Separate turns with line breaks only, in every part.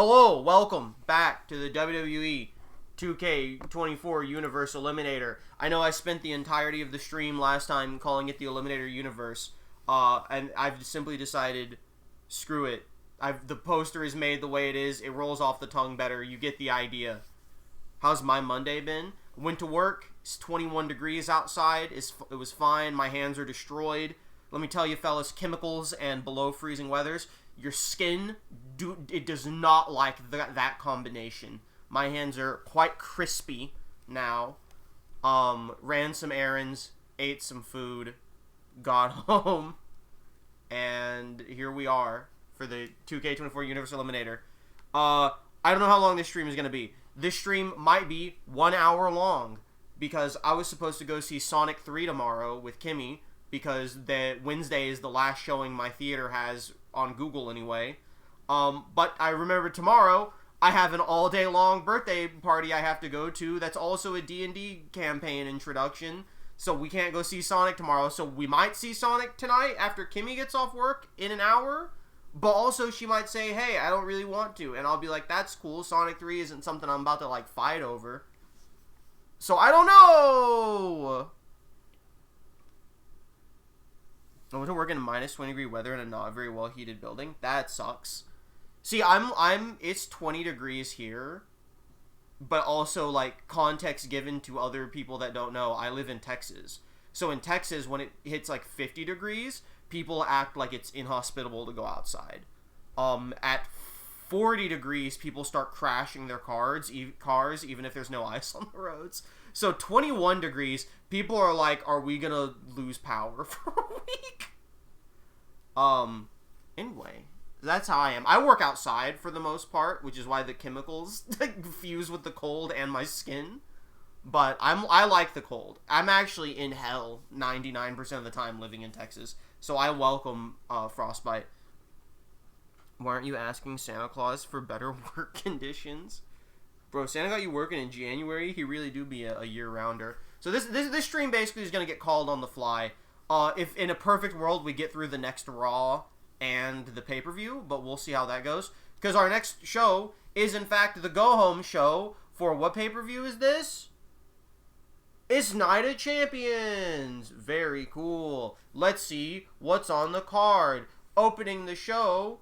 Hello, welcome back to the WWE 2K24 Universe Eliminator. I know I spent the entirety of the stream last time calling it the Eliminator Universe, and I've simply decided, screw it. The poster is made the way it is, it rolls off the tongue better, you get the idea. How's my Monday been? Went to work, it's 21 degrees outside, it was fine, my hands are destroyed. Let me tell you fellas, chemicals and below freezing weathers, your skin, it does not like that combination. My hands are quite crispy now. Ran some errands, ate some food, got home, and here we are for the 2K24 Universe Eliminator. I don't know how long this stream is going to be. This stream might be 1 hour long, because I was supposed to go see Sonic 3 tomorrow with Kimmy, because Wednesday is the last showing my theater has on Google anyway. But I remember tomorrow I have an all-day long birthday party I have to go to that's also a D&D campaign introduction, so we can't go see Sonic tomorrow. So we might see Sonic tonight after Kimmy gets off work in an hour, but also she might say, hey, I don't really want to, and I'll be like, that's cool, Sonic 3 isn't something I'm about to, like, fight over. So I don't know! I went to work in minus 20 degree weather in a not very well heated building. That sucks. See, it's 20 degrees here, but also, like, context given to other people that don't know, I live in Texas. So in Texas, when it hits, like, 50 degrees, people act like it's inhospitable to go outside. At 40 degrees, people start crashing their cars, even if there's no ice on the roads. So 21 degrees, people are like, are we gonna lose power for a week? Anyway, that's how I am. I work outside for the most part, which is why the chemicals fuse with the cold and my skin. But I like the cold. I'm actually in hell 99% of the time living in Texas, so I welcome frostbite. Why aren't you asking Santa Claus for better work conditions? Bro, Santa got you working in January. He really do be a year-rounder. So this stream basically is going to get called on the fly. If in a perfect world we get through the next Raw and the pay-per-view, but we'll see how that goes. Because our next show is, in fact, the go-home show for what pay-per-view is this? It's Night of Champions. Very cool. Let's see what's on the card. Opening the show.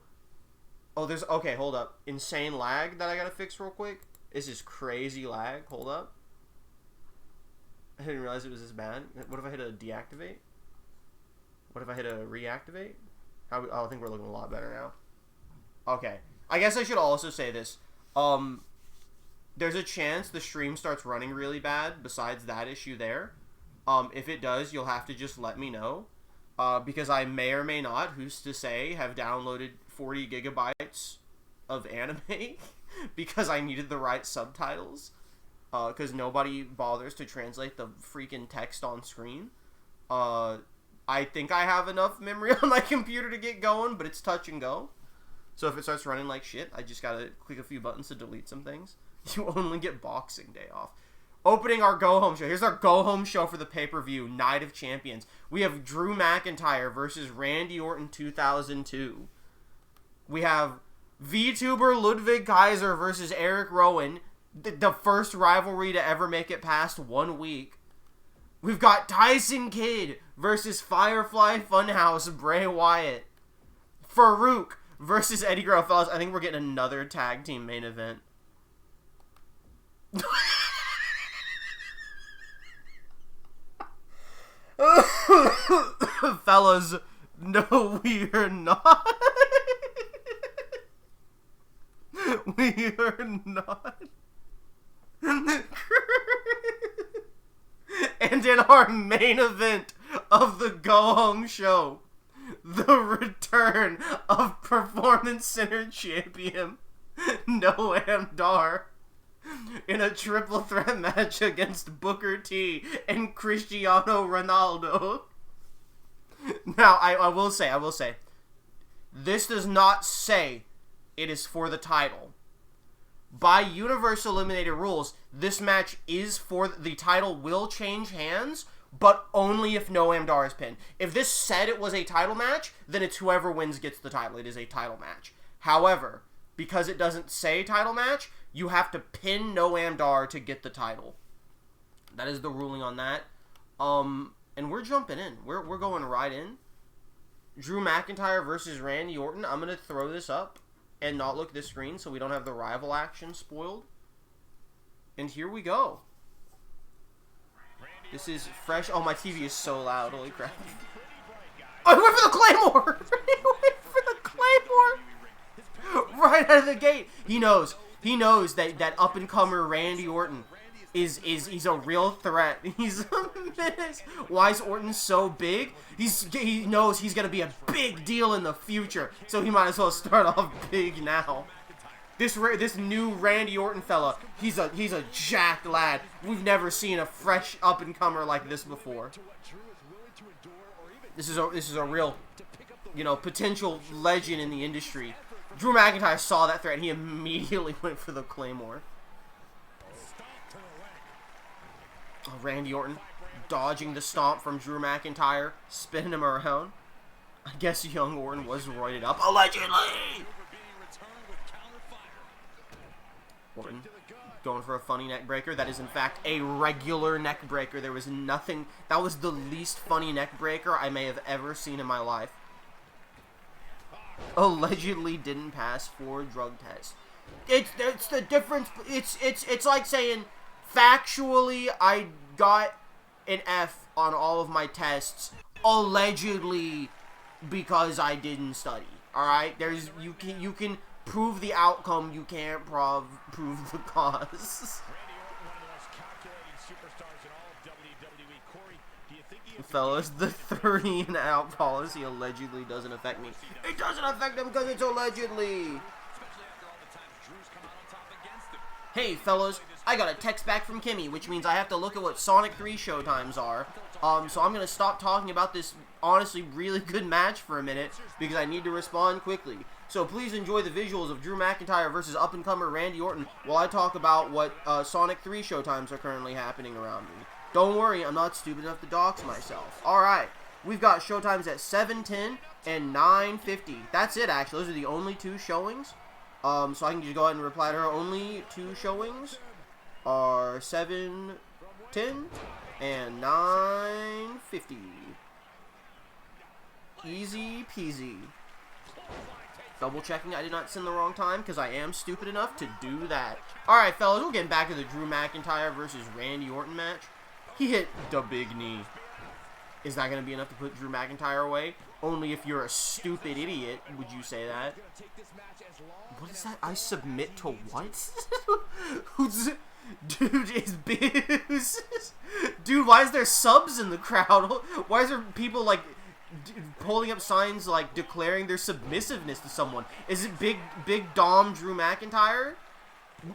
Oh, okay, hold up. Insane lag that I gotta fix real quick. This is crazy lag. Hold up. I didn't realize it was this bad. What if I hit a deactivate? What if I hit a reactivate? I think we're looking a lot better now. Okay. I guess I should also say this. There's a chance the stream starts running really bad besides that issue there. If it does, you'll have to just let me know. Because I may or may not, who's to say, have downloaded 40 gigabytes of anime because I needed the right subtitles. Because nobody bothers to translate the freaking text on screen. I think I have enough memory on my computer to get going, but it's touch and go. So if it starts running like shit, I just gotta click a few buttons to delete some things. You only get Boxing Day off. Opening our go-home show. Here's our go-home show for the pay-per-view, Night of Champions. We have Drew McIntyre versus Randy Orton 2002. We have VTuber Ludwig Kaiser versus Eric Rowan, the first rivalry to ever make it past 1 week. We've got Tyson Kidd versus Firefly Funhouse Bray Wyatt. Farouk versus Eddie Guerrero. Fellas, I think we're getting another tag team main event. Fellas, no, we are not. We are not. And in our main event of the go-home show, the return of Performance Center champion Noam Dar in a triple threat match against Booker T and Cristiano Ronaldo. Now, I will say, this does not say it is for the title. By Universe Eliminator rules, this match is for the title will change hands, but only if Noam Dar is pinned. If this said it was a title match, then it's whoever wins gets the title. It is a title match. However, because it doesn't say title match, you have to pin Noam Dar to get the title. That is the ruling on that. And we're jumping in. We're going right in. Drew McIntyre versus Randy Orton. I'm going to throw this up and not look at the screen so we don't have the rival action spoiled. And here we go. This is fresh. Oh, my TV is so loud. Holy crap. Oh, he went for the Claymore! He went for the Claymore! Right out of the gate. He knows that up-and-comer Randy Orton he's a real threat. He's a menace. Why is Orton so big? He knows he's gonna be a big deal in the future, so he might as well start off big now. This new Randy Orton fella, he's a jacked lad. We've never seen a fresh up-and-comer like this before. This is a real, potential legend in the industry. Drew McIntyre saw that threat and he immediately went for the Claymore. Oh, Randy Orton dodging the stomp from Drew McIntyre, spinning him around. I guess young Orton was roided up, allegedly! Orton going for a funny neck breaker. That is, in fact, a regular neck breaker. There was nothing... That was the least funny neck breaker I may have ever seen in my life. Allegedly didn't pass for drug test. It's the difference... It's like saying... Factually, I got an F on all of my tests, allegedly, because I didn't study. All right, you can prove the outcome, you can't prove the cause. Fellas, the 30 and out policy allegedly doesn't affect me. It doesn't affect them because it's allegedly. Hey, fellas, I got a text back from Kimmy, which means I have to look at what Sonic 3 showtimes are. So I'm going to stop talking about this honestly really good match for a minute because I need to respond quickly. So please enjoy the visuals of Drew McIntyre versus up-and-comer Randy Orton while I talk about what Sonic 3 showtimes are currently happening around me. Don't worry, I'm not stupid enough to dox myself. Alright, we've got showtimes at 7:10 and 9:50. That's it, actually. Those are the only two showings. So I can just go ahead and reply to her. Only two showings are 7:10 and 9:50. Easy peasy. Double checking I did not send the wrong time because I am stupid enough to do that. Alright, fellas, we're getting back to the Drew McIntyre versus Randy Orton match. He hit the big knee. Is that going to be enough to put Drew McIntyre away? Only if you're a stupid idiot would you say that. What is that? I submit to what? Who's... Dude, it's Biz. Dude, why is there subs in the crowd? Why is there people, like, holding up signs, like, declaring their submissiveness to someone? Is it Big Dom Drew McIntyre?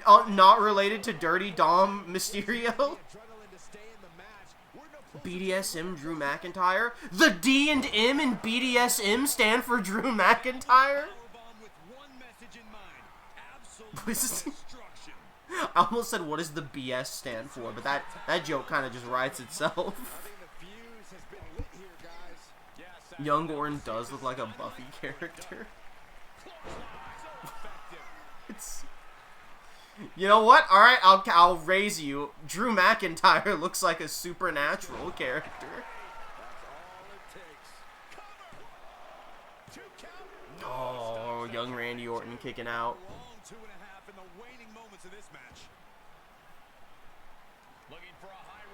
Not related to Dirty Dom Mysterio? BDSM Drew McIntyre? The D and M in BDSM stand for Drew McIntyre? I almost said, what does the BS stand for? But that joke kind of just writes itself. Young Orton does look like a Buffy character. It's... You know what? Alright, I'll raise you. Drew McIntyre looks like a supernatural character. Oh, young Randy Orton kicking out.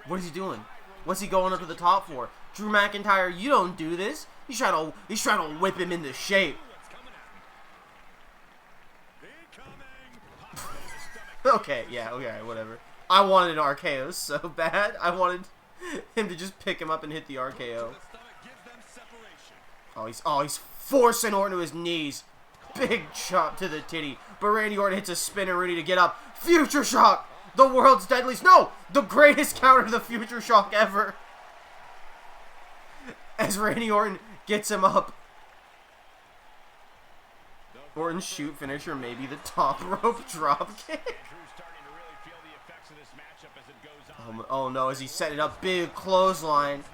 What is he doing? What's he going up to the top for? Drew McIntyre, you don't do this. He's trying to whip him into shape. Okay, yeah, okay, whatever. I wanted an RKO so bad. I wanted him to just pick him up and hit the RKO. Oh, he's forcing Orton to his knees. Big chop to the titty. But Randy Orton hits a spinner Rooney to get up. Future Shock! The world's deadliest. No! The greatest counter to the Future Shock ever. As Randy Orton gets him up. Orton's shoot finisher, maybe the top rope drop kick. Oh no, as he set it up, big clothesline.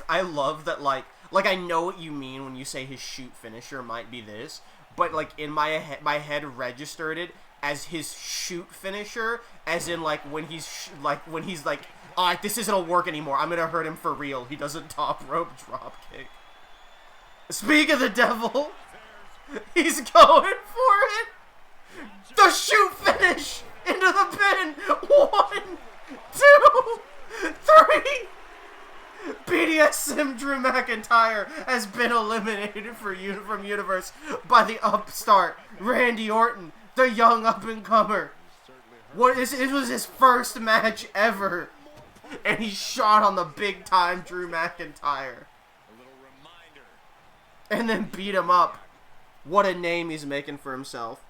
I love that, like, Like, I know what you mean when you say his shoot finisher might be this, but, like, in my head registered it as his shoot finisher, as in, like, when he's like, alright, this isn't gonna work anymore, I'm gonna hurt him for real. He does a top rope drop kick. Speak of the devil, he's going for it. The shoot finish into the pin. 1, 2, 3. BDSM Drew McIntyre has been eliminated from Universe by the upstart Randy Orton, the young up-and-comer. This was his first match ever, and he shot on the big-time Drew McIntyre. And then beat him up. What a name he's making for himself.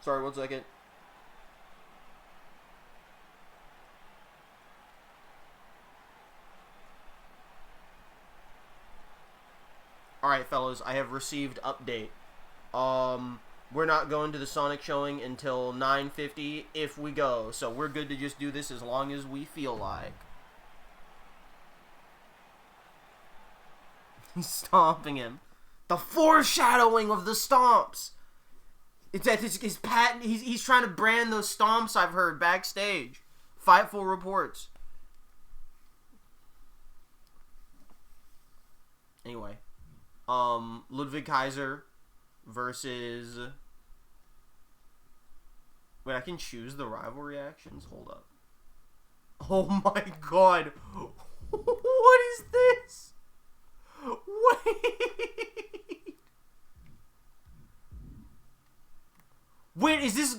Sorry, 1 second. Alright, fellas, I have received update. We're not going to the Sonic showing until 9:50 if we go, so we're good to just do this as long as we feel like. He's stomping him. The foreshadowing of the stomps! It's at his patent. He's trying to brand those stomps I've heard backstage. Fightful reports. Anyway, Ludwig Kaiser versus. Wait, I can choose the rival reactions. Hold up. Oh my god! What is this? Wait. Wait, is this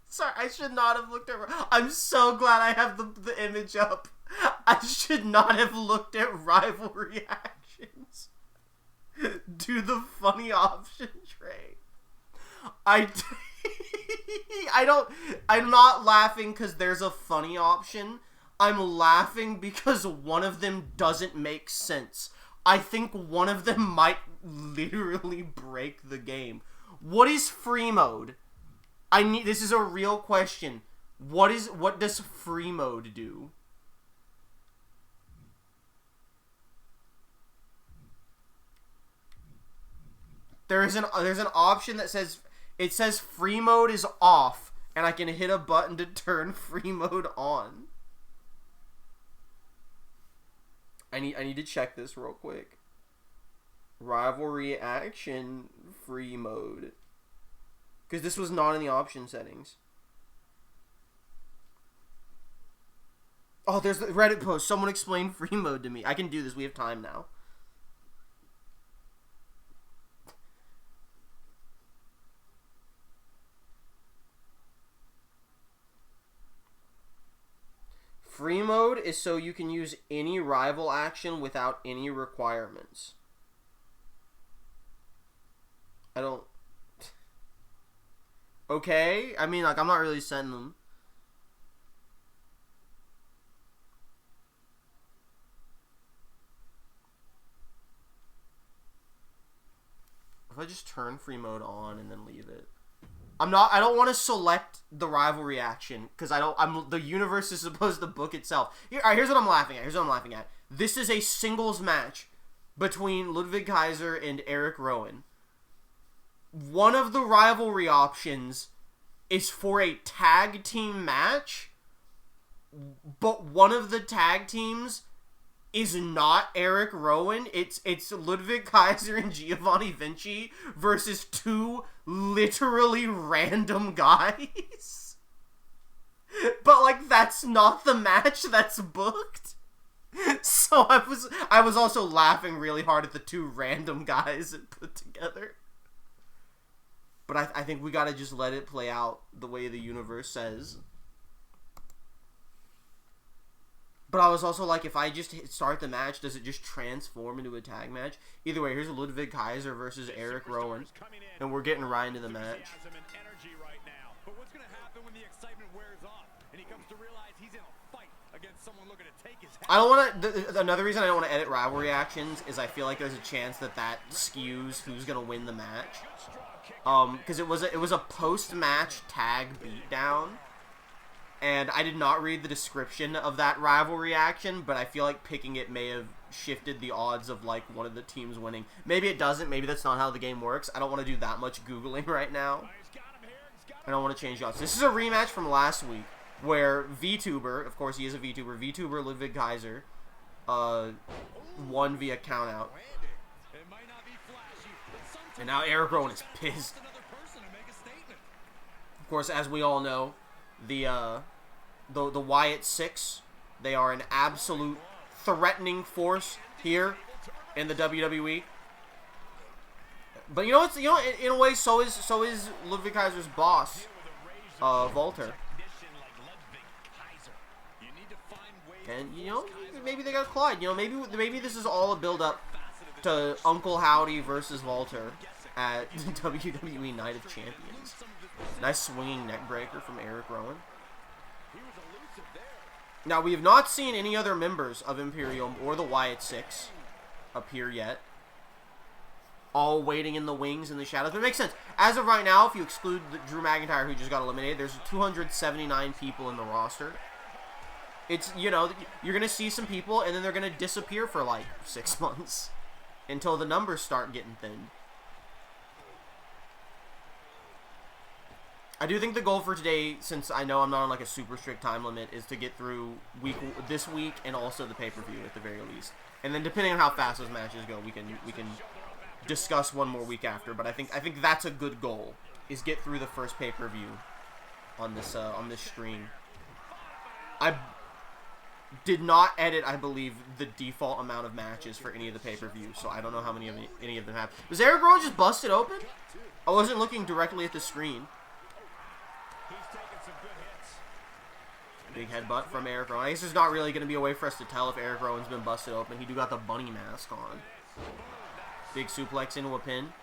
Sorry, I should not have looked at. I'm so glad I have the image up. I should not have looked at rival reactions. Do the funny option tray. I'm not laughing because there's a funny option. I'm laughing because one of them doesn't make sense. I think one of them might literally break the game. What is free mode? This is a real question. What does free mode do? There's an option that says free mode is off, and I can hit a button to turn free mode on. I need to check this real quick. Rivalry action free mode. Because this was not in the option settings. Oh, there's the Reddit post. Someone explain free mode to me. I can do this. We have time now. Free mode is so you can use any rival action without any requirements. I don't... Okay? I mean, like, I'm not really sending them. If I just turn free mode on and then leave it. I don't want to select the rival reaction because the universe is supposed to book itself. Here's what I'm laughing at. This is a singles match between Ludwig Kaiser and Eric Rowan. One of the rivalry options is for a tag team match, but one of the tag teams is not Eric Rowan. It's Ludwig Kaiser and Giovanni Vinci versus two literally random guys. But like that's not the match that's booked. So I was also laughing really hard at the two random guys it put together. But I think we gotta just let it play out the way the universe says. But I was also like, if I just start the match, does it just transform into a tag match? Either way, here's Ludwig Kaiser versus Eric Rowan. And we're getting right into the match.
But what's going to happen when the excitement wears off and he comes to realize he's in a fight against
I don't want to. Another reason I don't want to edit rival reactions is I feel like there's a chance that skews who's gonna win the match. Because it was a post-match tag beatdown, and I did not read the description of that rival reaction, but I feel like picking it may have shifted the odds of like one of the teams winning. Maybe it doesn't. Maybe that's not how the game works. I don't want to do that much Googling right now. I don't want to change odds. This is a rematch from last week, where VTuber, of course he is a VTuber, Ludwig Kaiser, won via countout. And now Eric Rowan is pissed. Of course, as we all know, the Wyatt 6, they are an absolute threatening force here in the WWE. But you know, in a way, so is Ludwig Kaiser's boss, Walter. And you know, maybe they got collide. You know, maybe this is all a build up to Uncle Howdy versus Walter at WWE Night of Champions. Nice swinging neck breaker from Eric Rowan. Now, we have not seen any other members of Imperium or the Wyatt 6 appear yet. All waiting in the wings in the shadows. But it makes sense. As of right now, if you exclude Drew McIntyre, who just got eliminated, there's 279 people in the roster. It's, you know, you're going to see some people, and then they're going to disappear for like 6 months until the numbers start getting thinned. I do think the goal for today, since I know I'm not on like a super strict time limit, is to get through this week and also the pay-per-view at the very least. And then depending on how fast those matches go, we can discuss one more week after. But I think that's a good goal, is get through the first pay-per-view on this stream. I did not edit, I believe, the default amount of matches for any of the pay-per-views, so I don't know how many of any of them have. Was Eric Rowan just busted open? I wasn't looking directly at the screen. Big headbutt from Eric Rowan. I guess there's not really going to be a way for us to tell if Eric Rowan's been busted open. He do got the bunny mask on. Big suplex into a pin.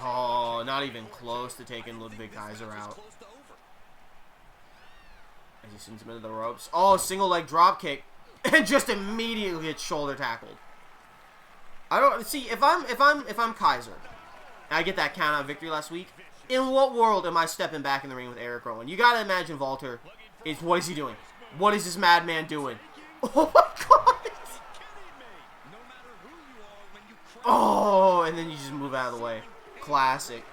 Oh, not even close to taking Ludwig Kaiser out. As he sends him into the ropes. Oh, single leg drop kick. And just immediately gets shoulder tackled. I don't see if I'm Kaiser, and I get that count out victory last week. In what world am I stepping back in the ring with Eric Rowan? You gotta imagine Walter is, what is he doing? What is this madman doing? Oh my god! Oh, and then you just move out of the way. Classic.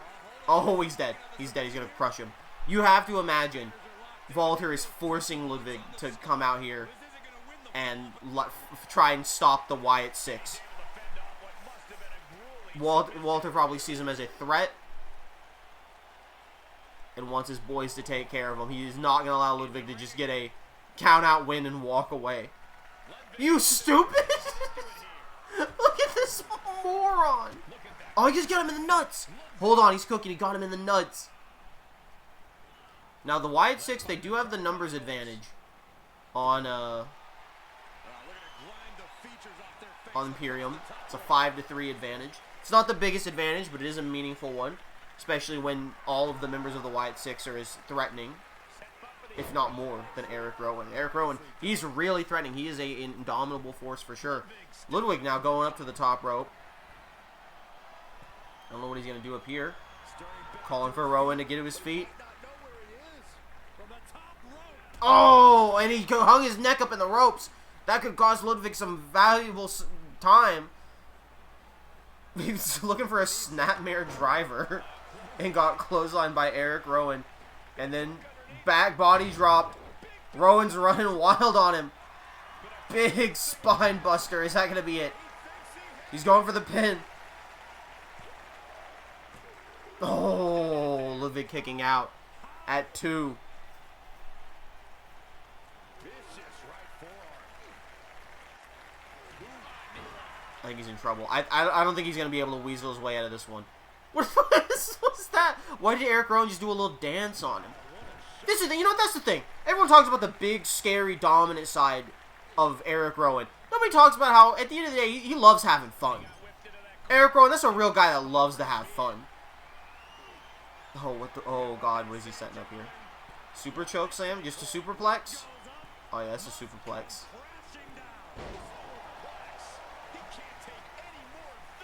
Oh, he's dead. He's dead. He's gonna crush him. You have to imagine Walter is forcing Ludwig to come out here and try and stop the Wyatt 6. Walter probably sees him as a threat and wants his boys to take care of him. He is not going to allow Ludwig to just get a count-out win and walk away. You stupid! Look at this moron! Oh, he just got him in the nuts! Hold on, he's cooking. He got him in the nuts. Now, the Wyatt 6, they do have the numbers advantage on Imperium. It's a 5-3 advantage. It's not the biggest advantage, but it is a meaningful one. Especially when all of the members of the Wyatt 6 are as threatening, if not more, than Eric Rowan. Eric Rowan, he's really threatening. He is an indomitable force for sure. Ludwig now going up to the top rope. I don't know what he's going to do up here. Calling for Rowan to get to his feet. Oh, and he hung his neck up in the ropes. That could cost Ludwig some valuable time. He was looking for a snapmare driver and got clotheslined by Eric Rowan. And then back body drop. Rowan's running wild on him. Big spine buster. Is that going to be it? He's going for the pin. Oh, Ludwig kicking out at 2. I think he's in trouble. I don't think he's going to be able to weasel his way out of this one. What was that? Why did Eric Rowan just do a little dance on him? This is the thing. You know what? That's the thing. Everyone talks about the big, scary, dominant side of Eric Rowan. Nobody talks about how, at the end of the day, he loves having fun. Eric Rowan, that's a real guy that loves to have fun. Oh, what the... Oh, God. What is he setting up here? Super choke slam? Just a superplex? Oh, yeah, that's a superplex.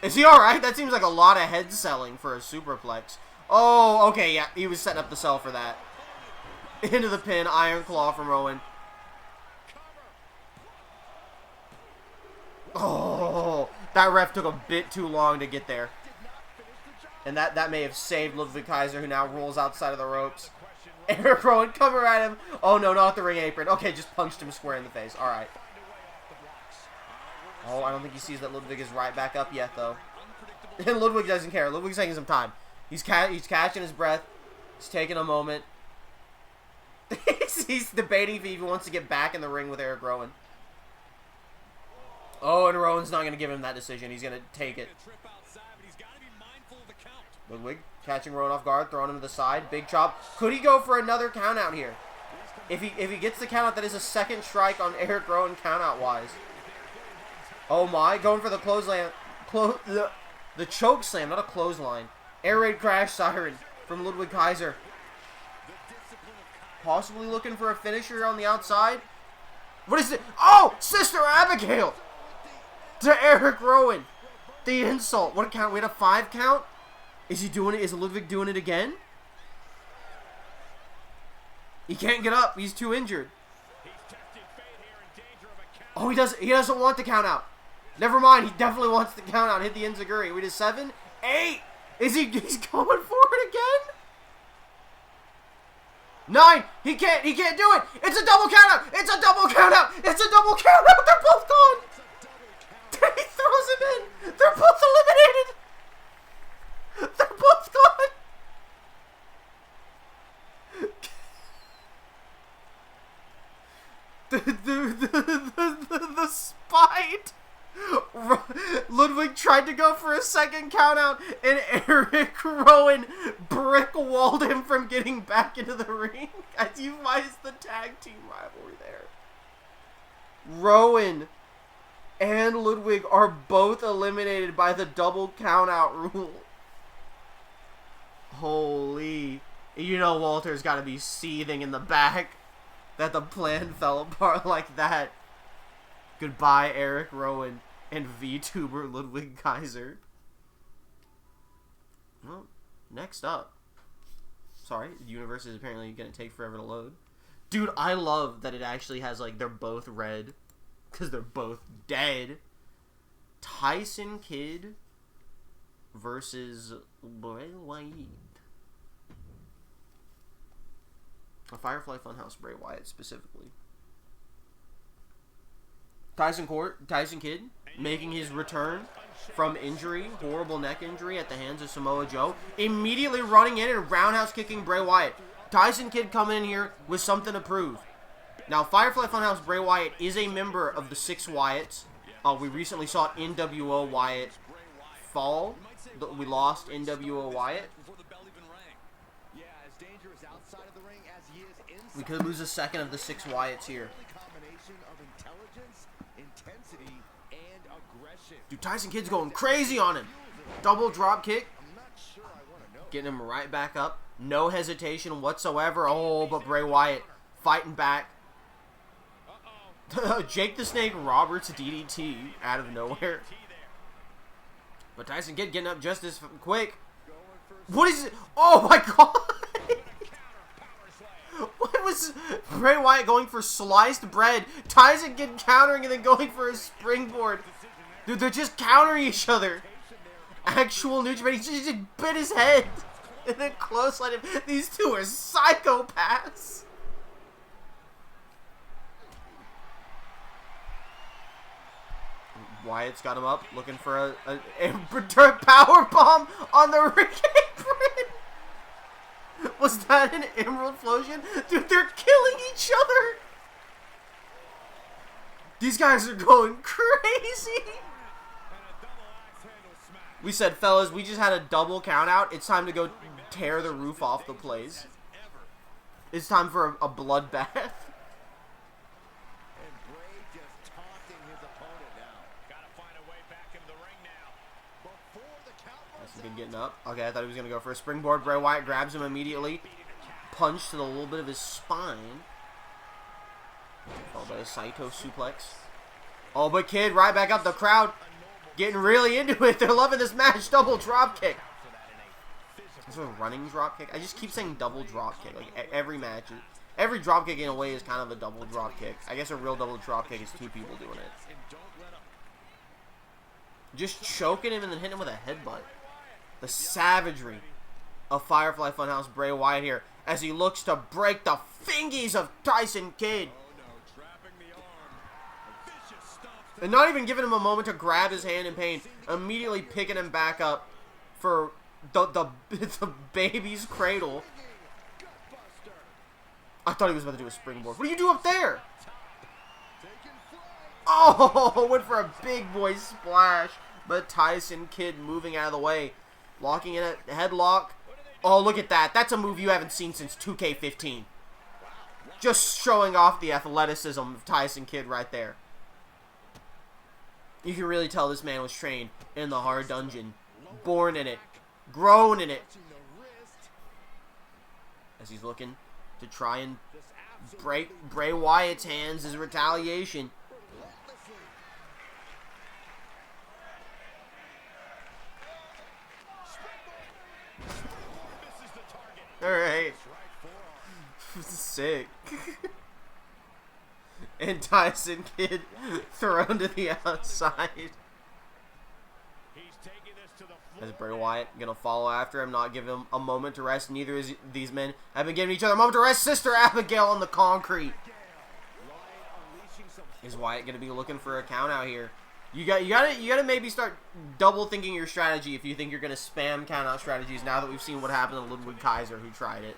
Is he alright? That seems like a lot of head selling for a superplex. Oh, okay, yeah. He was setting up the sell for that. Into the pin. Iron Claw from Rowan. Oh, that ref took a bit too long to get there. And that may have saved Ludwig Kaiser, who now rolls outside of the ropes. Eric Rowan coming at him. Oh, no, not the ring apron. Okay, just punched him square in the face. All right. Oh, I don't think he sees that Ludwig is right back up yet, though. And Ludwig doesn't care. Ludwig's taking some time. He's catching his breath. He's taking a moment. He's debating if he even wants to get back in the ring with Eric Rowan. Oh, and Rowan's not going to give him that decision. He's going to take it. Ludwig catching Rowan off guard, throwing him to the side. Big chop. Could he go for another count out here? If he gets the count out, that is a second strike on Eric Rowan count out wise. Oh my, going for the clothesline. The choke slam, not a clothesline. Air raid crash siren from Ludwig Kaiser. Possibly looking for a finisher on the outside. What is it? Oh, Sister Abigail to Eric Rowan. The insult. What a count? We had a 5 count. Is he doing it? Is Ludwig doing it again? He can't get up. He's too injured. Oh, he doesn't want the count out. Never mind. He definitely wants the count out. Hit the enziguri. We did 7, 8. He's going for it again? 9. He can't do it. It's a double count out. It's a double count out. It's a double count out. They're both gone. He throws him in. They're both eliminated. They're both gone. The spite. Ludwig tried to go for a second count out, and Eric Rowan brick walled him from getting back into the ring. Why is the tag team rivalry there? Rowan and Ludwig are both eliminated by the double count out rule. Holy. You know Walter's got to be seething in the back that the plan fell apart like that. Goodbye, Eric Rowan and VTuber Ludwig Kaiser. Well, next up. Sorry, Universe is apparently going to take forever to load. Dude, I love that it actually has, like, they're both red. Because they're both dead. Tyson Kidd versus Bray Wyatt. A Firefly Funhouse Bray Wyatt specifically. Tyson Kidd making his return from injury, horrible neck injury at the hands of Samoa Joe, immediately running in and roundhouse kicking Bray Wyatt. Tyson Kidd coming in here with something to prove. Now, Firefly Funhouse Bray Wyatt is a member of the 6 Wyatts. We recently saw NWO Wyatt fall. We lost NWO Wyatt. We could lose a second of the 6 Wyatts here. Dude, Tyson Kidd's going crazy on him. Double drop kick. Getting him right back up. No hesitation whatsoever. Oh, but Bray Wyatt fighting back. Jake the Snake Roberts DDT out of nowhere. But Tyson Kidd getting up just as quick. What is it? Oh my god! What was Bray Wyatt going for sliced bread? Tyson Kidd countering and then going for a springboard. Dude, they're just countering each other. Actual New Japan, he just bit his head. And then clothesline him. These two are psychopaths. Wyatt's got him up, looking for a power bomb on the ring apron. Was that an Emerald Flosion? Dude, they're killing each other. These guys are going crazy. We said, fellas, we just had a double count out. It's time to go tear the roof off the place. It's time for a bloodbath. Getting up. Okay, I thought he was going to go for a springboard. Bray Wyatt grabs him immediately. Punch to the little bit of his spine. Fell Followed by a Saito suplex. Oh, but Kid right back up. The crowd getting really into it. They're loving this match. Double drop kick. Is it a running drop kick? I just keep saying double drop kick. Like every match, every drop kick in a way is kind of a double drop kick. I guess a real double drop kick is two people doing it. Just choking him and then hitting him with a headbutt. The savagery of Firefly Funhouse Bray Wyatt here as he looks to break the fingies of Tyson Kidd. And not even giving him a moment to grab his hand in pain, immediately picking him back up for the baby's cradle. I thought he was about to do a springboard. What do you do up there? Oh, went for a big boy splash. But Tyson Kidd moving out of the way. Locking in a headlock. Oh, look at that. That's a move you haven't seen since 2K15. Just showing off the athleticism of Tyson Kidd right there. You can really tell this man was trained in the hard dungeon. Born in it. Grown in it. As he's looking to try and break Bray Wyatt's hands as retaliation. Alright. Sick. And Tyson Kidd thrown to the outside. As Bray Wyatt gonna follow after him, not give him a moment to rest. Neither of these men have been giving each other a moment to rest. Sister Abigail on the concrete. Is Wyatt gonna be looking for a count out here? You gotta maybe start double thinking your strategy if you think you're gonna spam count out strategies. Now that we've seen what happened to Ludwig Kaiser, who tried it.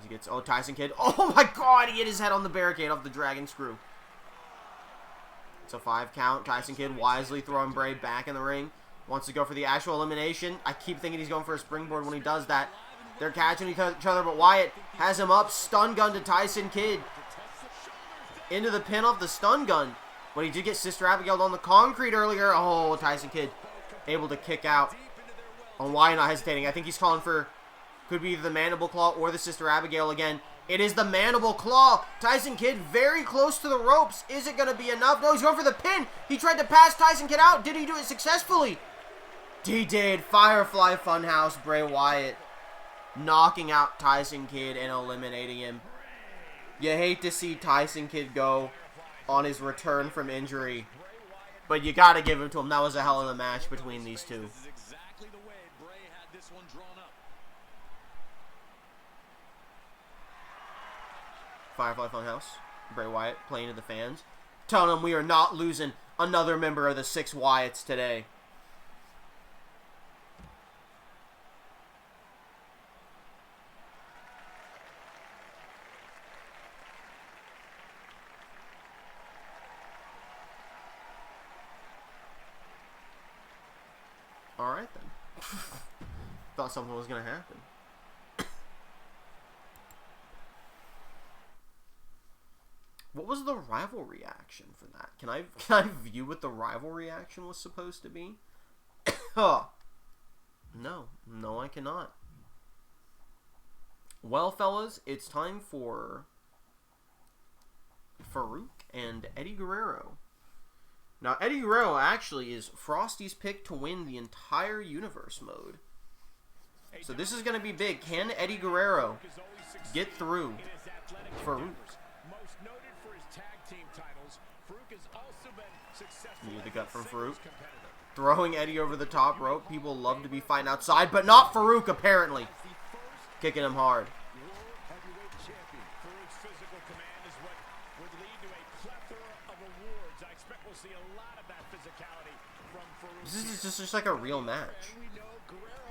He gets Tyson Kidd. Oh my God! He hit his head on the barricade off the dragon screw. It's a 5 count. Tyson Kidd wisely throwing Bray back in the ring. Wants to go for the actual elimination. I keep thinking he's going for a springboard when he does that. They're catching each other, but Wyatt has him up. Stun gun to Tyson Kidd. Into the pin off the stun gun. But he did get Sister Abigail on the concrete earlier. Oh, Tyson Kidd able to kick out. On Wyatt not hesitating. I think he's calling for, could be the Mandible Claw or the Sister Abigail again. It is the Mandible Claw. Tyson Kidd very close to the ropes. Is it going to be enough? No, he's going for the pin. He tried to pass Tyson Kidd out. Did he do it successfully? He did. Firefly Funhouse Bray Wyatt knocking out Tyson Kidd and eliminating him. You hate to see Tyson Kidd go on his return from injury, but you got to give it to him. That was a hell of a match between these two. Firefly Funhouse, Bray Wyatt playing to the fans, telling them we are not losing another member of the 6 Wyatts today. Alright then. Thought something was going to happen. What was the rivalry action for that? Can I view what the rivalry action was supposed to be? Oh. No, I cannot. Well, fellas, it's time for Farouk and Eddie Guerrero. Now, Eddie Guerrero actually is Frosty's pick to win the entire Universe mode. So this is going to be big. Can Eddie Guerrero get through Farouk? Need the gut from Farouk. Throwing Eddie over the top rope. People love to be fighting outside, but not Farouk, apparently. Kicking him hard. This is just like a real match.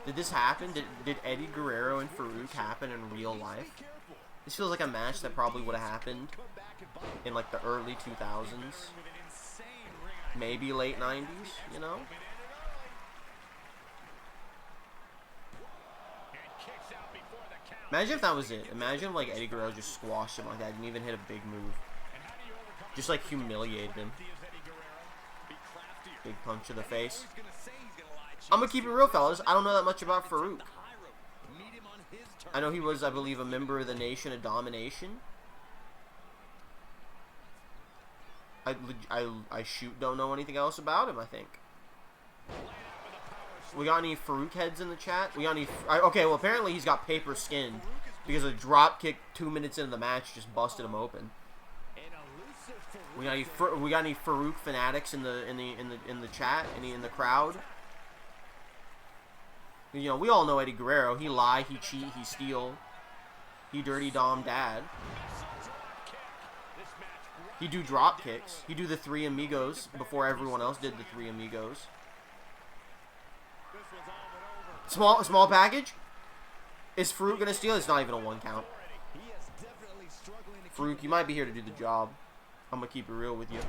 Did this happen? Did Eddie Guerrero and Farouk happen in real life? This feels like a match that probably would have happened in like the early 2000s. Maybe late 90s, you know? Imagine if that was it. Imagine like Eddie Guerrero just squashed him like that. Didn't even hit a big move. Just like humiliated him. Big punch to the face. I'm gonna keep it real, fellas. I don't know that much about Farouk. I know he was, I believe, a member of the Nation of Domination. I shoot don't know anything else about him, I think. We got any Farouk heads in the chat? We got any... Okay, well, apparently he's got paper skin because a drop kick 2 minutes into the match just busted him open. We got any Farouk fanatics in the chat? Any in the crowd? You know, we all know Eddie Guerrero. He lie, he cheat, he steal. He dirty dom dad. He do drop kicks. He do the 3 amigos before everyone else did the 3 amigos. Small package? Is Farouk gonna steal? It's not even a 1 count. Farouk, you might be here to do the job. I'm gonna keep it real with you.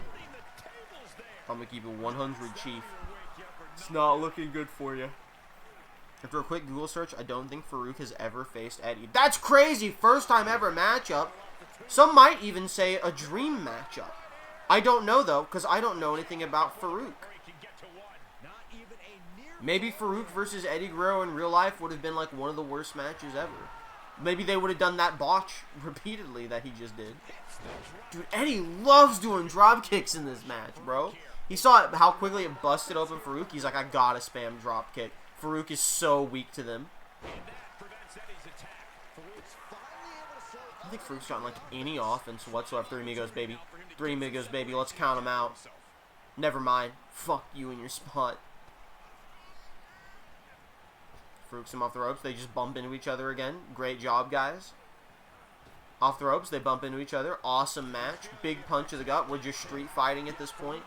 I'm gonna keep it 100, Chief. It's not looking good for you. After a quick Google search, I don't think Farouk has ever faced Eddie. That's crazy! First time ever matchup. Some might even say a dream matchup. I don't know, though, because I don't know anything about Farouk. Maybe Farouk versus Eddie Guerrero in real life would have been like one of the worst matches ever. Maybe they would have done that botch repeatedly that he just did. Dude, Eddie loves doing drop kicks in this match, bro. He saw how quickly it busted open Farouk. He's like, I gotta spam drop kick. Farouk is so weak to them. I don't think Farouk's gotten like any offense whatsoever. 3 amigos, baby. 3 amigos, baby. Let's count them out. Never mind. Fuck you in your spot. Farouk's him off the ropes. They just bump into each other again. Great job, guys. Off the ropes, they bump into each other. Awesome match. Big punch to the gut. We're just street fighting at this point.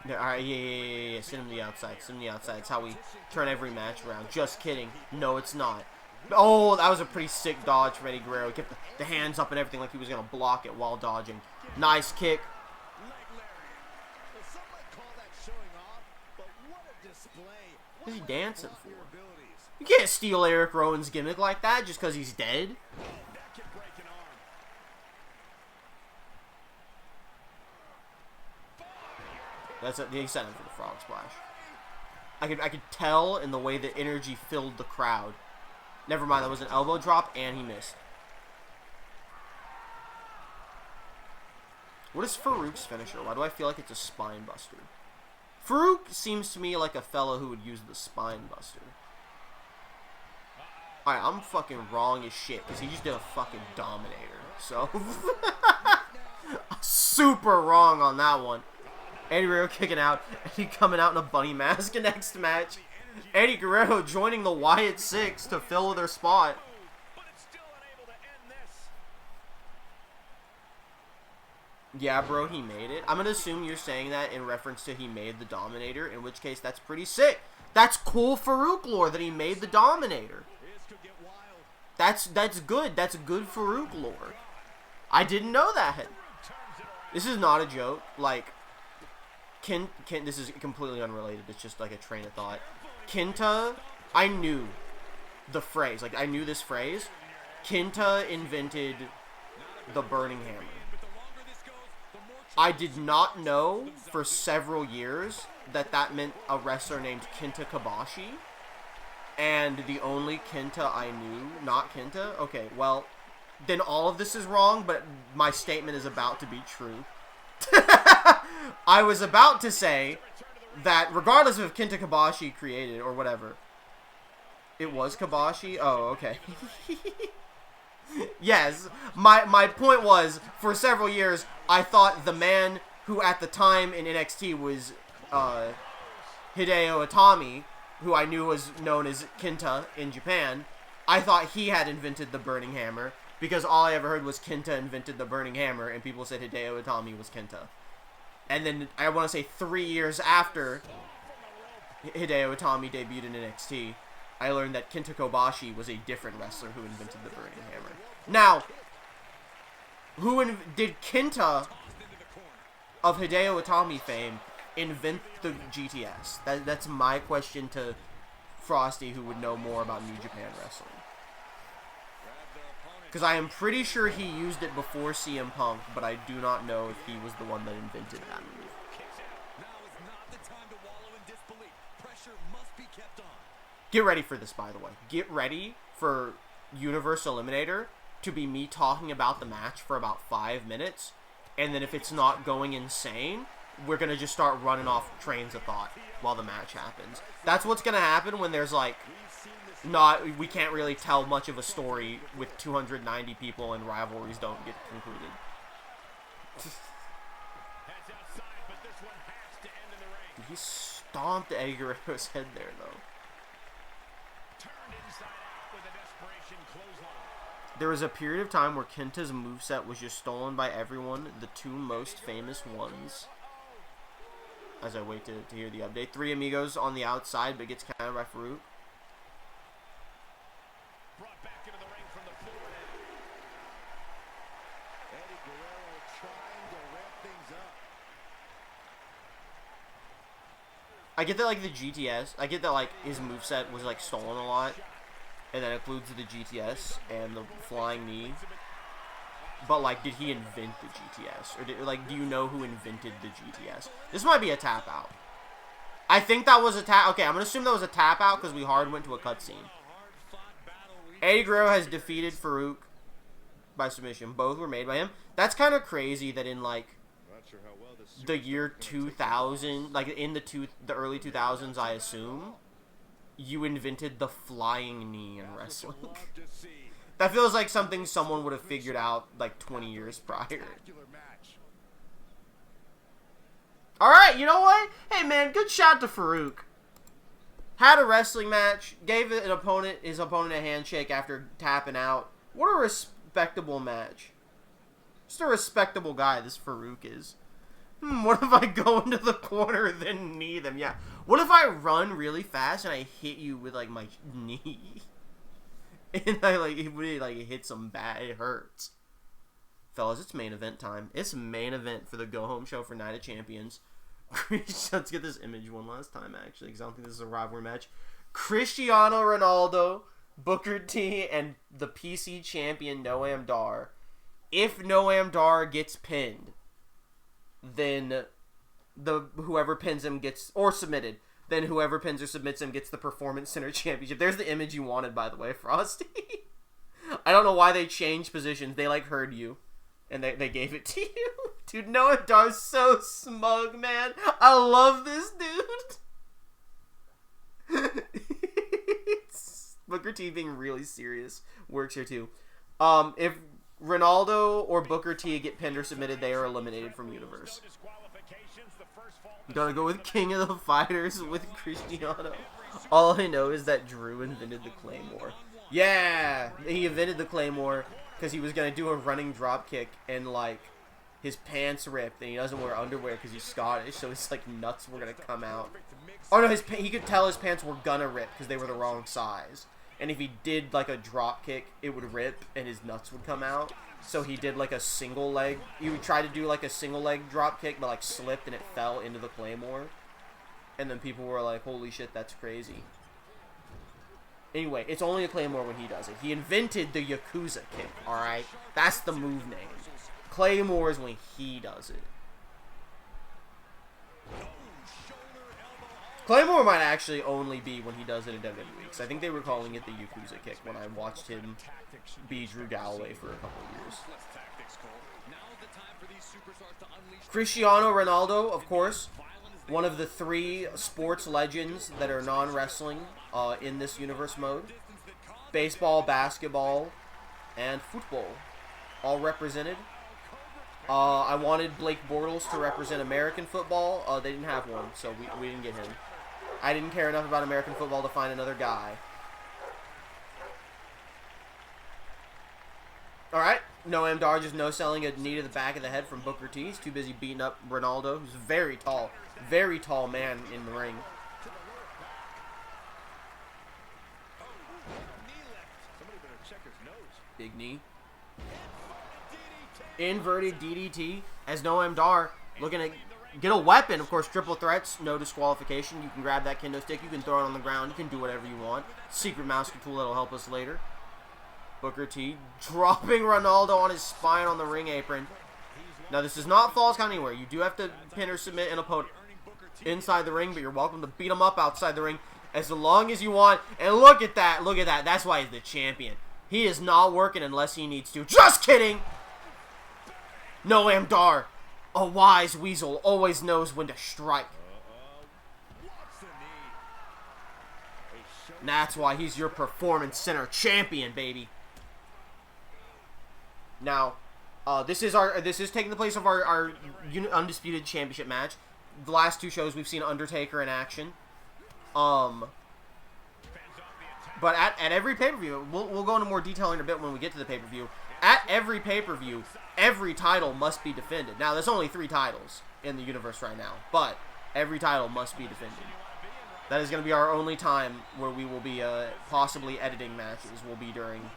Yeah, alright, yeah. Send him to the outside. Send him to the outside. It's how we turn every match around. Just kidding. No, it's not. Oh, that was a pretty sick dodge from Eddie Guerrero. He kept the hands up and everything like he was going to block it while dodging. Nice kick. What is he dancing for? You can't steal Eric Rowan's gimmick like that just because he's dead. He sent him for the frog splash. I could tell in the way that energy filled the crowd. Never mind, that was an elbow drop and he missed. What is Farouk's finisher? Why do I feel like it's a spine buster? Farouk seems to me like a fellow who would use the spine buster. Alright, I'm fucking wrong as shit because he just did a fucking dominator. So, super wrong on that one. Eddie Guerrero kicking out. Eddie coming out in a bunny mask next match. Eddie Guerrero joining the Wyatt 6 to fill their spot. Yeah, bro, he made it. I'm gonna assume you're saying that in reference to he made the Dominator, in which case that's pretty sick. That's cool Farouk lore that he made the Dominator. That's good. That's good Farouk lore. I didn't know that. This is not a joke. Like, this is completely unrelated. It's just like a train of thought. Kenta, I knew the phrase. Like, I knew this phrase. Kenta invented the Burning Hammer. I did not know for several years that meant a wrestler named Kenta Kobashi. And the only Kenta I knew, not Kenta. Okay, well, then all of this is wrong, but my statement is about to be true. I was about to say that regardless of if Kenta Kobashi created or whatever, it was Kobashi? Oh, okay. Yes, my point was, for several years, I thought the man who at the time in NXT was Hideo Itami, who I knew was known as Kenta in Japan, I thought he had invented the Burning Hammer, because all I ever heard was Kenta invented the Burning Hammer, and people said Hideo Itami was Kenta. And then, I want to say 3 years after Hideo Itami debuted in NXT, I learned that Kenta Kobashi was a different wrestler who invented the Burning Hammer. Now, did Kenta of Hideo Itami fame invent the GTS? That's my question to Frosty, who would know more about New Japan wrestling. Because I am pretty sure he used it before CM Punk, but I do not know if he was the one that invented that move. Get ready for this, by the way. Get ready for Universe Eliminator to be me talking about the match for about 5 minutes, and then if it's not going insane, we're going to just start running off trains of thought while the match happens. That's what's going to happen when there's, like, we can't really tell much of a story with 290 people and rivalries don't get concluded. He stomped Eddie Guerrero's head there, though. There was a period of time where Kenta's moveset was just stolen by everyone, the two most famous ones. As I wait to hear the update. 3 Amigos on the outside, but gets countered by Farouk.
Brought back into the ring from the floor. Eddie Guerrero trying to wrap things up.
I get that, like, the GTS, I get that, like, his moveset was, like, stolen a lot. And that includes the GTS and the flying knee. But, like, did he invent the GTS? Or, do you know who invented the GTS? This might be a tap out. I think that was a tap. Okay, I'm going to assume that was a tap out because we hard went to a cutscene. Eddie Guerrero has defeated Farouk by submission. Both were made by him. That's kind of crazy that in, like, the year 2000, like, in the early 2000s, I assume, you invented the flying knee in wrestling. That feels like something someone would have figured out like 20 years prior. Alright, you know what? Hey man, good shot to Farouk. Had a wrestling match, gave his opponent a handshake after tapping out. What a respectable match. Just a respectable guy, this Farouk is. What if I go into the corner then knee them? Yeah. What if I run really fast and I hit you with, like, my knee? And I, like, it really, like, it hits them bad. It hurts. Fellas, it's main event time. It's main event for the go-home show for Night of Champions. Let's get this image one last time, actually, because I don't think this is a rivalry match. Cristiano Ronaldo, Booker T, and the PC champion Noam Dar. If Noam Dar gets pinned, then whoever pins him gets, or submitted, then whoever pins or submits him gets the Performance Center Championship. There's the image you wanted, by the way, Frosty. I don't know why they changed positions. They, like, heard you, and they gave it to you. Dude, Noah Dar's so smug, man. I love this dude. Booker T being really serious works here, too. If Ronaldo or Booker T get pinned or submitted, they are eliminated from Universe. Gotta go with King of the Fighters with Cristiano. All I know is that Drew invented the Claymore. Yeah! He invented the Claymore because he was gonna do a running drop kick and, like, his pants ripped and he doesn't wear underwear because he's Scottish, so his, like, nuts were gonna come out. Oh no, he could tell his pants were gonna rip because they were the wrong size. And if he did, like, a drop kick, it would rip and his nuts would come out. So he did, like, a single leg. He would try to do, like, a single leg drop kick, but, like, slipped and it fell into the Claymore. And then people were like, holy shit, that's crazy. Anyway, it's only a Claymore when he does it. He invented the Yakuza kick, alright? That's the move name. Claymore is when he does it. Claymore might actually only be when he does it in WWE, because I think they were calling it the Yakuza kick when I watched him be Drew Galloway for a couple of years. Cristiano Ronaldo, of course, one of the 3 sports legends that are non-wrestling in this universe mode. Baseball, basketball, and football, all represented. I wanted Blake Bortles to represent American football. They didn't have one, so we didn't get him. I didn't care enough about American football to find another guy. Alright, Noam Dar just no-selling a knee to the back of the head from Booker T. He's too busy beating up Ronaldo, who's very tall man in the ring. Big knee. Inverted DDT as Noam Dar looking to get a weapon. Of course, triple threats, no disqualification. You can grab that kendo stick, you can throw it on the ground, you can do whatever you want. Secret mouse tool that'll help us later. Booker T dropping Ronaldo on his spine on the ring apron. Now, this is not Falls Count Anywhere. You do have to pin or submit an opponent inside the ring, but you're welcome to beat him up outside the ring. as long as you want. And look at that. Look at that. That's why he's the champion. He is not working unless he needs to. Just kidding. Noam Dar, a wise weasel, always knows when to strike. And that's why he's your Performance Center champion, baby. Now, this is taking the place of our undisputed championship match. The last two shows we've seen Undertaker in action. But at every pay-per-view, we'll go into more detail in a bit when we get to the pay-per-view. At every pay-per-view, every title must be defended. Now, there's only 3 titles in the universe right now, but every title must be defended. That is going to be our only time where we will be possibly editing matches. Will be during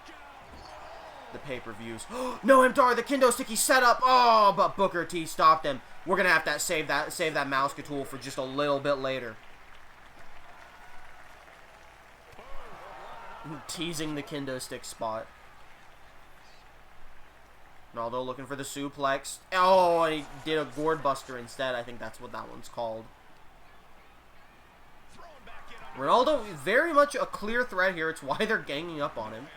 the pay-per-views. Noam Dar, the kendo stick he set up. Oh, but Booker T stopped him. We're going to have to save that mouse tool for just a little bit later. Teasing the kendo stick spot. Ronaldo looking for the suplex. Oh, and he did a gourd buster instead. I think that's what that one's called. Ronaldo, very much a clear threat here. It's why they're ganging up on him.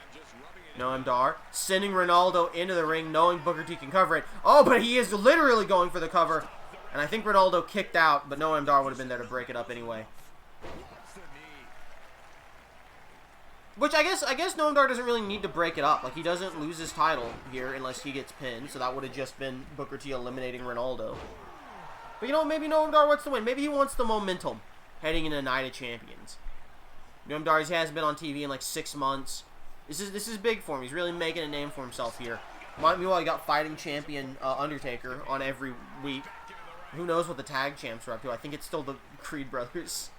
Noam Dar sending Ronaldo into the ring, knowing Booker T can cover it. Oh, but he is literally going for the cover. And I think Ronaldo kicked out, but Noam Dar would have been there to break it up anyway. Which I guess Noam Dar doesn't really need to break it up. Like, he doesn't lose his title here unless he gets pinned. So that would have just been Booker T eliminating Ronaldo. But you know, maybe Noam Dar wants to win. Maybe he wants the momentum heading into Night of Champions. Noam Dar hasn't been on TV in like 6 months. This is big for him. He's really making a name for himself here. Meanwhile, you got fighting champion Undertaker on every week. Who knows what the tag champs are up to? I think it's still the Creed brothers.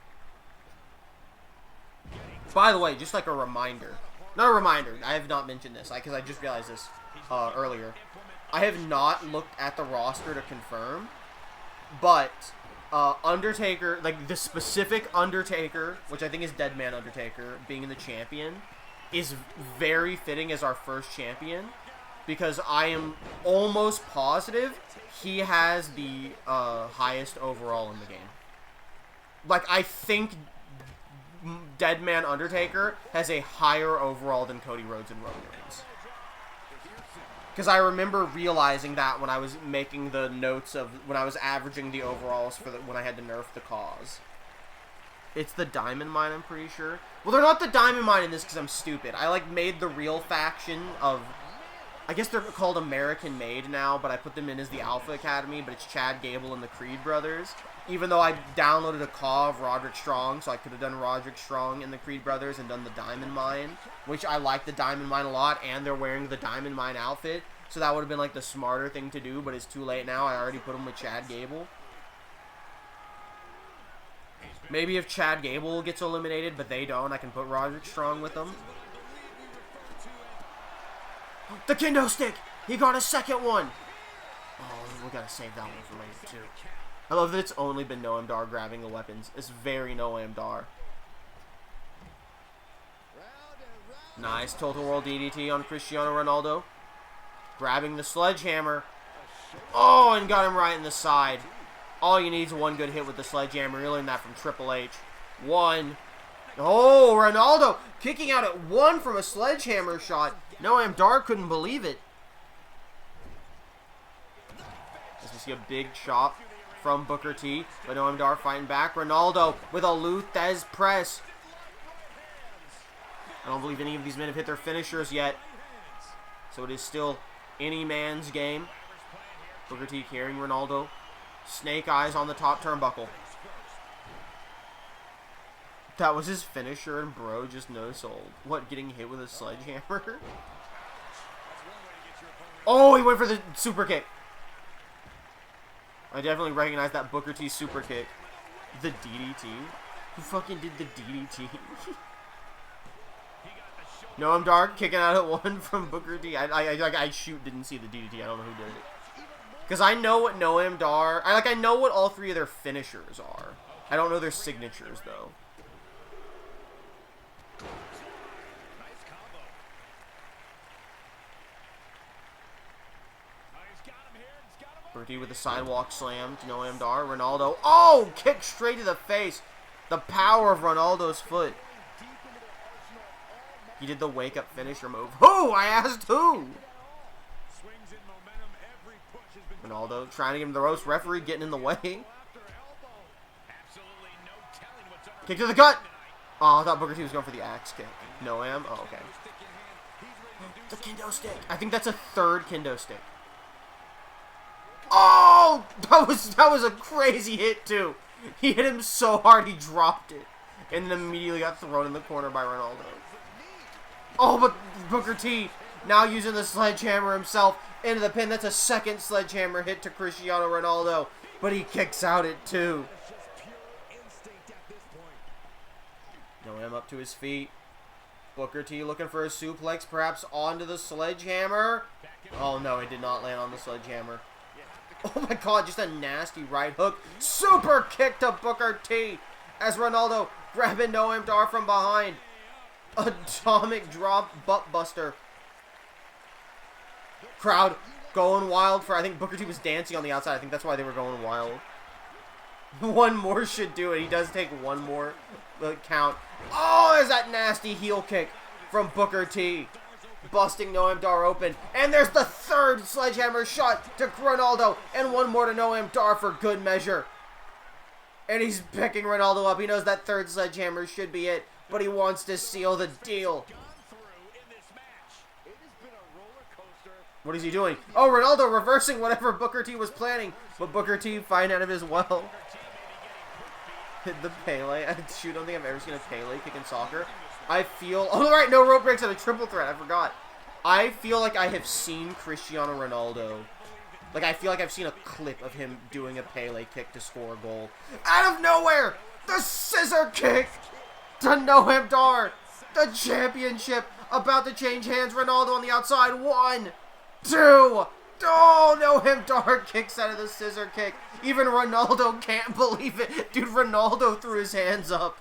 By the way, just like a reminder. Not a reminder. I have not mentioned this because I just realized this earlier. I have not looked at the roster to confirm. But Undertaker, like the specific Undertaker, which I think is Deadman Undertaker, being the champion, is very fitting as our first champion. Because I am almost positive he has the highest overall in the game. Like, I think Deadman Undertaker has a higher overall than Cody Rhodes and Roman Reigns. Because I remember realizing that when I was making the notes of when I was averaging the overalls for when I had to nerf the CAWs. It's the Diamond Mine, I'm pretty sure. Well, they're not the Diamond Mine in this because I'm stupid. I like made the real faction of, I guess they're called American Made now, but I put them in as the Alpha Academy, but it's Chad Gable and the Creed brothers. Even though I downloaded a CAW of Roderick Strong, so I could have done Roderick Strong and the Creed brothers and done the Diamond Mine, which I like the Diamond Mine a lot, and they're wearing the Diamond Mine outfit, so that would have been like the smarter thing to do, but it's too late now. I already put them with Chad Gable. Maybe if Chad Gable gets eliminated, but they don't, I can put Roderick Strong with them. The kendo stick! He got a second one! Oh, we gotta save that one for later, too. I love that it's only been Noam Dar grabbing the weapons. It's very Noam Dar. Nice Total World DDT on Cristiano Ronaldo. Grabbing the sledgehammer. Oh, and got him right in the side. All you need is one good hit with the sledgehammer. You learned that from Triple H. One. Oh, Ronaldo kicking out at one from a sledgehammer shot. Noam Dar couldn't believe it. As we see a big chop from Booker T, but Noam Dar fighting back. Ronaldo with a Luthez press. I don't believe any of these men have hit their finishers yet. So it is still any man's game. Booker T carrying Ronaldo. Snake eyes on the top turnbuckle. That was his finisher, and bro just no-sold. What, getting hit with a sledgehammer? Oh, he went for the super kick. I definitely recognize that Booker T super kick. The DDT? Who fucking did the DDT? Noam Dar kicking out at one from Booker T. I didn't see the DDT. I don't know who did it. Because I know what Noam Dar... I know what all three of their finishers are. I don't know their signatures, though. Booker T with the sidewalk slam to Noam Dar. Ronaldo. Oh! Kick straight to the face. The power of Ronaldo's foot. He did the wake-up finisher move. Who? I asked who? Ronaldo trying to give him the roast. Referee getting in the way. Kick to the gut. Oh, I thought Booker T was going for the axe kick. No am? Oh, okay. The kendo stick. I think that's a third kendo stick. Oh! That was a crazy hit, too. He hit him so hard he dropped it. And then immediately got thrown in the corner by Ronaldo. Oh, but Booker T now using the sledgehammer himself into the pin. That's a second sledgehammer hit to Cristiano Ronaldo. But he kicks out at 2. Noam up to his feet. Booker T looking for a suplex, perhaps onto the sledgehammer. Oh no, it did not land on the sledgehammer. Oh my god, just a nasty right hook. Super kick to Booker T as Ronaldo grabbing Noam Dar from behind. Atomic drop butt buster. Crowd going wild for, I think Booker T was dancing on the outside. I think that's why they were going wild. One more should do it. He does take one more count. Oh, there's that nasty heel kick from Booker T. Busting Noam Dar open. And there's the third sledgehammer shot to Ronaldo. And one more to Noam Dar for good measure. And he's picking Ronaldo up. He knows that third sledgehammer should be it. But he wants to seal the deal. What is he doing? Oh, Ronaldo reversing whatever Booker T was planning. But Booker T fine out of his well. Hit the Pele. Shoot, I don't think I've ever seen a Pele kick in soccer. I feel... Oh, right, no rope breaks on a triple threat. I forgot. I feel like I have seen Cristiano Ronaldo. Like, I feel like I've seen a clip of him doing a Pele kick to score a goal. Out of nowhere! The scissor kick to Noam Dar. The championship about to change hands. Ronaldo on the outside. 1, 2... Oh, Noam Dar kicks out of the scissor kick. Even Ronaldo can't believe it. Dude, Ronaldo threw his hands up.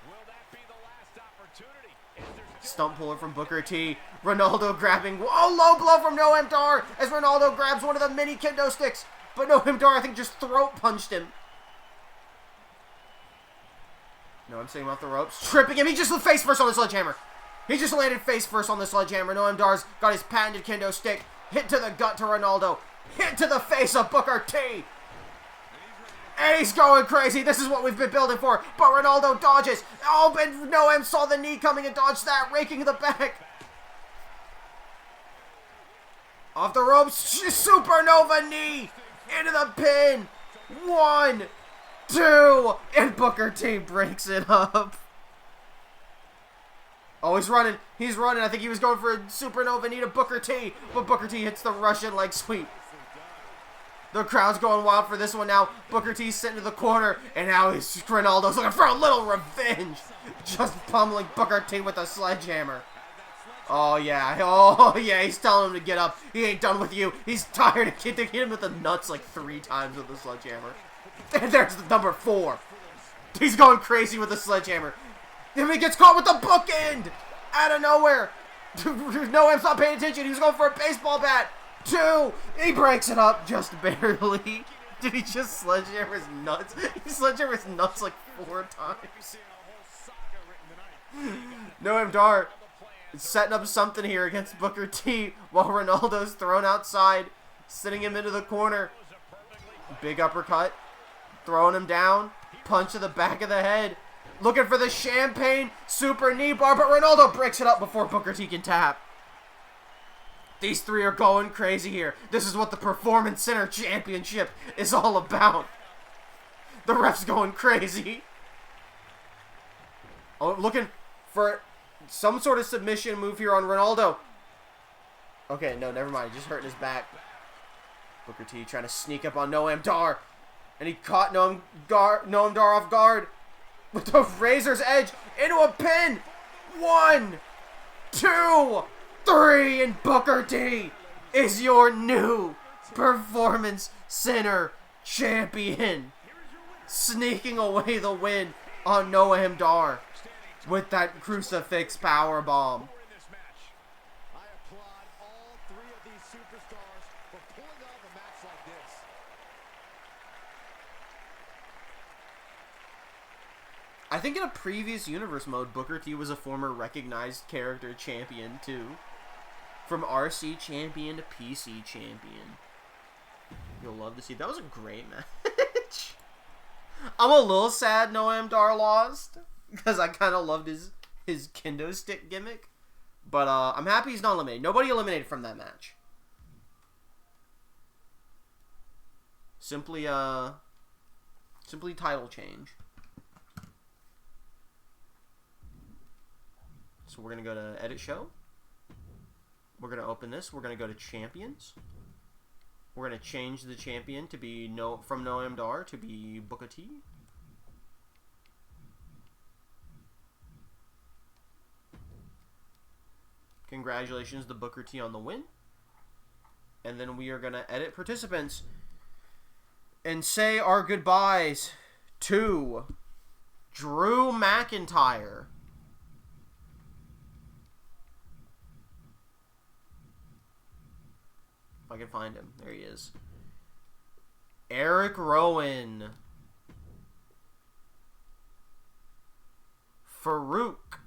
Stump puller from Booker T. Ronaldo grabbing. Oh, low blow from Noam Dar as Ronaldo grabs one of the mini kendo sticks. But Noam Dar, I think, just throat punched him. Noam staying off the ropes. Tripping him. He just face first on the sledgehammer. He just landed face first on the sledgehammer. Noam Dar's got his patented kendo stick. Hit to the gut to Ronaldo. Hit to the face of Booker T. And he's going crazy. This is what we've been building for. But Ronaldo dodges. Oh, and Noam saw the knee coming and dodged that, raking the back. Off the ropes. Supernova knee. Into the pin. 1, 2. And Booker T breaks it up. Oh, he's running. He's running. I think he was going for a supernova knee to Booker T. But Booker T hits the Russian leg sweep. The crowd's going wild for this one now. Booker T's sitting in the corner. And now Ronaldo's looking for a little revenge. Just pummeling Booker T with a sledgehammer. Oh, yeah. Oh, yeah. He's telling him to get up. He ain't done with you. He's tired of hitting him with the nuts like 3 times with the sledgehammer. And there's the number 4. He's going crazy with the sledgehammer. Then he gets caught with the bookend out of nowhere. Noam's not paying attention. He was going for a baseball bat. 2. He breaks it up just barely. Did he just sledgehammer his nuts? He sledgehammer his nuts like 4 times. Noam Dar is setting up something here against Booker T while Ronaldo's thrown outside, sitting him into the corner. Big uppercut. Throwing him down. Punch to the back of the head. Looking for the champagne super knee bar, but Ronaldo breaks it up before Booker T can tap. These 3 are going crazy here. This is what the Performance Center Championship is all about. The ref's going crazy. Oh, looking for some sort of submission move here on Ronaldo. Okay, no, never mind. Just hurting his back. Booker T trying to sneak up on Noam Dar. And he caught Noam Dar off guard. With the razor's edge into a pin. 1, 2, 3, and Booker T is your new Performance Center champion. Sneaking away the win on Noam Dar with that crucifix powerbomb.
I applaud all 3 of these superstars for pulling off a match like this.
I think in a previous Universe mode, Booker T was a former recognized character champion, too. From RC champion to PC champion. You'll love to see. That was a great match. I'm a little sad Noam Dar lost. Because I kind of loved his kendo stick gimmick. But I'm happy he's not eliminated. Nobody eliminated from that match. Simply title change. So we're going to go to Edit Show. We're going to open this. We're going to go to Champions. We're going to change the champion to be from Noam Dar to be Booker T. Congratulations to Booker T on the win. And then we are going to edit participants and say our goodbyes to Drew McIntyre. If I can find him. There he is. Eric Rowan. Farouk.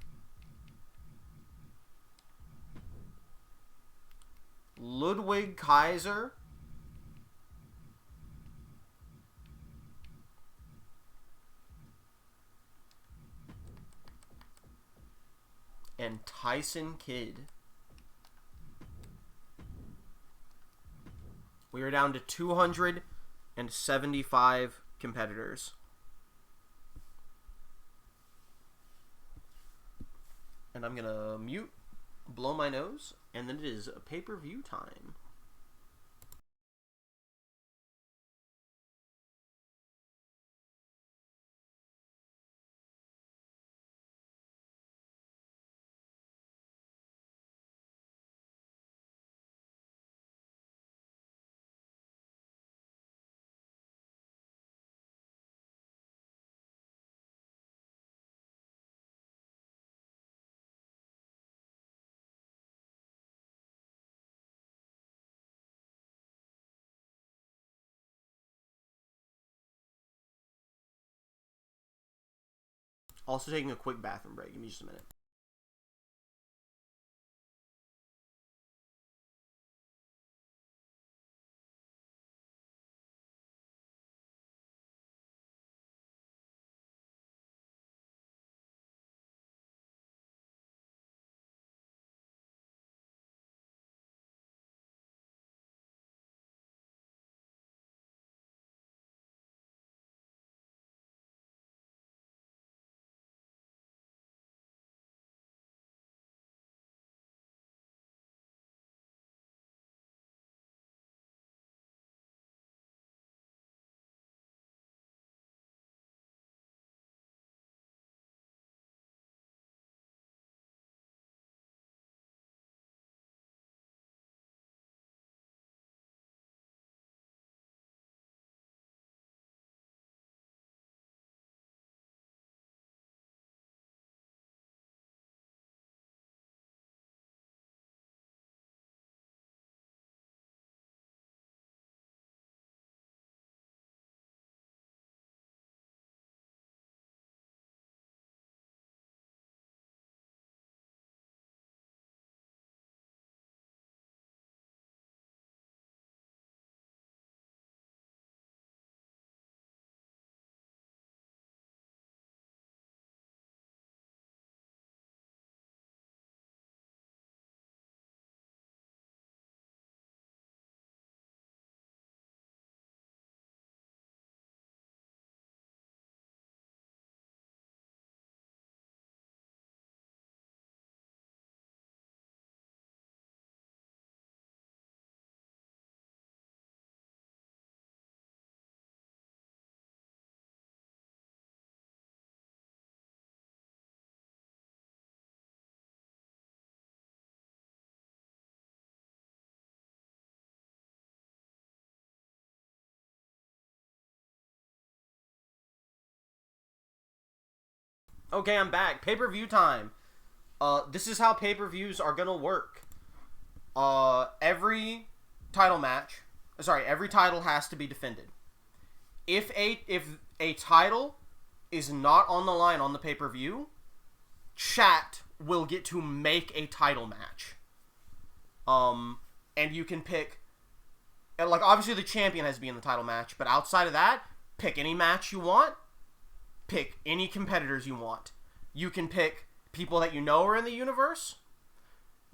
Ludwig Kaiser. And Tyson Kidd. We are down to 275 competitors. And I'm going to mute, blow my nose, and then it is pay-per-view time. Also taking a quick bathroom break. Give me just a minute. Okay, I'm back. Pay-per-view time. This is how pay-per-views are gonna work. Every title has to be defended. If a title is not on the line on the pay-per-view, chat will get to make a title match. And you can pick, like, obviously the champion has to be in the title match, but outside of that, pick any match you want, pick any competitors you want. You can pick people that you know are in the universe,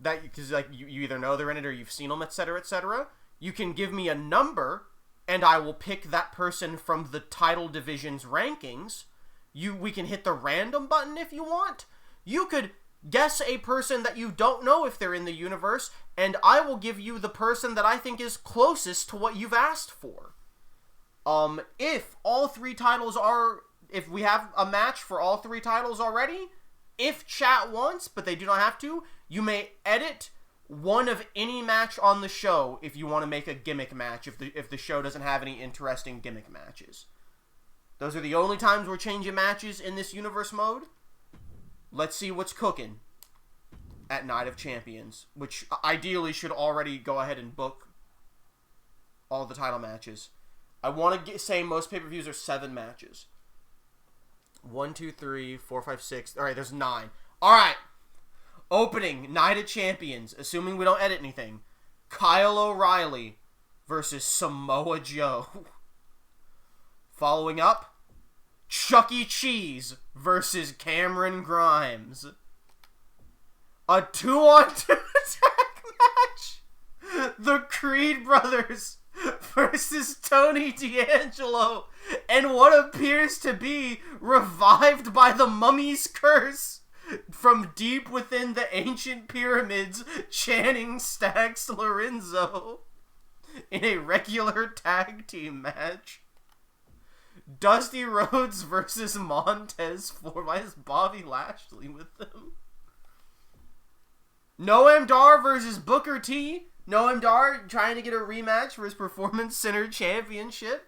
because like you either know they're in it or you've seen them, etc., etc. You can give me a number, and I will pick that person from the title division's rankings. We can hit the random button if you want. You could guess a person that you don't know if they're in the universe, and I will give you the person that I think is closest to what you've asked for. If all three titles if we have a match for all three titles already, if chat wants, but they do not have to, you may edit one of any match on the show if you want to make a gimmick match, if the show doesn't have any interesting gimmick matches. Those are the only times we're changing matches in this universe mode. Let's see what's cooking at Night of Champions, which ideally should already go ahead and book all the title matches. I want to say most pay-per-views are 7 matches. 1, 2, 3, 4, 5, 6. All right, there's 9. All right. Opening Night of Champions, assuming we don't edit anything. Kyle O'Reilly versus Samoa Joe. Following up, Chuck E. Cheese versus Cameron Grimes. A 2-on-2 tag match. The Creed brothers versus Tony D'Angelo and what appears to be revived by the mummy's curse from deep within the ancient pyramids, Channing Stacks Lorenzo in a regular tag team match. Dusty Rhodes versus Montez Ford. Why is Bobby Lashley with them? Noam Dar versus Booker T. Noam Dar trying to get a rematch for his Performance Center Championship.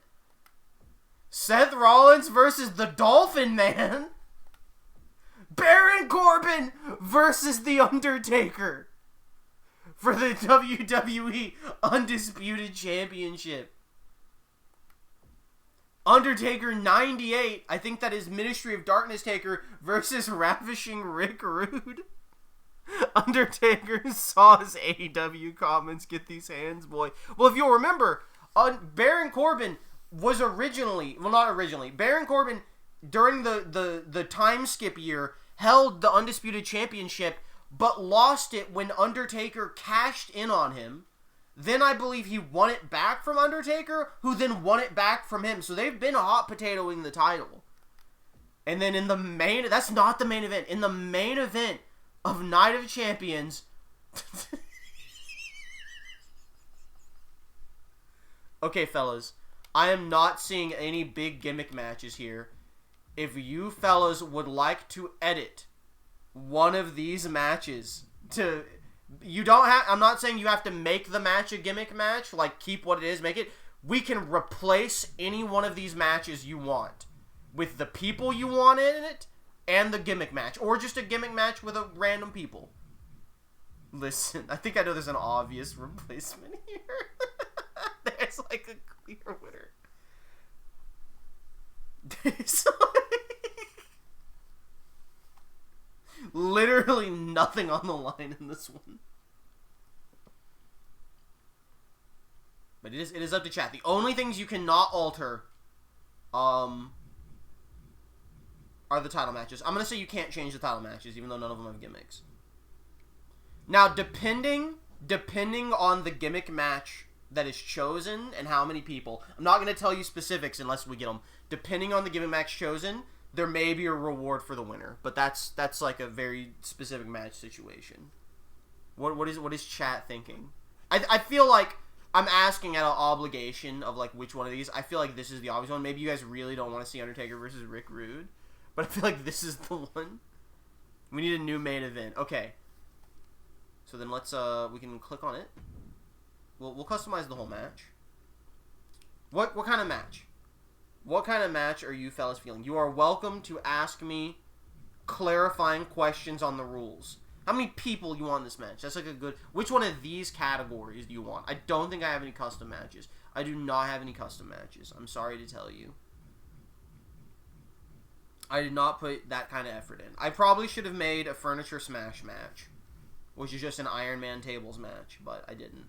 Seth Rollins versus the Dolphin Man. Baron Corbin versus The Undertaker for the WWE Undisputed Championship. Undertaker 98, I think that is Ministry of Darkness Taker versus Ravishing Rick Rude. Undertaker saw his AEW comments, get these hands, boy. Well, if you'll remember, Baron Corbin was originally, well, not originally, Baron Corbin, during the time skip year, held the Undisputed Championship, but lost it when Undertaker cashed in on him. Then I believe he won it back from Undertaker, who then won it back from him. So they've been hot potatoing the title. And then in the main, that's not the main event, in the main event of Night of Champions, okay, fellas, I am not seeing any big gimmick matches here. If you fellas would like to edit one of these matches to, you don't have, I'm not saying you have to make the match a gimmick match, like keep what it is, make it, we can replace any one of these matches you want with the people you want in it and the gimmick match, or just a gimmick match with a random people. Listen, I think I know there's an obvious replacement here. There's like a clear winner. There's literally nothing on the line in this one. But it is up to chat. The only things you cannot alter are the title matches. I'm going to say you can't change the title matches, even though none of them have gimmicks. Now, depending on the gimmick match that is chosen and how many people, I'm not going to tell you specifics unless we get them. Depending on the gimmick match chosen, there may be a reward for the winner, but that's like a very specific match situation. What is chat thinking? I feel like I'm asking out of obligation of like which one of these. I feel like this is the obvious one. Maybe you guys really don't want to see Undertaker versus Rick Rude, but I feel like this is the one. We need a new main event. Okay. So then let's we can click on it. We'll customize the whole match. What kind of match? What kind of match are you fellas feeling? You are welcome to ask me clarifying questions on the rules. How many people you want in this match? That's like a good... Which one of these categories do you want? I don't think I have any custom matches. I do not have any custom matches. I'm sorry to tell you. I did not put that kind of effort in. I probably should have made a Furniture Smash match, which is just an Iron Man tables match, but I didn't.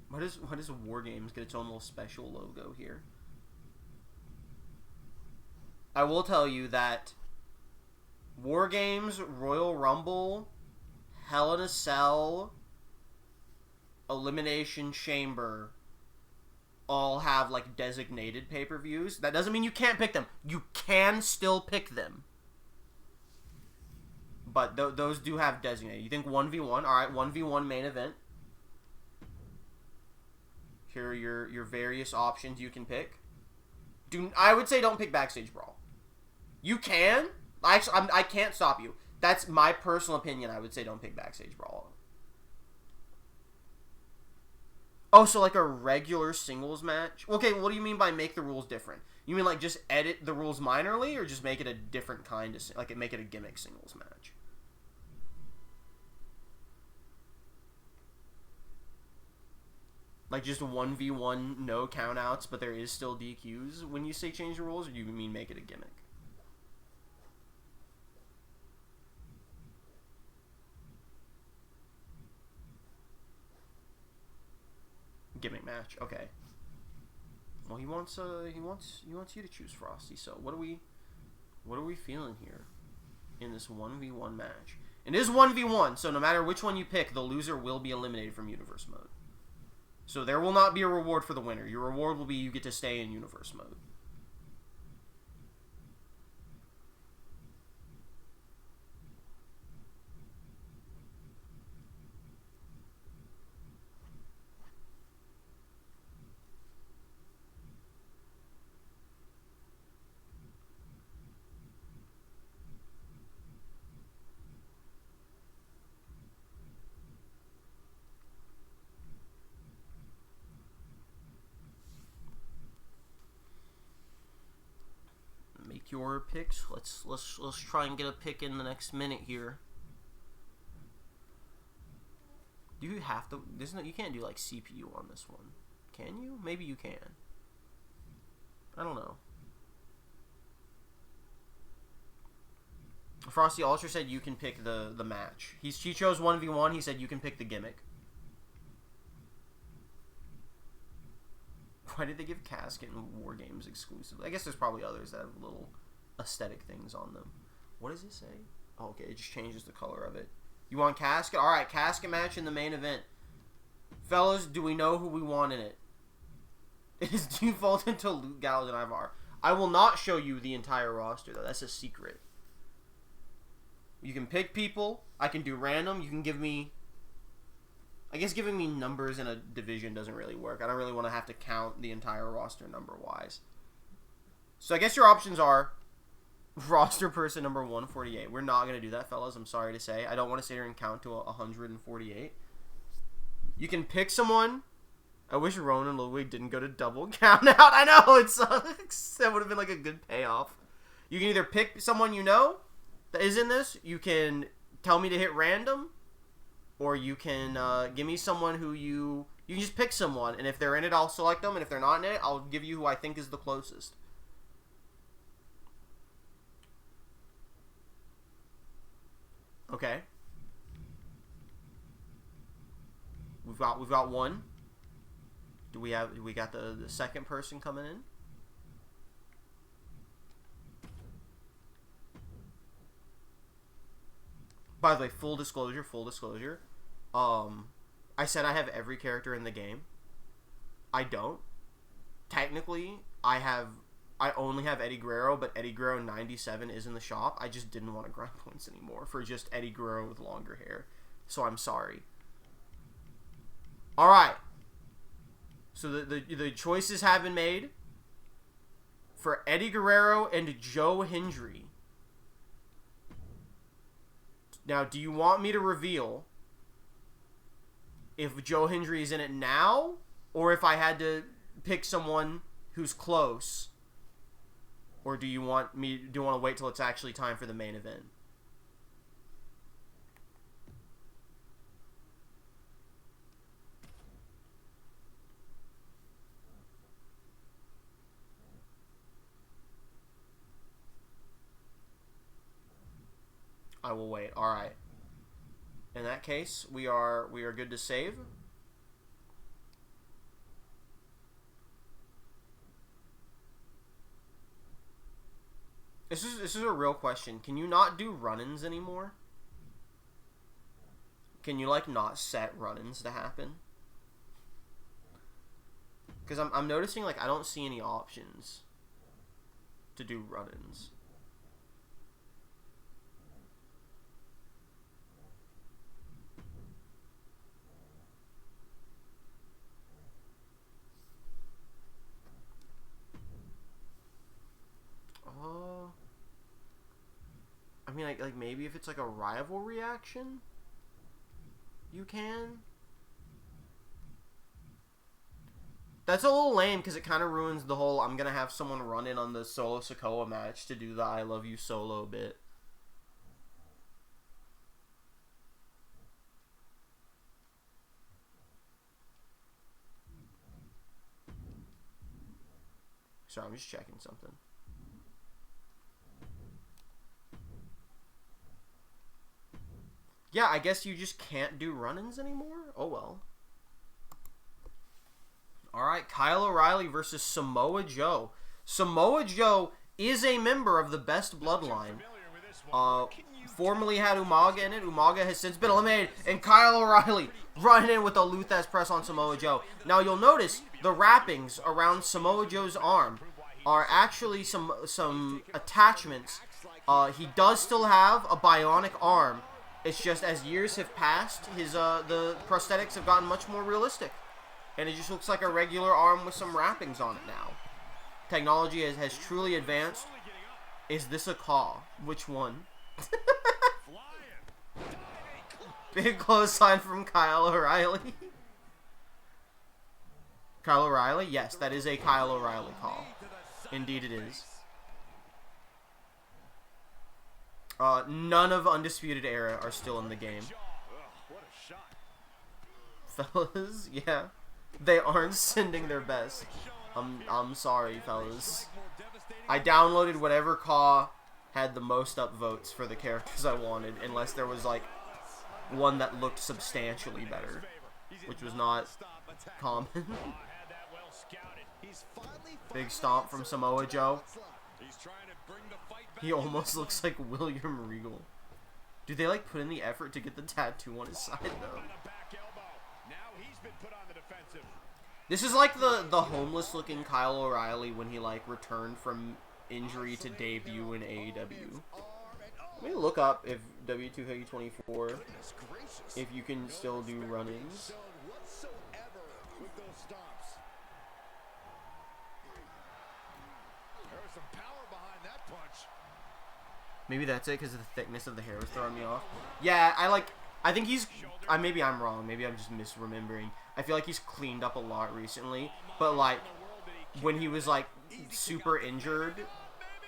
What does War Games get its own little special logo here? I will tell you that War Games, Royal Rumble, Hell in a Cell, Elimination Chamber all have like designated pay-per-views. That doesn't mean you can't pick them. You can still pick them. But those do have designated. You think 1v1? Alright, 1v1 main event. Here are your various options you can pick. I would say don't pick Backstage Brawl. You can. I can't stop you. That's my personal opinion. I would say don't pick Backstage Brawl. Oh, so like a regular singles match? Okay, what do you mean by make the rules different? You mean like just edit the rules minorly, or just make it a different kind of, like make it a gimmick singles match? Like just 1v1 no countouts, but there is still DQs when you say change the rules, or do you mean make it a gimmick? Gimmick match, okay. Well, he wants you to choose Frosty. So what are we feeling here in this 1v1 match? It is 1v1, so no matter which one you pick, the loser will be eliminated from Universe mode. So there will not be a reward for the winner. Your reward will be you get to stay in Universe mode. Your picks. Let's try and get a pick in the next minute here. Do you have to? You can't do like CPU on this one, can you? Maybe you can. I don't know. Frosty Ultra said you can pick the match. He chose 1v1. He said you can pick the gimmick. Why did they give Casket and War Games exclusive? I guess there's probably others that have little aesthetic things on them. What does it say? Oh, okay, it just changes the color of it. You want Casket? Alright, Casket match in the main event. Fellas, do we know who we want in it? It is defaulted to Luke Gallows and Ivar. I will not show you the entire roster, though. That's a secret. You can pick people. I can do random. You can give me... I guess giving me numbers in a division doesn't really work. I don't really want to have to count the entire roster number-wise. So I guess your options are roster person number 148. We're not going to do that, fellas. I'm sorry to say. I don't want to sit here and count to 148. You can pick someone. I wish Ronan and Ludwig didn't go to double count out. I know, it sucks. That would have been like a good payoff. You can either pick someone you know that is in this. You can tell me to hit random. Or you can give me someone who you can just pick someone, and if they're in it, I'll select them, and if they're not in it, I'll give you who I think is the closest. Okay. We've got one. Do we got the second person coming in? By the way, full disclosure. I said I have every character in the game. I don't. Technically, I only have Eddie Guerrero, but Eddie Guerrero 97 is in the shop. I just didn't want to grind points anymore for just Eddie Guerrero with longer hair. So I'm sorry. Alright. So the choices have been made for Eddie Guerrero and Joe Hendry. Now, do you want me to reveal if Joe Hendry is in it now, or if I had to pick someone who's close, or do you want to wait till it's actually time for the main event? I will wait. All right. In that case, we are good to save. This is a real question. Can you not do run-ins anymore? Can you like not set run-ins to happen? Because I'm noticing like I don't see any options to do run-ins. I mean, like maybe if it's like a rival reaction, you can. That's a little lame because it kind of ruins the whole I'm going to have someone run in on the solo CAWs match to do the I love you solo bit. Sorry, I'm just checking something. Yeah, I guess you just can't do run-ins anymore? Oh well. Alright, Kyle O'Reilly versus Samoa Joe. Samoa Joe is a member of the Best Bloodline. Formerly had Umaga in it. Umaga has since been eliminated. And Kyle O'Reilly running in with a Luthez press on Samoa Joe. Now you'll notice the wrappings around Samoa Joe's arm are actually some attachments. He does still have a bionic arm. It's just as years have passed, his the prosthetics have gotten much more realistic. And it just looks like a regular arm with some wrappings on it now. Technology has truly advanced. Is this a CAW? Which one? Big clothesline from Kyle O'Reilly. Kyle O'Reilly? Yes, that is a Kyle O'Reilly CAW. Indeed it is. None of Undisputed Era are still in the game. Fellas, yeah. They aren't sending their best. I'm sorry, fellas. I downloaded whatever CAW had the most upvotes for the characters I wanted, unless there was, like, one that looked substantially better, which was not common. Big stomp from Samoa Joe. He almost looks like William Regal. Do they, like, put in the effort to get the tattoo on his side, though? This is like the homeless-looking Kyle O'Reilly when he, like, returned from injury to debut in AEW. Let me look up if Wwe 2K24, if you can still do run-ins. Maybe that's it because the thickness of the hair was throwing me off. Yeah, I think he's... maybe I'm wrong. Maybe I'm just misremembering. I feel like he's cleaned up a lot recently. But, like, when he was, like, super injured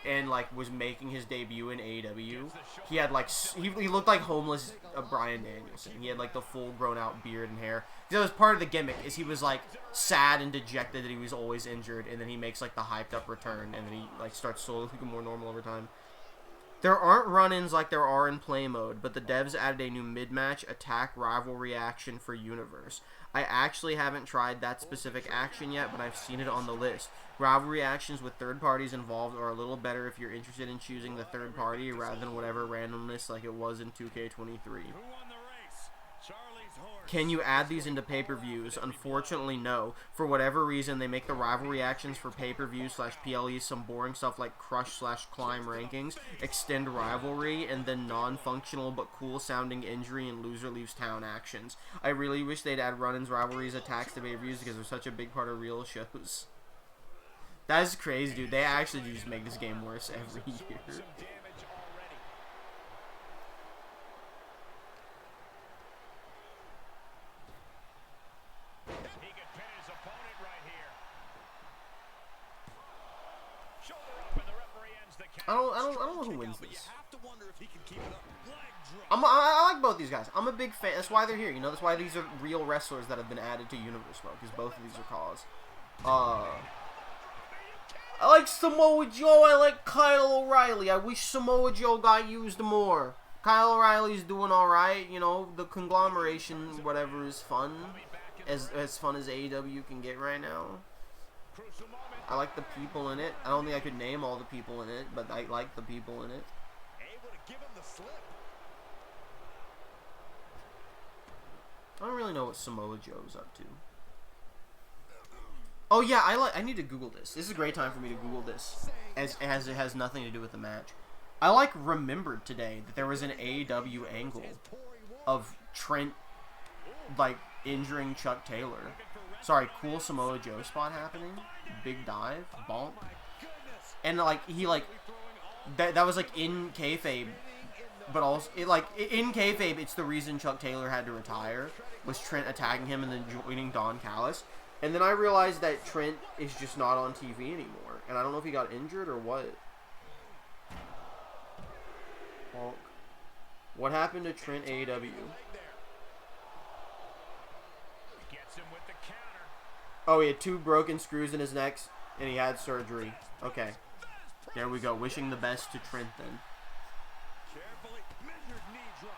and, like, was making his debut in AEW, he had, like... He looked like homeless Bryan Danielson. He had, like, the full grown-out beard and hair. That was part of the gimmick, is he was, like, sad and dejected that he was always injured, and then he makes, like, the hyped-up return, and then he, like, starts slowly looking more normal over time. There aren't run-ins like there are in play mode, but the devs added a new mid-match attack rivalry action for Universe. I actually haven't tried that specific action yet, but I've seen it on the list. Rivalry actions with third parties involved are a little better if you're interested in choosing the third party rather than whatever randomness like it was in 2K23. Can you add these into pay-per-views? Unfortunately, no. For whatever reason, they make the rivalry actions for pay-per-view / PLE some boring stuff like crush / climb rankings, extend rivalry, and then non-functional but cool-sounding injury and loser leaves town actions. I really wish they'd add run-ins, rivalries, attacks to pay-per-views because they're such a big part of real shows. That is crazy, dude. They actually do just make this game worse every year. I don't know who wins this. I like both these guys. I'm a big fan. That's why they're here. You know, that's why these are real wrestlers that have been added to Universe mode, because both of these are CAWs. I like Samoa Joe. I like Kyle O'Reilly. I wish Samoa Joe got used more. Kyle O'Reilly's doing alright. You know, the conglomeration, whatever, is fun. As fun as AEW can get right now. I like the people in it. I don't think I could name all the people in it, but I like the people in it.
Able to give him the slip.
I don't really know what Samoa Joe's up to. Oh yeah, I need to Google this. This is a great time for me to Google this, as it has nothing to do with the match. I like remembered today that there was an AEW angle of Trent like injuring Chuck Taylor. Sorry, cool Samoa Joe spot happening. Big dive, bonk. And like he like that was like in kayfabe, but also in kayfabe it's the reason Chuck Taylor had to retire, was Trent attacking him and then joining Don Callis. And then I realized that Trent is just not on TV anymore, and I don't know if he got injured or what. Bonk. What happened to Trent AEW? Oh, he had 2 broken screws in his neck, and he had surgery. Okay. There we go. Wishing the best to Trent then.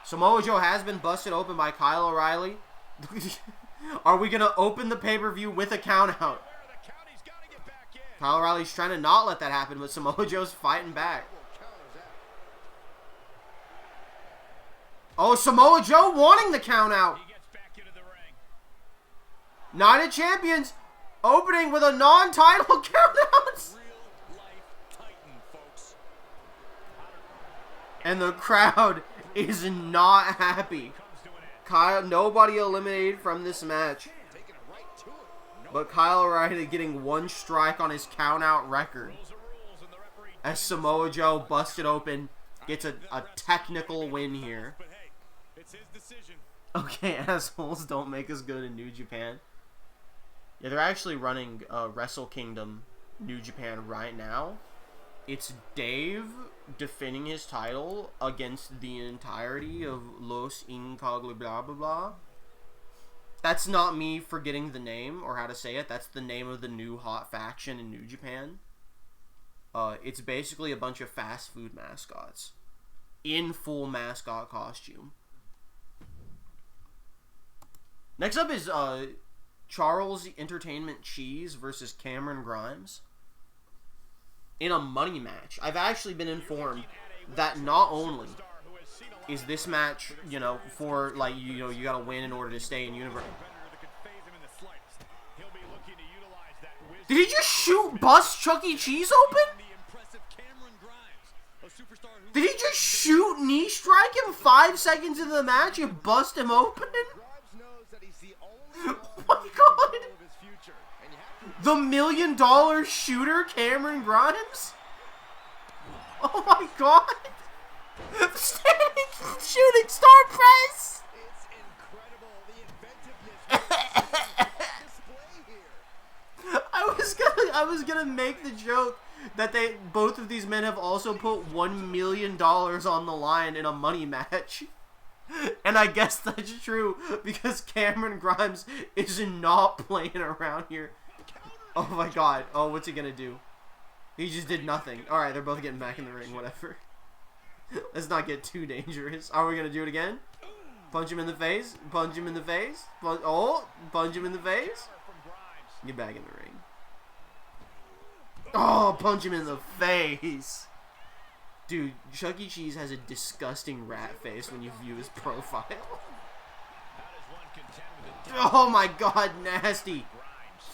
Samoa Joe has been busted open by Kyle O'Reilly. Are we going to open the pay-per-view with a countout? Kyle O'Reilly's trying to not let that happen, but Samoa Joe's fighting back. Oh, Samoa Joe wanting the countout. Night of Champions opening with a non-title countout. And the crowd is not happy. Nobody eliminated from this match. But Kyle O'Reilly getting 1 strike on his countout record. As Samoa Joe busted open, gets a technical win here. Okay, assholes, don't make us go to New Japan. Yeah, they're actually running Wrestle Kingdom New Japan right now. It's Dave defending his title against the entirety of Los Incogli blah blah blah. That's not me forgetting the name or how to say it. That's the name of the new hot faction in New Japan. It's basically a bunch of fast food mascots in full mascot costume. Next up is Charles Entertainment Cheese versus Cameron Grimes in a money match. I've actually been informed that not only is this match, you know, for like, you know, you gotta win in order to stay in Universe. Did he just bust Chuck E. Cheese open? Did he just shoot knee strike him 5 seconds into the match and bust him open? Oh my god! The $1 million shooter, Cameron Grimes? Oh my god! Standing shooting star press! I was gonna make the joke that both of these men have also put $1 million on the line in a money match. And I guess that's true, because Cameron Grimes is not playing around here. Oh my god. Oh, what's he gonna do? He just did nothing. Alright, they're both getting back in the ring, whatever. Let's not get too dangerous. Are we gonna do it again? Punch him in the face. Punch him in the face. Punch him in the face. Get back in the ring. Oh, punch him in the face. Dude, Chuck E. Cheese has a disgusting rat face when you view his profile. Oh my god, nasty.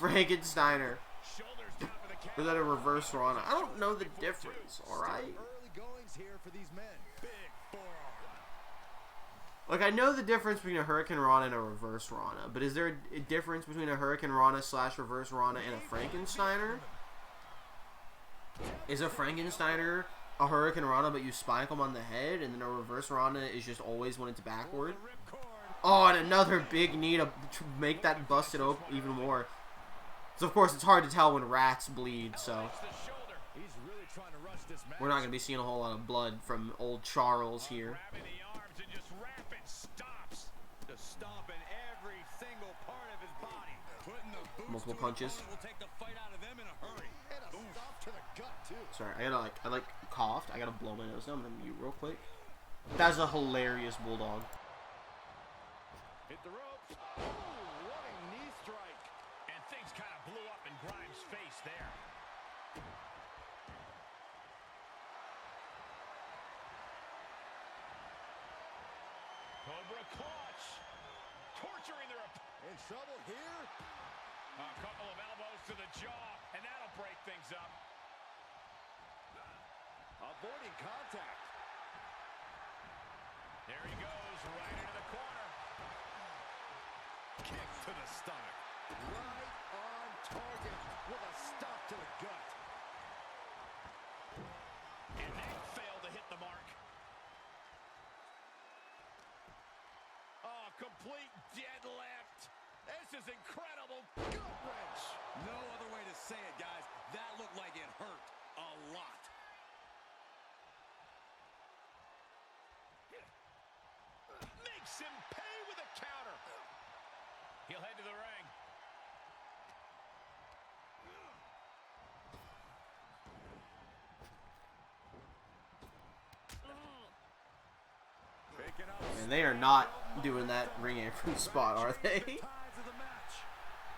Frankensteiner. Or is that a reverse Rana? I don't know the difference, alright? Like, I know the difference between a Hurricane Rana and a reverse Rana, but is there a difference between a Hurricane Rana / reverse Rana and a Frankensteiner? Is a Frankensteiner a Hurricane Rana, but you spike them on the head, and then a reverse Rana is just always when it's backward? Oh, and another big knee to make that busted open even more. So, of course, it's hard to tell when rats bleed, so we're not going to be seeing a whole lot of blood from old Charles here. Multiple punches. Sorry, I coughed. I gotta blow my nose now. I'm gonna mute real quick. That's a hilarious bulldog.
Hit the ropes. Ooh, running knee strike.
And things kind of blew up in Grimes' face there. Cobra clutch. Torturing their opponent.
In trouble here.
A couple of elbows to the jaw, and that'll break things up.
Avoiding contact.
There he goes, right into the corner.
Kick to the stomach. Right on target with a stop to the gut.
And they failed to hit the mark. Oh, complete deadlift. This is incredible.
Gut wrench. No other way to say it, guys. That looked like it hurt a lot.
Makes him pay with a counter. He'll head to the ring.
Picking up.
And they are not doing that ring apron spot, are they?
Ties of the match.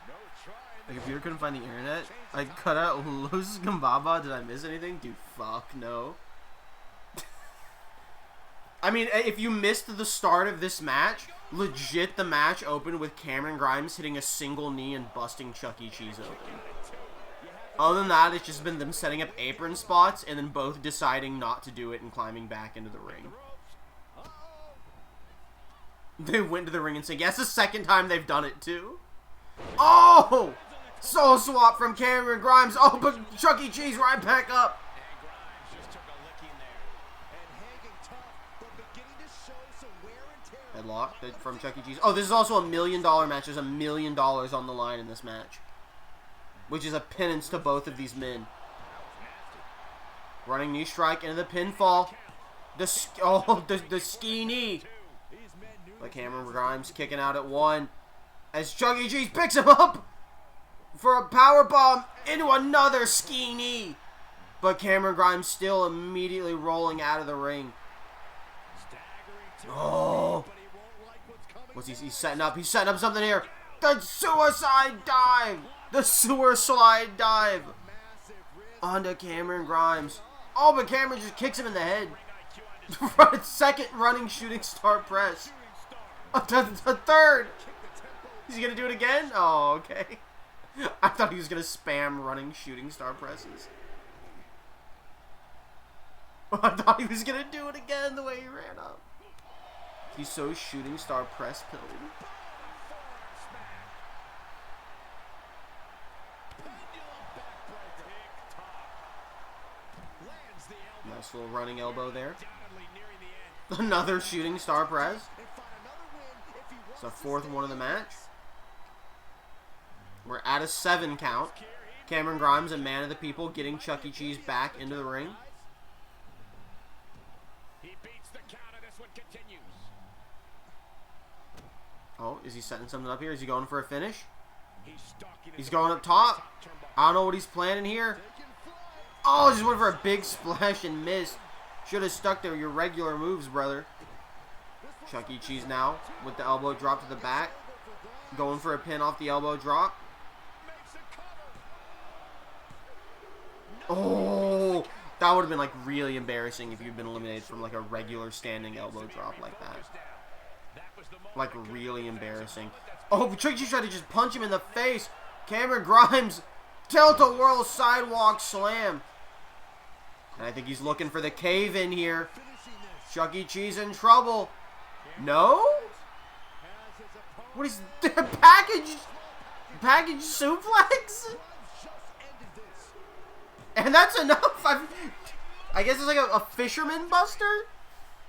No try.
Like, if you couldn't find the internet, I cut out Los Gambaba. Did I miss anything? Dude, fuck no. I mean, if you missed the start of this match, legit the match opened with Cameron Grimes hitting a single knee and busting Chuck E. Cheese open. Other than that, it's just been them setting up apron spots and then both deciding not to do it and climbing back into the ring. They went to the ring and said, yes, the second time they've done it too. Oh! Soul swap from Cameron Grimes. Oh, but Chuck E. Cheese right back up.
And Grimes just took a licking there.
And hanging tough, but beginning to show some wear and tear.
Headlock from Chuck E. Cheese. Oh, this is also $1 million match. There's $1 million on the line in this match, which is a penance to both of these men. Running knee strike into the pinfall. The ski knee. But Cameron Grimes kicking out at one as Chuck E. Cheese picks him up for a powerbomb into another ski knee. But Cameron Grimes still immediately rolling out of the ring. Oh. What's he's setting up? He's setting up something here. The suicide dive. The sewer slide dive onto Cameron Grimes. Oh, but Cameron just kicks him in the head. Second running shooting star press. The third. Is he going to do it again? Oh, okay. I thought he was going to spam running shooting star presses. I thought he was going to do it again the way he ran up. He's so shooting star press pilled. Nice little running elbow there. Another shooting star press. It's the fourth one of the match. We're at a 7 count. Cameron Grimes, a man of the people, getting Chuck E. Cheese back into the ring.
He beats the count and this one continues.
Oh, is he setting something up here? Is he going for a finish?
He's
He's going up top. I don't know what he's planning here. Oh, just went for a big splash and missed. Should have stuck to your regular moves, brother. Chuck E. Cheese now with the elbow drop to the back. Going for a pin off the elbow drop. Oh, that would have been like really embarrassing if you'd been eliminated from like a regular standing elbow drop like that. Like really embarrassing. Oh, Chuck E. Cheese tried to just punch him in the face. Cameron Grimes, tilt-a-whirl sidewalk slam. And I think he's looking for the cave in here. Chuck E. Cheese in trouble. No? What is the package suplex? And that's enough. I guess it's like a fisherman buster.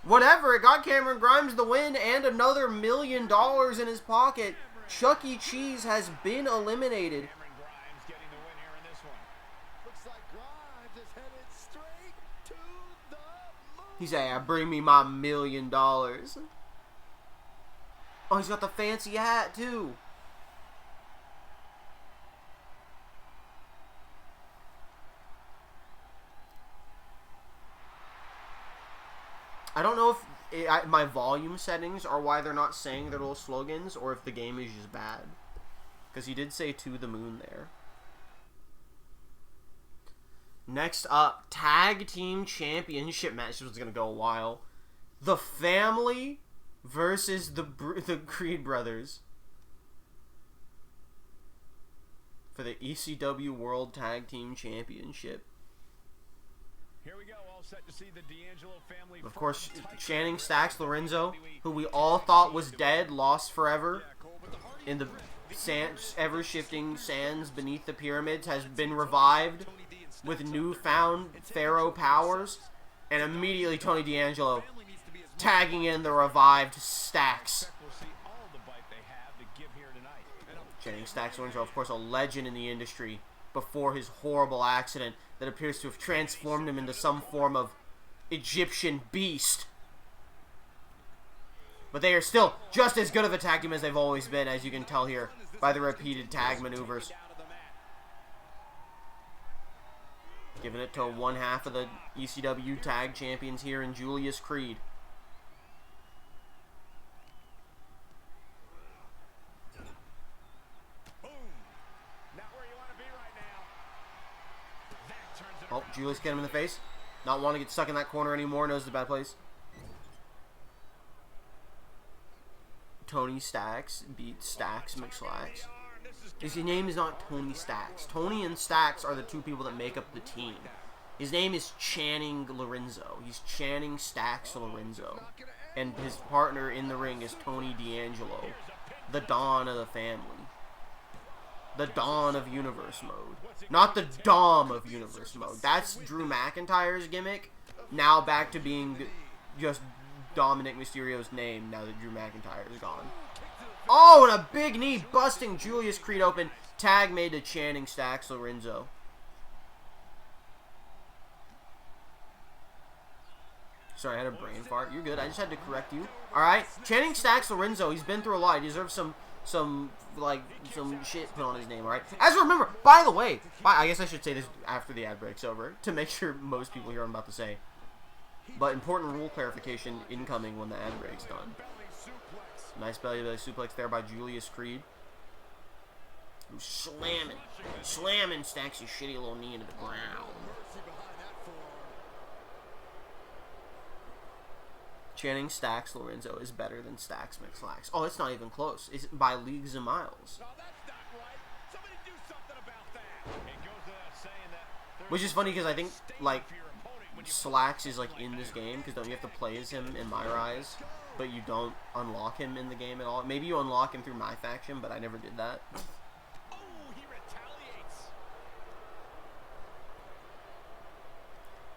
Whatever. It got Cameron Grimes the win and another $1 million in his pocket. Chuck E. Cheese has been eliminated. He said, yeah, bring me my $1 million. Oh, he's got the fancy hat, too. I don't know if my volume settings are why they're not saying their little slogans, or if the game is just bad. Because he did say "to the moon" there. Next up, Tag Team Championship match. This was going to go a while. The Family versus the Creed Brothers for the ECW World Tag Team Championship.
Here we go, all set to see the D'Angelo family.
Of course, Channing Stacks Lorenzo, who we all thought was dead, lost forever in the ever-shifting sands beneath the pyramids, has been revived with newfound Pharaoh powers, and immediately Tony D'Angelo tagging in the revived Stacks. Channing Stacks Lorenzo, of course, a legend in the industry before his horrible accident that appears to have transformed him into some form of Egyptian beast. But they are still just as good of a tag team as they've always been, as you can tell here by the repeated tag maneuvers. Giving it to one half of the ECW tag champions here in Julius Creed. Oh, Julius get him in the face. Not want to get stuck in that corner anymore. Knows it's a bad place. Tony Stacks beats Stacks McSlacks. His name is not Tony Stacks. Tony and Stacks are the two people that make up the team. His name is Channing Lorenzo. He's Channing Stacks Lorenzo. And his partner in the ring is Tony D'Angelo. The Dawn of the Family. The Dawn of Universe Mode. Not the Dom of Universe Mode. That's Drew McIntyre's gimmick. Now back to being just Dominic Mysterio's name now that Drew McIntyre is gone. Oh, and a big knee busting Julius Creed open. Tag made to Channing Stacks Lorenzo. Sorry, I had a brain fart. You're good. I just had to correct you. Alright. Channing Stacks Lorenzo, he's been through a lot. He deserves some shit put on his name, alright? As remember, by the way, I guess I should say this after the ad break's over, to make sure most people hear what I'm about to say. But important rule clarification incoming when the ad break's done. Nice belly suplex there by Julius Creed. Who's slamming Stacks' shitty little knee into the ground. Channing Stacks Lorenzo is better than Stacks McSlacks. Oh, it's not even close. It's by leagues and miles. Which is funny because I think, like, Slacks is, like, in this game, because don't you have to play as him in My Rise, but you don't unlock him in the game at all. Maybe you unlock him through My Faction, but I never did that.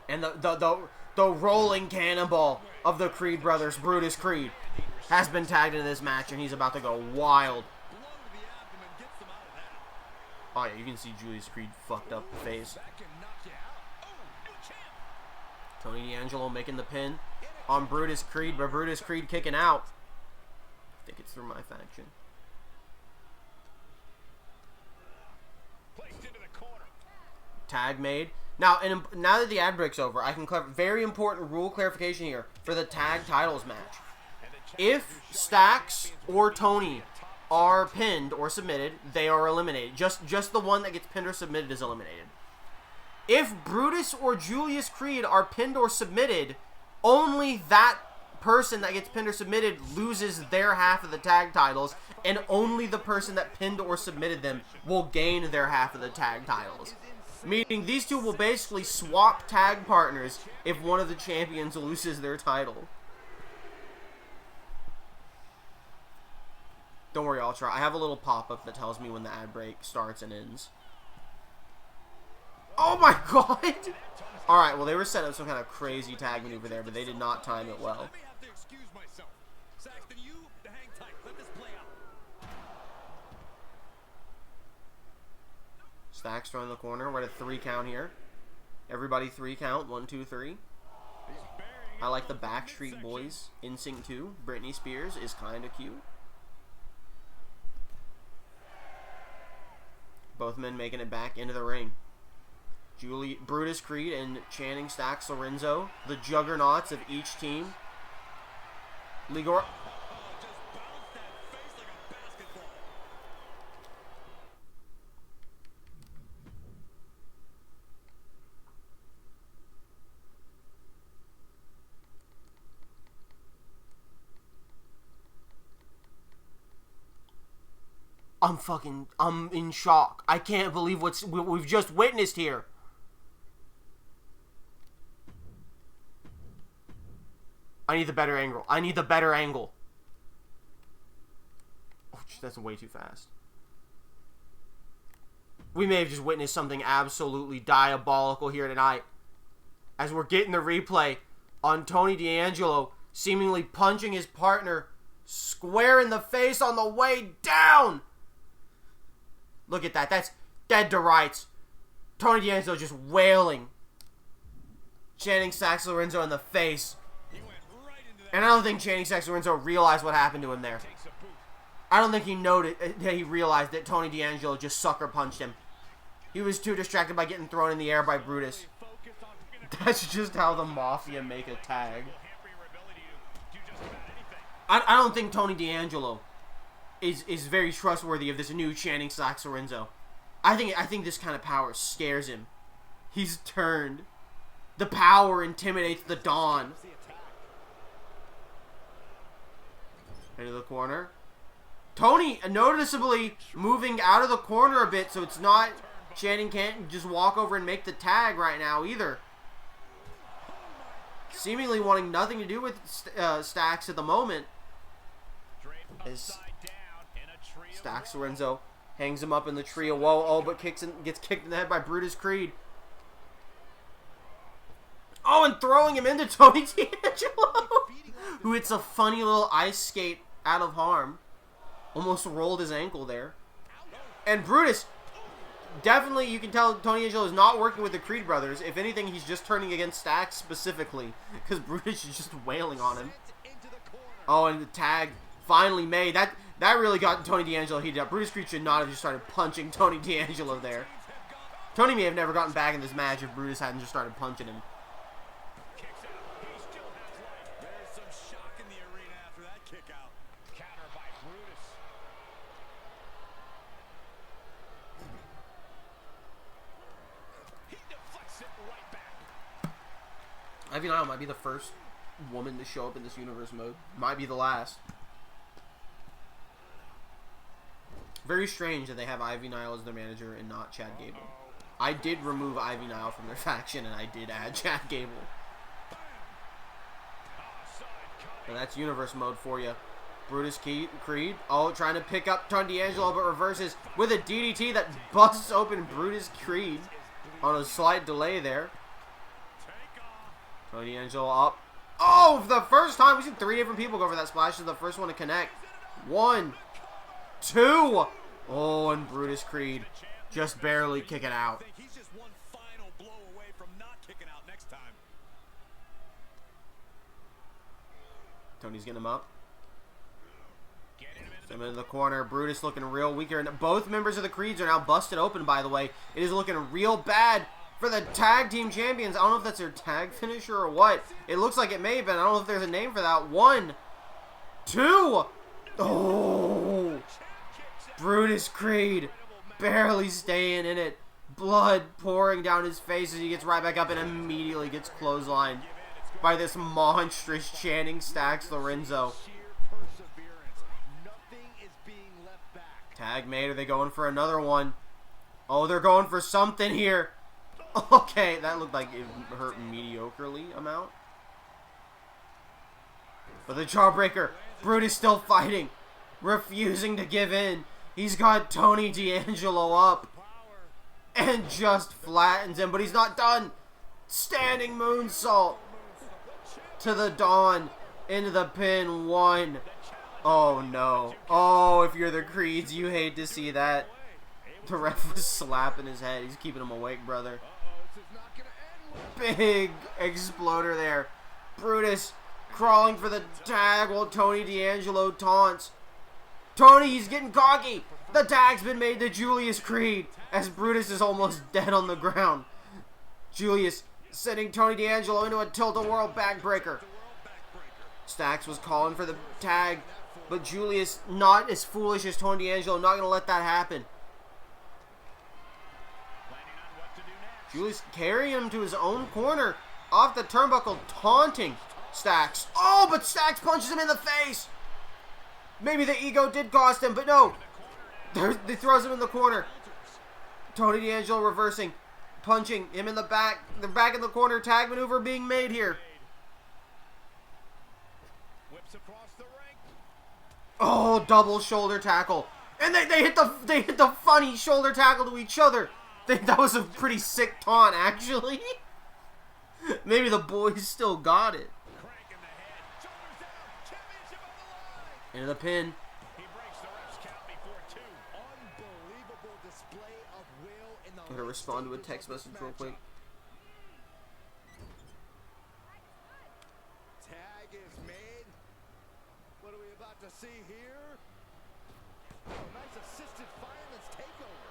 And the rolling cannonball of the Creed brothers, Brutus Creed, has been tagged into this match, and he's about to go wild. Oh yeah, you can see Julius Creed fucked up face. Tony D'Angelo making the pin on Brutus Creed, but Brutus Creed kicking out. I think it's through My Faction. Tag made. Now, now that the ad break's over, I can very important rule clarification here for the tag titles match. If Stacks or Tony are pinned or submitted, they are eliminated. Just the one that gets pinned or submitted is eliminated. If Brutus or Julius Creed are pinned or submitted, only that person that gets pinned or submitted loses their half of the tag titles, and only the person that pinned or submitted them will gain their half of the tag titles. Meaning these two will basically swap tag partners if one of the champions loses their title. Don't worry, I'll try. I have a little pop-up that tells me when the ad break starts and ends. Oh my god! Alright, well they were setting up some kind of crazy tag maneuver there, but they did not time it well. Stacks throwing the corner. We're at a 3 count here. Everybody 3 count. 1, 2, 3. I like the Backstreet Boys. NSYNC 2. Britney Spears is kind of cute. Both men making it back into the ring. Brutus Creed and Channing Stacks Lorenzo, the juggernauts of each team, Ligor. I'm in shock. I can't believe what we've just witnessed here. I need the better angle. I need the better angle. Oh, that's way too fast. We may have just witnessed something absolutely diabolical here tonight. As we're getting the replay on Tony D'Angelo seemingly punching his partner square in the face on the way down. Look at that. That's dead to rights. Tony D'Angelo just wailing Channing Stacks Lorenzo in the face. And I don't think Channing Stacks Lorenzo realized what happened to him there. I don't think he noted that he realized that Tony D'Angelo just sucker punched him. He was too distracted by getting thrown in the air by Brutus. That's just how the Mafia make a tag. I don't think Tony D'Angelo is very trustworthy of this new Channing Stacks Lorenzo. I think this kind of power scares him. He's turned. The power intimidates the Dawn. Into the corner. Tony noticeably moving out of the corner a bit, so it's not Channing can't just walk over and make the tag right now either. Seemingly wanting nothing to do with Stacks at the moment. As Stacks Lorenzo hangs him up in the tree of woe. Oh, but gets kicked in the head by Brutus Creed. Oh, and throwing him into Tony D'Angelo, who hits a funny little ice skate out of harm. Almost rolled his ankle there. And Brutus, definitely you can tell Tony D'Angelo is not working with the Creed brothers. If anything, he's just turning against Stacks specifically, because Brutus is just wailing on him. Oh, and the tag finally made. That really got Tony D'Angelo heated up. Brutus Creed should not have just started punching Tony D'Angelo there. Tony may have never gotten back in this match if Brutus hadn't just started punching him. Ivy Nile might be the first woman to show up in this universe mode. Might be the last. Very strange that they have Ivy Nile as their manager and not Chad Gable. I did remove Ivy Nile from their faction and I did add Chad Gable. And that's universe mode for you. Brutus Creed, oh, trying to pick up Tony D'Angelo, but reverses with a DDT that busts open Brutus Creed on a slight delay there. Tony D'Angelo up. Oh, for the first time, we've seen 3 different people go for that splash. This is the first one to connect. 1, 2. Oh, and Brutus Creed just barely kicking out.
He's just one final blow away from not kicking out next time.
Tony's getting him up. Him in the corner. Brutus looking real weaker. And both members of the Creeds are now busted open, by the way. It is looking real bad for the tag team champions. I don't know if that's their tag finisher or what. It looks like it may have been. I don't know if there's a name for that. 1, 2. Oh, Brutus Creed barely staying in it. Blood pouring down his face as he gets right back up and immediately gets clotheslined by this monstrous Channing Stacks Lorenzo. Tag made. Are they going for another one? Oh, they're going for something here. Okay, that looked like it hurt mediocrely amount. But the Jawbreaker, Brutus still fighting, refusing to give in. He's got Tony D'Angelo up and just flattens him, but he's not done. Standing moonsault to the Dawn into the pin. 1. Oh no. Oh, if you're the Creeds, you hate to see that. The ref was slapping his head. He's keeping him awake, brother. Big exploder there. Brutus crawling for the tag while Tony D'Angelo taunts. Tony, he's getting cocky. The tag's been made to Julius Creed as Brutus is almost dead on the ground. Julius sending Tony D'Angelo into a tilt-a-whirl backbreaker. Stacks was calling for the tag, but Julius, not as foolish as Tony D'Angelo, not going to let that happen. Julius carrying him to his own corner, off the turnbuckle, taunting Stacks. Oh, but Stacks punches him in the face. Maybe the ego did cost him, but no. He throws him in the corner. Tony D'Angelo reversing, punching him in the back. They're back in the corner. Tag maneuver being made here. Oh, double shoulder tackle. And they hit the funny shoulder tackle to each other. That was a pretty sick taunt, actually. Maybe the boys still got it. Into the pin. I'm gonna respond to a text message real quick.
Tag is made. What are we about to see here? Oh, nice assisted violence takeover.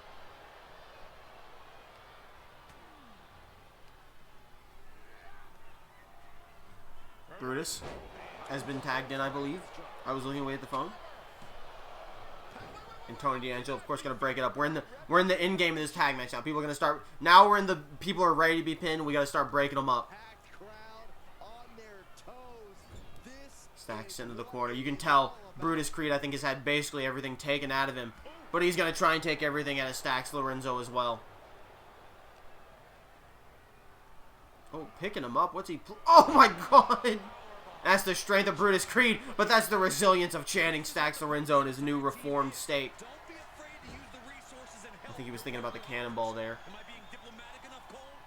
Brutus has been tagged in, I believe. I was looking away at the phone. And Tony D'Angelo, of course, going to break it up. We're in the end game of this tag match now. People are going to start. Now we're in the. People are ready to be pinned. We got to start breaking them up. Stacks into the corner. You can tell Brutus Creed, I think, has had basically everything taken out of him, but he's going to try and take everything out of Stacks Lorenzo as well. Oh, picking him up. What's he? Oh my God! That's the strength of Brutus Creed, but that's the resilience of Channing Stacks Lorenzo in his new reformed state. I think he was thinking about the cannonball there.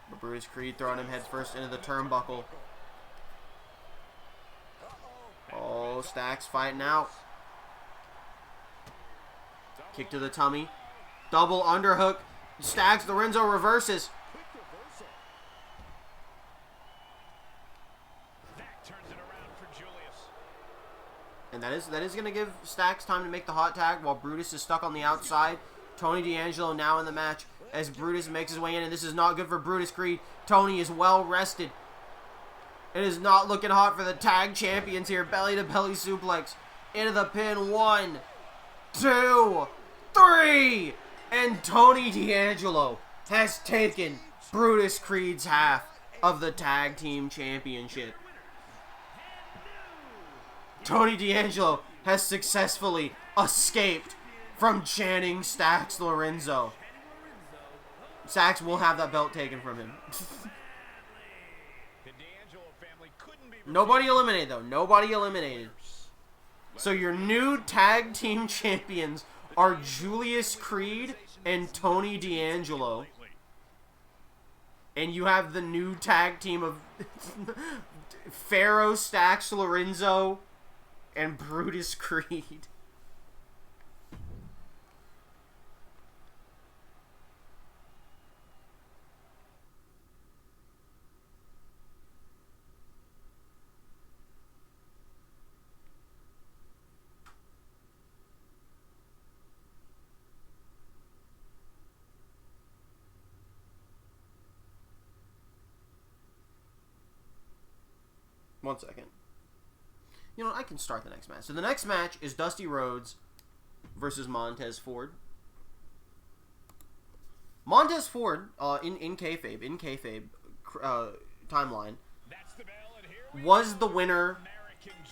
But Brutus Creed throwing him head first into the turnbuckle. Oh, Stacks fighting out. Kick to the tummy. Double underhook. Stacks Lorenzo reverses. And that is going to give Stacks time to make the hot tag while Brutus is stuck on the outside. Tony D'Angelo now in the match as Brutus makes his way in, and this is not good for Brutus Creed. Tony is well rested. It is not looking hot for the tag champions here. Belly to belly suplex into the pin. 1, 2, 3, and Tony D'Angelo has taken Brutus Creed's half of the tag team championship. Tony D'Angelo has successfully escaped from Channing Stacks Lorenzo. Stacks will have that belt taken from him. Nobody eliminated, though. Nobody eliminated. So your new tag team champions are Julius Creed and Tony D'Angelo. And you have the new tag team of Pharaoh Stacks Lorenzo and Brutus Creed. One second. You know what? I can start the next match. So the next match is Dusty Rhodes versus Montez Ford. Montez Ford, in kayfabe timeline, was the winner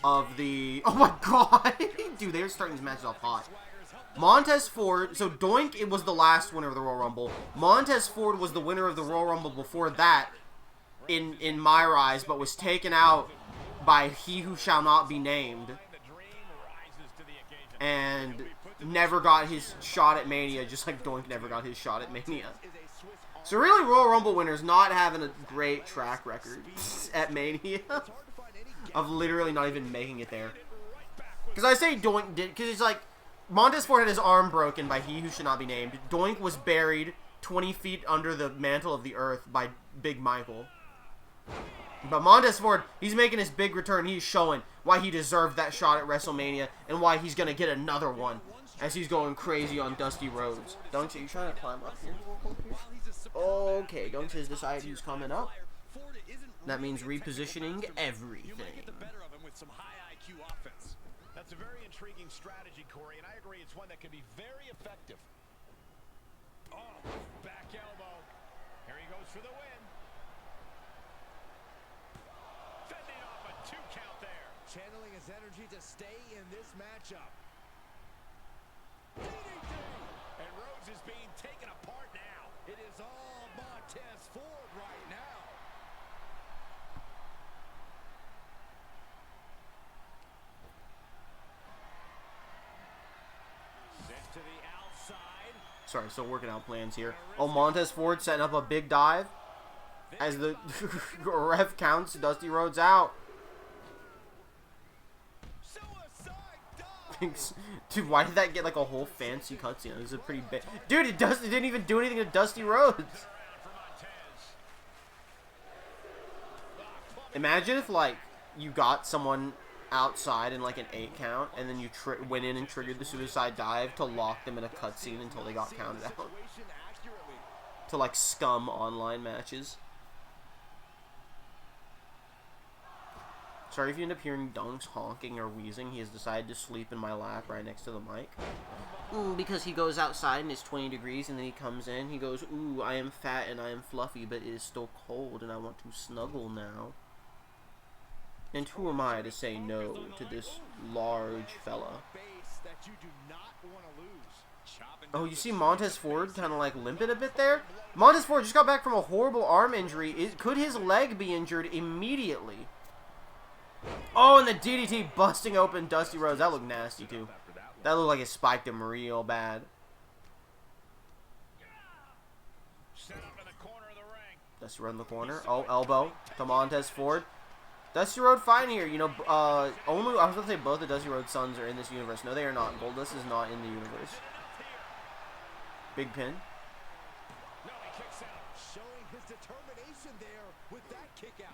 of the... Oh my God! Dude, they're starting these matches off hot. Montez Ford... So Doink, it was the last winner of the Royal Rumble. Montez Ford was the winner of the Royal Rumble before that, in my eyes, but was taken out by He Who Shall Not Be Named, and never got his shot at Mania, just like Doink never got his shot at Mania. So really, Royal Rumble winners not having a great track record at Mania, of literally not even making it there. Because I say Doink did, because it's like, Montez Ford had his arm broken by He Who Should Not Be Named. Doink was buried 20 feet under the mantle of the earth by Big Michael. But Montez Ford, he's making his big return. He's showing why he deserved that shot at WrestleMania and why he's going to get another one as he's going crazy on Dusty Rhodes. Dunks, are you trying to climb up here? Okay, Dunks has decided who's coming up. That means repositioning everything.
IQ offense. That's a very intriguing strategy, Corey, and I agree it's one that can be very effective. Oh, back elbow. Here he goes for the win. Fending off a 2 count there.
Channeling his energy to stay in this matchup. DDT!
And Rhodes is being taken apart now.
It is all Montez Ford right now.
Sent to the outside.
Sorry, still working out plans here. Oh, Montez Ford setting up a big dive as the ref counts Dusty Rhodes out. Dude, why did that get like a whole fancy cutscene? It was a pretty big. Dude, it didn't even do anything to Dusty Rhodes. Imagine if like you got someone outside in like an 8 count, and then you went in and triggered the suicide dive to lock them in a cutscene until they got counted out. To like scum online matches. Sorry if you end up hearing Dunks honking or wheezing. He has decided to sleep in my lap right next to the mic. Because he goes outside and it's 20 degrees and then he comes in. He goes, ooh, I am fat and I am fluffy, but it is still cold and I want to snuggle now. And who am I to say no to this large fella? Oh, you see Montez Ford kind of like limping a bit there? Montez Ford just got back from a horrible arm injury. Could his leg be injured immediately? Oh, and the DDT busting open Dusty Rhodes. That looked nasty, too. That looked like it spiked him real bad. Dusty Rhodes in the corner. Oh, elbow to Montez Ford. Dusty Rhodes fine here. You know, I was going to say both the Dusty Rhodes sons are in this universe. No, they are not. Goldust is not in the universe. Big pin.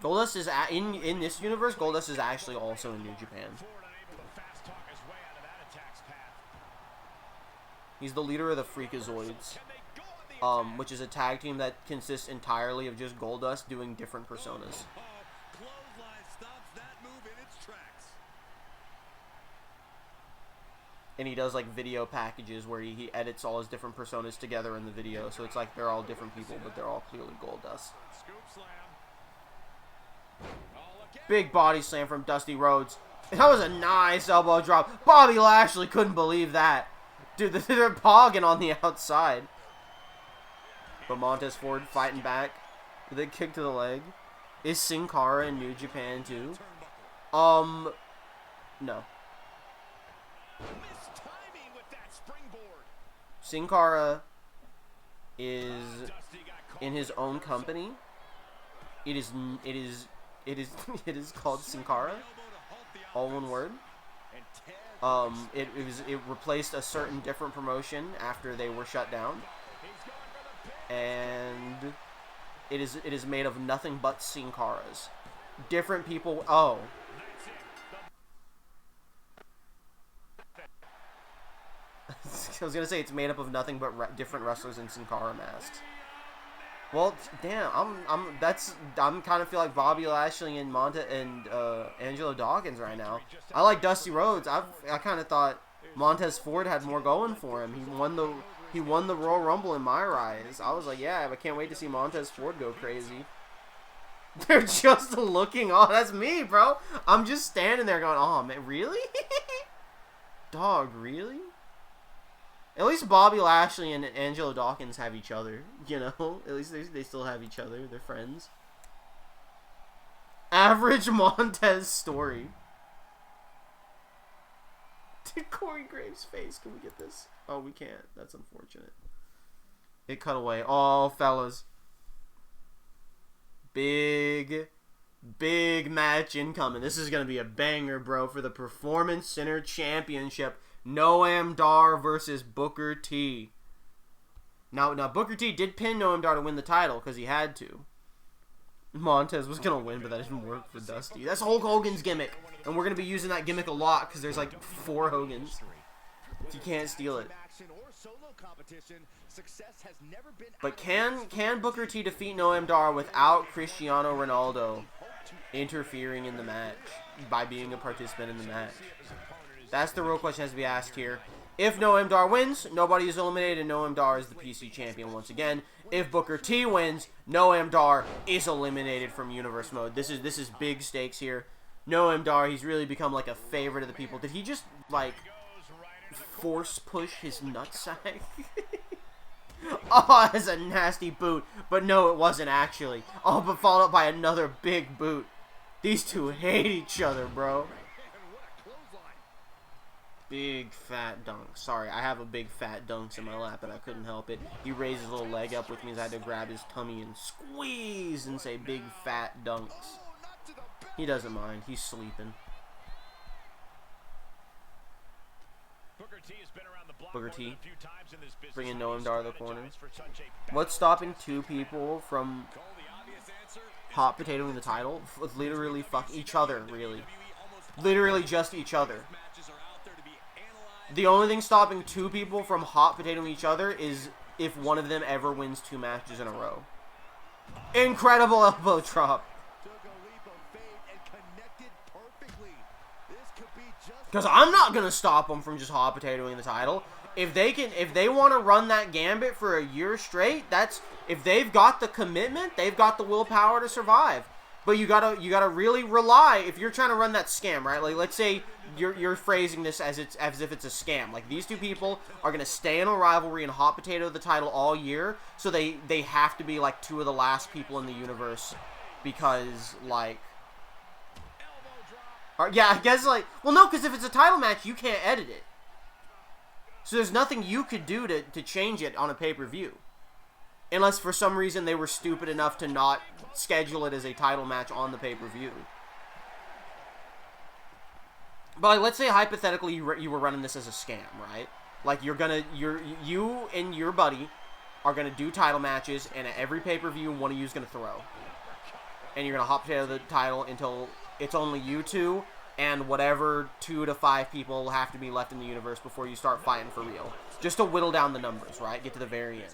Goldust is in this universe. Goldust is actually also in New Japan. He's the leader of the Freakazoids, which is a tag team that consists entirely of just Goldust doing different personas. And he does like video packages where he edits all his different personas together in the video, so it's like they're all different people, but they're all clearly Goldust. Big body slam from Dusty Rhodes. That was a nice elbow drop. Bobby Lashley couldn't believe that. Dude, they're pogging on the outside. But Montez Ford fighting back with a kick to the leg. Is Sin Cara in New Japan too? No. Sin Cara is in his own company. It is called Sin Cara. All one word. It replaced a certain different promotion after they were shut down. And it is made of nothing but Sin Caras. Different people. Oh. I was gonna say it's made up of nothing but different wrestlers in Sin Cara masks. Well, damn, I'm kind of feel like Bobby Lashley and Angelo Dawkins right now. I like Dusty Rhodes. I kind of thought Montez Ford had more going for him. He won the Royal Rumble in my eyes. I was like, yeah, I can't wait to see Montez Ford go crazy. They're just looking. Oh, that's me, bro. I'm just standing there going, oh man, really? Dog, really? At least Bobby Lashley and Angelo Dawkins have each other, you know? At least they still have each other. They're friends. Average Montez story. Dude, Corey Graves' face. Can we get this? Oh, we can't. That's unfortunate. It cut away. Oh, fellas. Big match incoming. This is going to be a banger, bro, for the Performance Center Championship. Noam Dar versus Booker T. Now Booker T did pin Noam Dar to win the title because he had to. Montez was going to win, but that didn't work for Dusty. That's Hulk Hogan's gimmick, and we're going to be using that gimmick a lot because there's like 4 Hogans. You can't steal it. But can Booker T defeat Noam Dar without Cristiano Ronaldo interfering in the match by being a participant in the match? That's the real question that has to be asked here. If Noam Dar wins, nobody is eliminated, and Noam Dar is the PC champion once again. If Booker T wins, Noam Dar is eliminated from Universe mode. This is big stakes here. Noam Dar, he's really become like a favorite of the people. Did he just like force push his nutsack? Oh, that's a nasty boot. But no, it wasn't actually. Oh, but followed up by another big boot. These two hate each other, bro. Big fat dunk. Sorry, I have a big fat dunks in my lap, and I couldn't help it. He raised his little leg up, which means I had to grab his tummy and squeeze and say big fat dunks. He doesn't mind. He's sleeping. Booker T bringing Noam Dar to the corner. What's stopping two people from hot potatoing the title? Literally fuck each other, really. Literally just each other. The only thing stopping two people from hot potatoing each other is if one of them ever wins 2 matches in a row. Incredible elbow drop. Because I'm not going to stop them from just hot potatoing the title. If they want to run that gambit for a year straight, if they've got the commitment, they've got the willpower to survive. But you gotta really rely, if you're trying to run that scam, right? Like, let's say you're phrasing this as if it's a scam. Like, these two people are gonna stay in a rivalry and hot potato the title all year, so they have to be like 2 of the last people in the universe, because like, yeah, I guess like, well, no, because if it's a title match, you can't edit it. So there's nothing you could do to change it on a pay-per-view. Unless for some reason they were stupid enough to not schedule it as a title match on the pay-per-view. But like, let's say hypothetically you were running this as a scam, right? Like you and your buddy are gonna do title matches, and at every pay-per-view one of you is gonna throw. And you're gonna hot potato the title until it's only you two and whatever 2 to 5 people will have to be left in the universe before you start fighting for real. Just to whittle down the numbers, right? Get to the very end.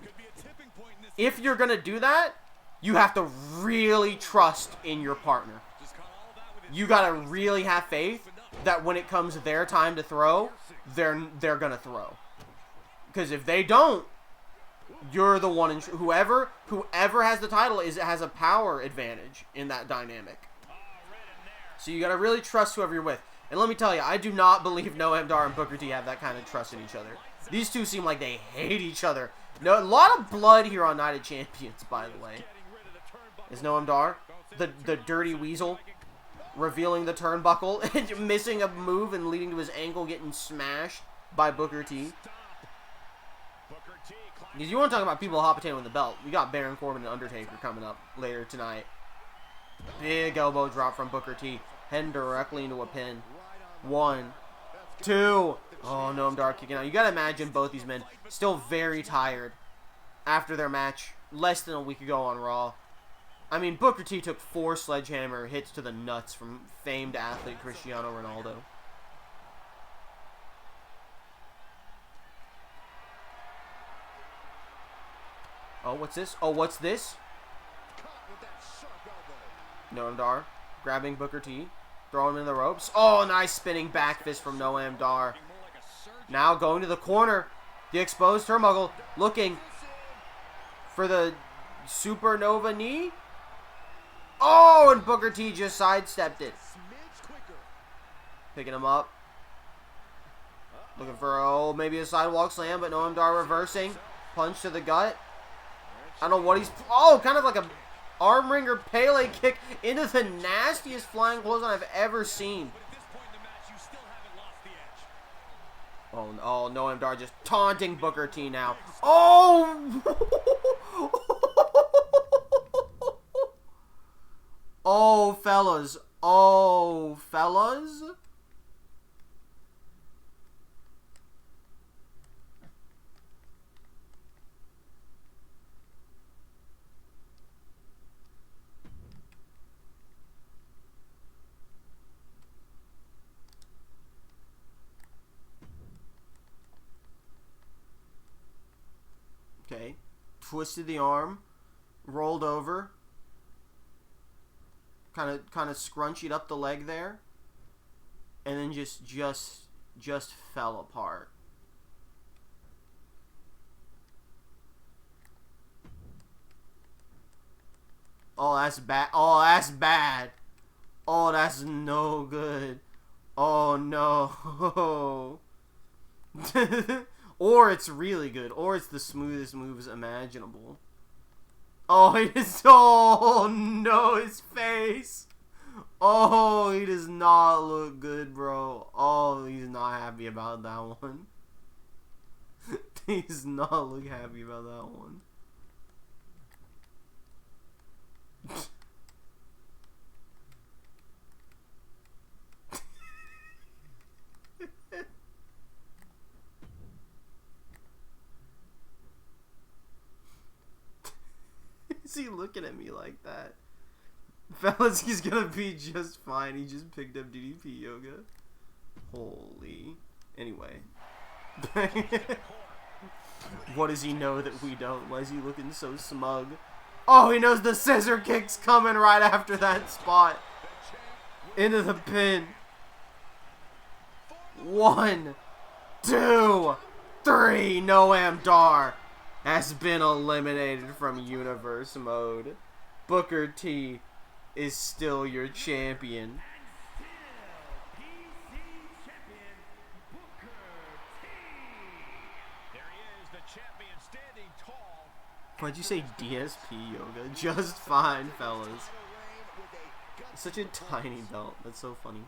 If you're going to do that, you have to really trust in your partner. You got to really have faith that when it comes their time to throw, they're going to throw. Because if they don't, you're the one whoever has the title has a power advantage in that dynamic. So you got to really trust whoever you're with. And let me tell you, I do not believe Noam Dar and Booker T have that kind of trust in each other. These two seem like they hate each other. No, a lot of blood here on Night of Champions, by the way. Is Noam Dar, the dirty weasel, revealing the turnbuckle and missing a move and leading to his ankle getting smashed by Booker T. Because you want to talk about people hot potatoing the belt. We got Baron Corbin and Undertaker coming up later tonight. Big elbow drop from Booker T. Heading directly into a pin. 1, 2. Oh, Noam Dar kicking out. You gotta imagine both these men still very tired after their match less than a week ago on Raw. I mean, Booker T took 4 sledgehammer hits to the nuts from famed athlete Cristiano Ronaldo. Oh, what's this? Oh, what's this? Noam Dar grabbing Booker T, throwing him in the ropes. Oh, nice spinning back fist from Noam Dar. Now going to the corner. The exposed turnbuckle looking for the supernova knee. Oh, and Booker T just sidestepped it. Picking him up. Looking for, maybe a sidewalk slam, but Noam Dar reversing. Punch to the gut. I don't know what he's... Oh, kind of like a arm wringer Pele kick into the nastiest flying clothesline I've ever seen. Oh, Noam Dar just taunting Booker T now. Oh! Oh, fellas. Oh, fellas. Okay. Twisted the arm. Rolled over. Kind of scrunchied up the leg there. And then just fell apart. Oh, that's bad. Oh, that's bad. Oh, that's no good. Oh, no. Or it's really good. Or it's the smoothest moves imaginable. Oh, oh, no, his face. Oh, he does not look good, bro. Oh, he's not happy about that one. He does not look happy about that one. Is he looking at me like that? Fellas, he's gonna be just fine. He just picked up DDP yoga. Holy. Anyway. What does he know that we don't? Why is he looking so smug? Oh, he knows the scissor kick's coming right after that spot. Into the pin. 1, 2, 3. Noam Dar has been eliminated from Universe mode. Booker T is still your champion. Why'd you say DSP yoga? Just fine, fellas. Such a tiny belt. That's so funny.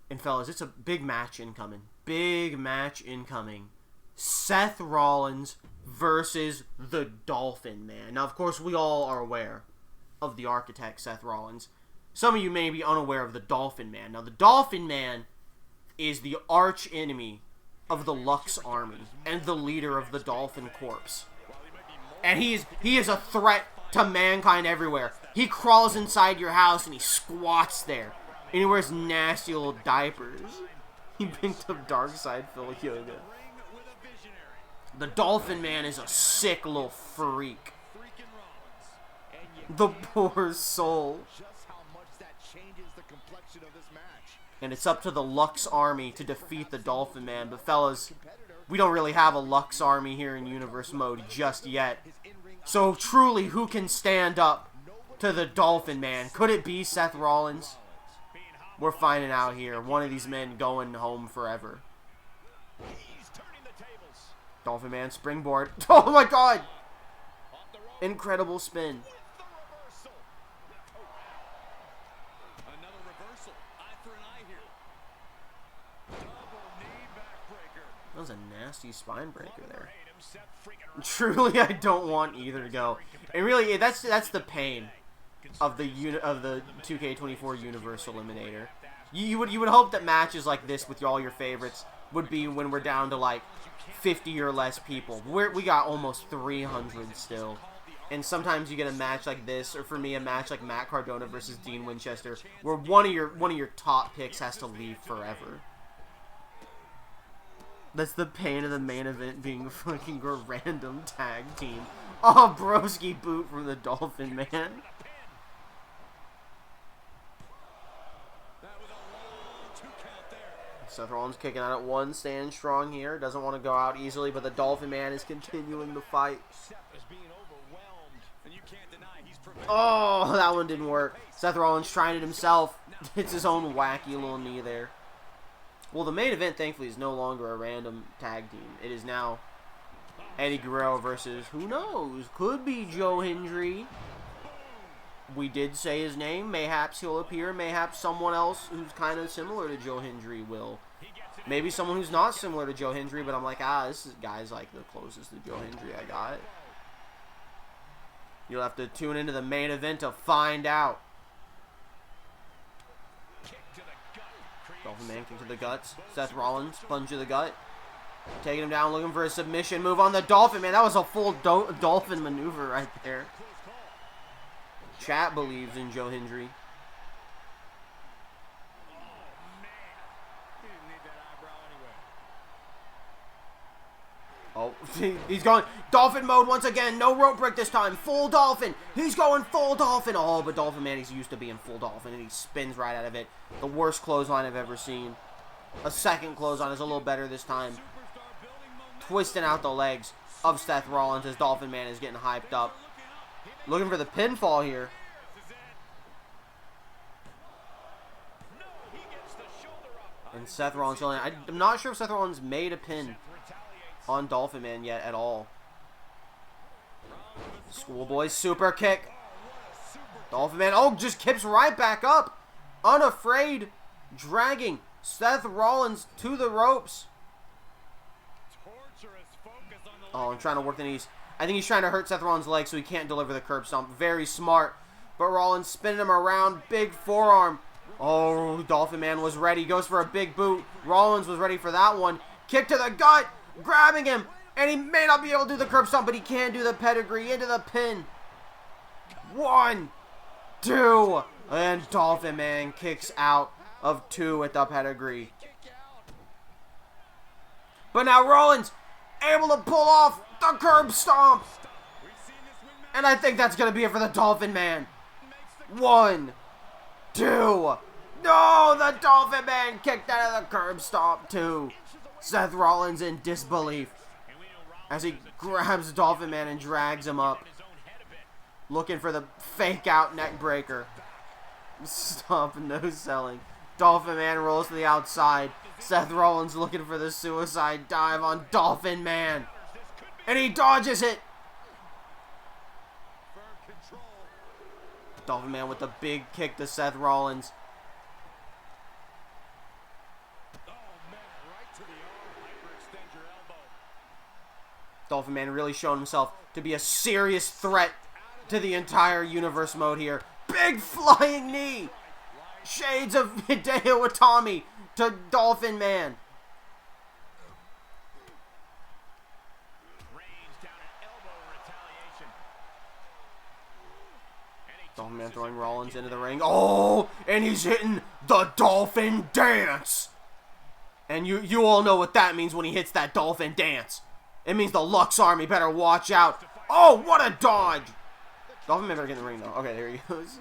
And fellas, it's a big match incoming. Big match incoming. Seth Rollins versus the Dolphin Man. Now, of course, we all are aware of the architect, Seth Rollins. Some of you may be unaware of the Dolphin Man. Now, the Dolphin Man is the arch enemy of the Lux Army and the leader of the Dolphin Corps. And he is a threat to mankind everywhere. He crawls inside your house and he squats there. And he wears nasty little diapers. He picked up Darkside Phil Yoga. The Dolphin Man is a sick little freak. The poor soul. And it's up to the Lux Army to defeat the Dolphin Man. But fellas, we don't really have a Lux Army here in Universe mode just yet. So truly, who can stand up to the Dolphin Man? Could it be Seth Rollins? We're finding out here. One of these men going home forever. Dolphin Man springboard. Oh my god! Incredible spin. That was a nasty spine breaker there. Truly, I don't want either to go. And really, that's the pain of the 2K24 Universe Eliminator. You would hope that matches like this with all your favorites would be when we're down to like 50 or less people. We got almost 300 still. And sometimes you get a match like this, or for me, a match like Matt Cardona versus Dean Winchester, where one of your top picks has to leave forever. That's the pain of the main event being a fucking random tag team. Oh, broski boot from the Dolphin Man. Seth Rollins kicking out at 1, staying strong here. Doesn't want to go out easily, but the Dolphin Man is continuing to fight. Oh, that one didn't work. Seth Rollins trying it himself. It's his own wacky little knee there. Well, the main event, thankfully, is no longer a random tag team. It is now Eddie Guerrero versus, who knows, could be Joe Hendry. We did say his name. Mayhaps he'll appear. Mayhaps someone else who's kind of similar to Joe Hendry will. Maybe someone who's not similar to Joe Hendry, but I'm like, this guy's like the closest to Joe Hendry I got. You'll have to tune into the main event to find out. Dolphin Man kick to the guts. Seth Rollins, punch to the gut. Taking him down, looking for a submission move on the Dolphin Man. That was a full Dolphin maneuver right there. Chat believes in Joe Hendry. Oh, he's going Dolphin mode once again. No rope break this time. Full Dolphin. He's going full Dolphin. Oh, but Dolphin Man, he's used to being full Dolphin, and he spins right out of it. The worst clothesline I've ever seen. A second clothesline is a little better this time. Twisting out the legs of Seth Rollins as Dolphin Man is getting hyped up. Looking for the pinfall here. And Seth Rollins, I'm not sure if Seth Rollins made a pin on Dolphin Man yet at all. Schoolboy super kick. Dolphin Man, oh, just kips right back up. Unafraid, dragging Seth Rollins to the ropes. Oh, I'm trying to work the knees. I think he's trying to hurt Seth Rollins' leg so he can't deliver the curb stomp. Very smart. But Rollins spinning him around. Big forearm. Oh, Dolphin Man was ready. Goes for a big boot. Rollins was ready for that one. Kick to the gut. Grabbing him. And he may not be able to do the curb stomp, but he can do the pedigree into the pin. 1, 2. And Dolphin Man kicks out of 2 at the pedigree. But now Rollins able to pull off the curb stomp. And I think that's going to be it for the Dolphin Man. 1, 2. No, the Dolphin Man kicked out of the curb stomp too. Seth Rollins in disbelief as he grabs Dolphin Man and drags him up. Looking for the fake out neck breaker. Stomp, no selling. Dolphin Man rolls to the outside. Seth Rollins looking for the suicide dive on Dolphin Man. And he dodges it. Dolphin Man with the big kick to Seth Rollins. Dolphin Man really showing himself to be a serious threat to the entire universe mode here. Big flying knee. Shades of Hideo Itami to Dolphin Man. Dolphin Man throwing Rollins into the ring. Oh, and he's hitting the Dolphin Dance. And you all know what that means when he hits that Dolphin Dance. It means the Lux Army better watch out. Oh, what a dodge. Dolphin Man better get in the ring, though. Okay, there he goes.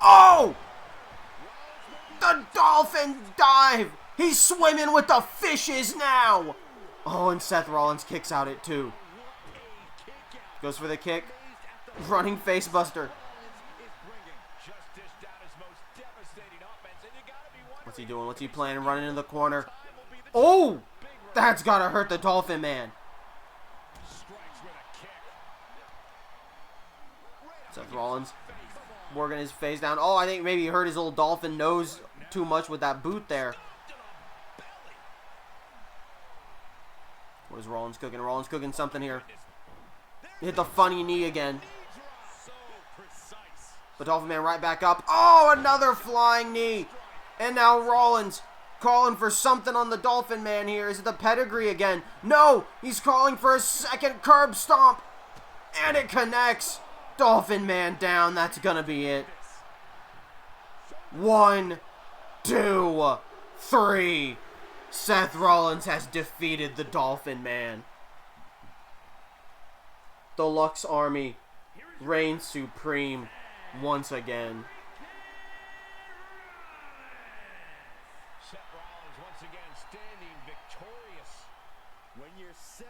Oh! The Dolphin Dive. He's swimming with the fishes now. Oh, and Seth Rollins kicks out at 2. Goes for the kick. Running face buster. What's he doing? What's he planning? Running in the corner. Oh! That's gotta hurt the Dolphin Man. Seth Rollins working his face down. Oh, I think maybe he hurt his little dolphin nose too much with that boot there. What is Rollins cooking? Rollins cooking something here. Hit the funny knee again. But Dolphin Man right back up. Oh, another flying knee. And now Rollins calling for something on the Dolphin Man here. Is it the pedigree again? No, he's calling for a second curb stomp. And it connects. Dolphin Man down. That's gonna be it. 1, 2, 3. Seth Rollins has defeated the Dolphin Man. The Lux Army reigns supreme once again.
Seth Rollins once again standing victorious.
When you're Seth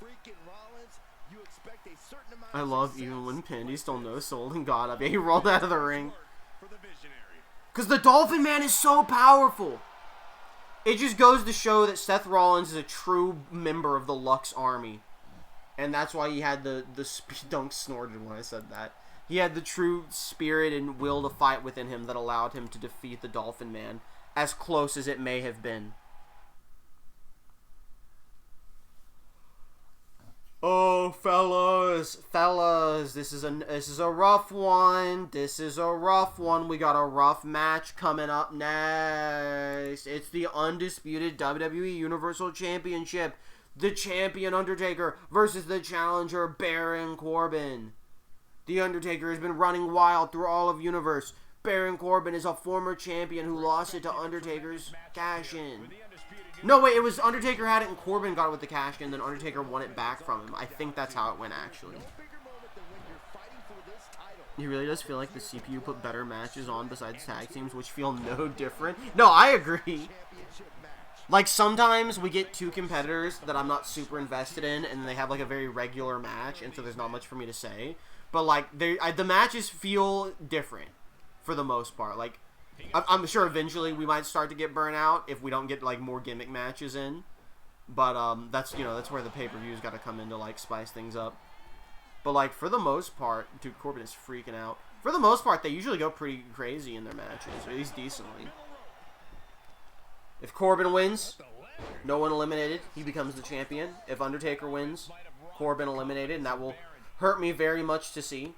freaking Rollins, you expect a certain amount
I
of
love
success.
even when pinned, he still no soul and got up. Yeah, he rolled out of the ring.
For the visionary.
Because the Dolphin Man is so powerful. It just goes to show that Seth Rollins is a true member of the Lux Army. And that's why he had the speed dunk snorted when I said that. He had the true spirit and will to fight within him that allowed him to defeat the Dolphin Man. As close as it may have been. Oh, fellas, this is a rough one. This is a rough one. We got a rough match coming up next. It's the undisputed WWE Universal Championship. The champion Undertaker versus the challenger Baron Corbin. The Undertaker has been running wild through all of Universe. Baron Corbin is a former champion who lost it to Undertaker's cash-in. No, wait, it was Undertaker had it and Corbin got it with the cash in, then Undertaker won it back from him. I think that's how it went, actually. He really does feel like the CPU put better matches on besides tag teams, which feel no different. No, I agree. Like, sometimes we get two competitors that I'm not super invested in, and they have, like, a very regular match, and so there's not much for me to say. But, like, the matches feel different for the most part. Like, I'm sure eventually we might start to get burnt out if we don't get, like, more gimmick matches in. But, that's, you know, that's where the pay-per-views got to come in to, like, spice things up. But, like, for the most part, dude, Corbin is freaking out. For the most part, they usually go pretty crazy in their matches, or at least decently. If Corbin wins, no one eliminated, he becomes the champion. If Undertaker wins, Corbin eliminated, and that will hurt me very much to see.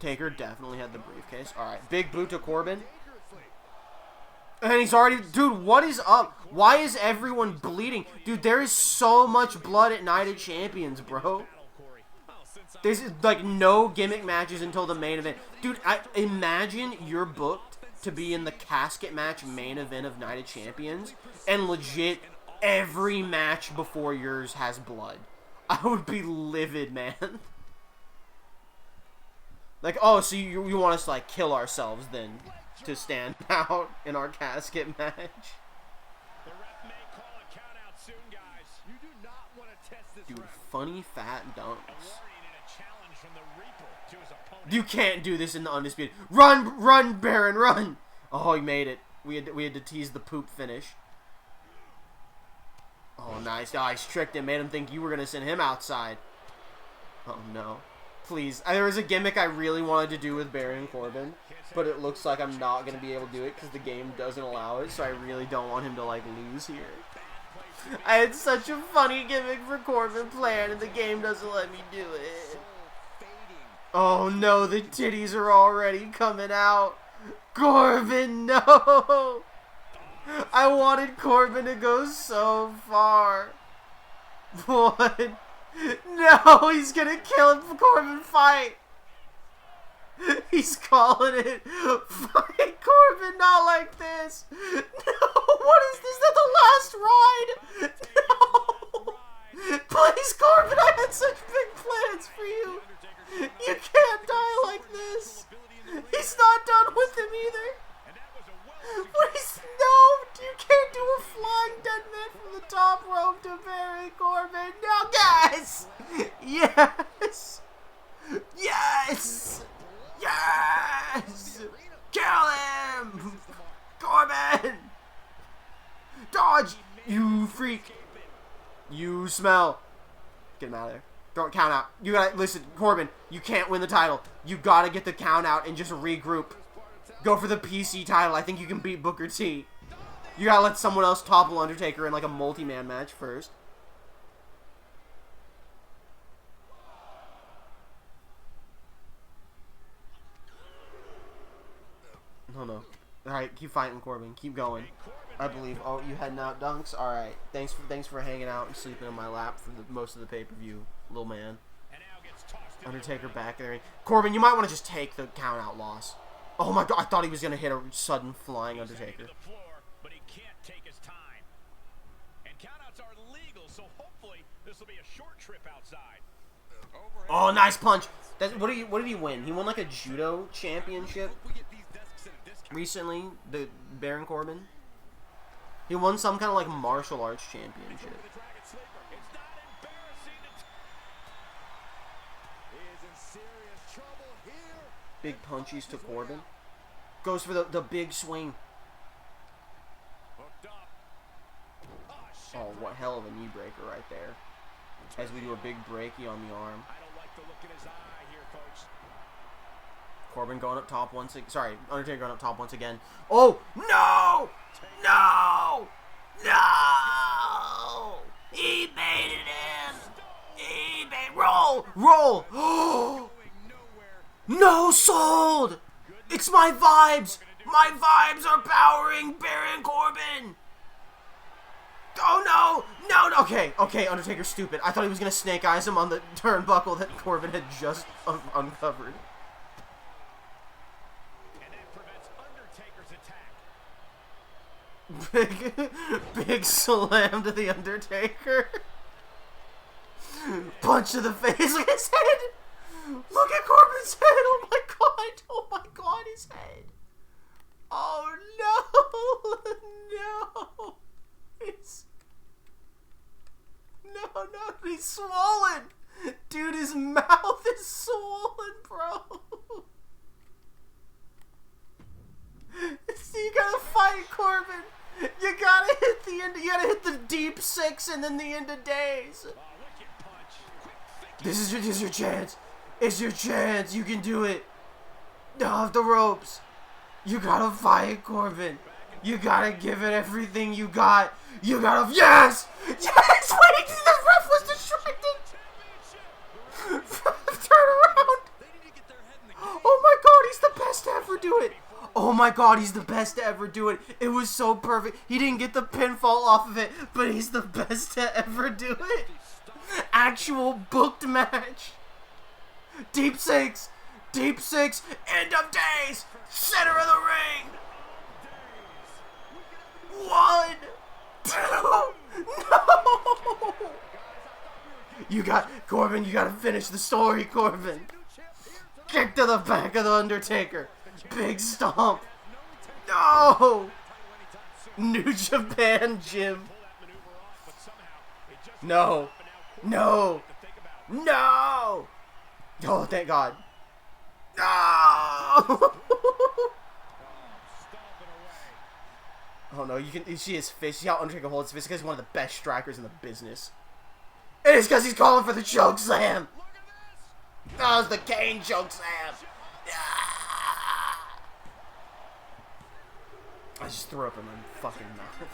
Taker definitely had the briefcase. Alright, big boot to Corbin. And he's already... Dude, what is up? Why is everyone bleeding? Dude, there is so much blood at Night of Champions, bro. There's, like, no gimmick matches until the main event. Dude, imagine you're booked to be in the casket match main event of Night of Champions, and legit every match before yours has blood. I would be livid, man. Like, oh, so you want us to, like, kill ourselves, then, to stand out in our casket match? Dude, funny fat dunks. You can't do this in the Undisputed. Run, run, Baron, run! Oh, he made it. We had to tease the poop finish. Oh, nice. Oh, he's tricked him. Made him think you were going to send him outside. Oh, no. Please. There was a gimmick I really wanted to do with Baron Corbin, but it looks like I'm not going to be able to do it because the game doesn't allow it, so I really don't want him to, like, lose here. I had such a funny gimmick for Corbin planned, and the game doesn't let me do it. Oh no, the titties are already coming out. Corbin, no! I wanted Corbin to go so far. What? No, he's gonna kill him. Corbin, fight! He's calling it. Fight, Corbin, not like this. No, what is this? Is that the last ride? No! Please, Corbin, I had such big plans for you. You can't die like this. He's not done with him either. Please, no. You can't do a flying dead man from the top rope to Baron Corbin. No, guys. Yes. Yes. Yes. Kill him. Corbin. Dodge. You freak. You smell. Get him out of there. Don't count out. You gotta listen, Corbin. You can't win the title. You gotta get the count out and just regroup. Go for the PC title. I think you can beat Booker T. You gotta let someone else topple Undertaker in like a multi-man match first. No. All right, keep fighting, Corbin. Keep going. I believe. Oh, you had out dunks. All right. Thanks for hanging out and sleeping on my lap for most of the pay-per-view, little man. Undertaker back there. Corbin, you might want to just take the count-out loss. Oh my God! I thought he was gonna hit a sudden flying Undertaker.
But he can't take his time. And countouts are legal, so hopefully this will be a short trip outside.
Oh, nice punch. What did he win? He won like a judo championship recently. The Baron Corbin. He won some kind of like martial arts championship. Big punchies to Corbin. Goes for the big swing. Oh, what hell of a knee breaker right there. As we do a big breaky on the arm. Corbin going up top once again. Sorry, Undertaker going up top once again. Oh, no! No! No! He baited him! He baited... Roll! Roll! Oh! No, sold! It's my vibes! My vibes are powering Baron Corbin! Oh, no! No! Okay, Undertaker's stupid. I thought he was going to snake eyes him on the turnbuckle that Corbin had just uncovered. Big slam to the Undertaker. Punch to the face. Look at his head. Look at Corbin's head. Oh my god. Oh my god, his head. Oh no. No. No, he's swollen. Dude, his mouth is swollen, bro. See, you gotta fight Corbin. You gotta hit the end. You gotta hit the deep six and then the end of days. This is your chance. It's your chance. You can do it. Off the ropes. You gotta fight Corbin. You gotta give it everything you got. You gotta. Yes! Yes! Wait! The ref was distracted! Turn around! Oh my god, he's the best to ever do it! Oh my god, he's the best to ever do it. It was so perfect. He didn't get the pinfall off of it, but he's the best to ever do it. Actual booked match. Deep six. Deep six. End of days. Center of the ring. 1, 2. No. You got Corbin. You gotta finish the story, Corbin. Kick to the back of the Undertaker. Big stomp. No. New Japan Jim. No. No. No. Oh, thank God. No. Oh no, you see his fist. See how Undertaker holds his fist? Because he's one of the best strikers in the business. It is because he's calling for the choke slam. That was the Kane choke slam. I just threw up in my fucking mouth.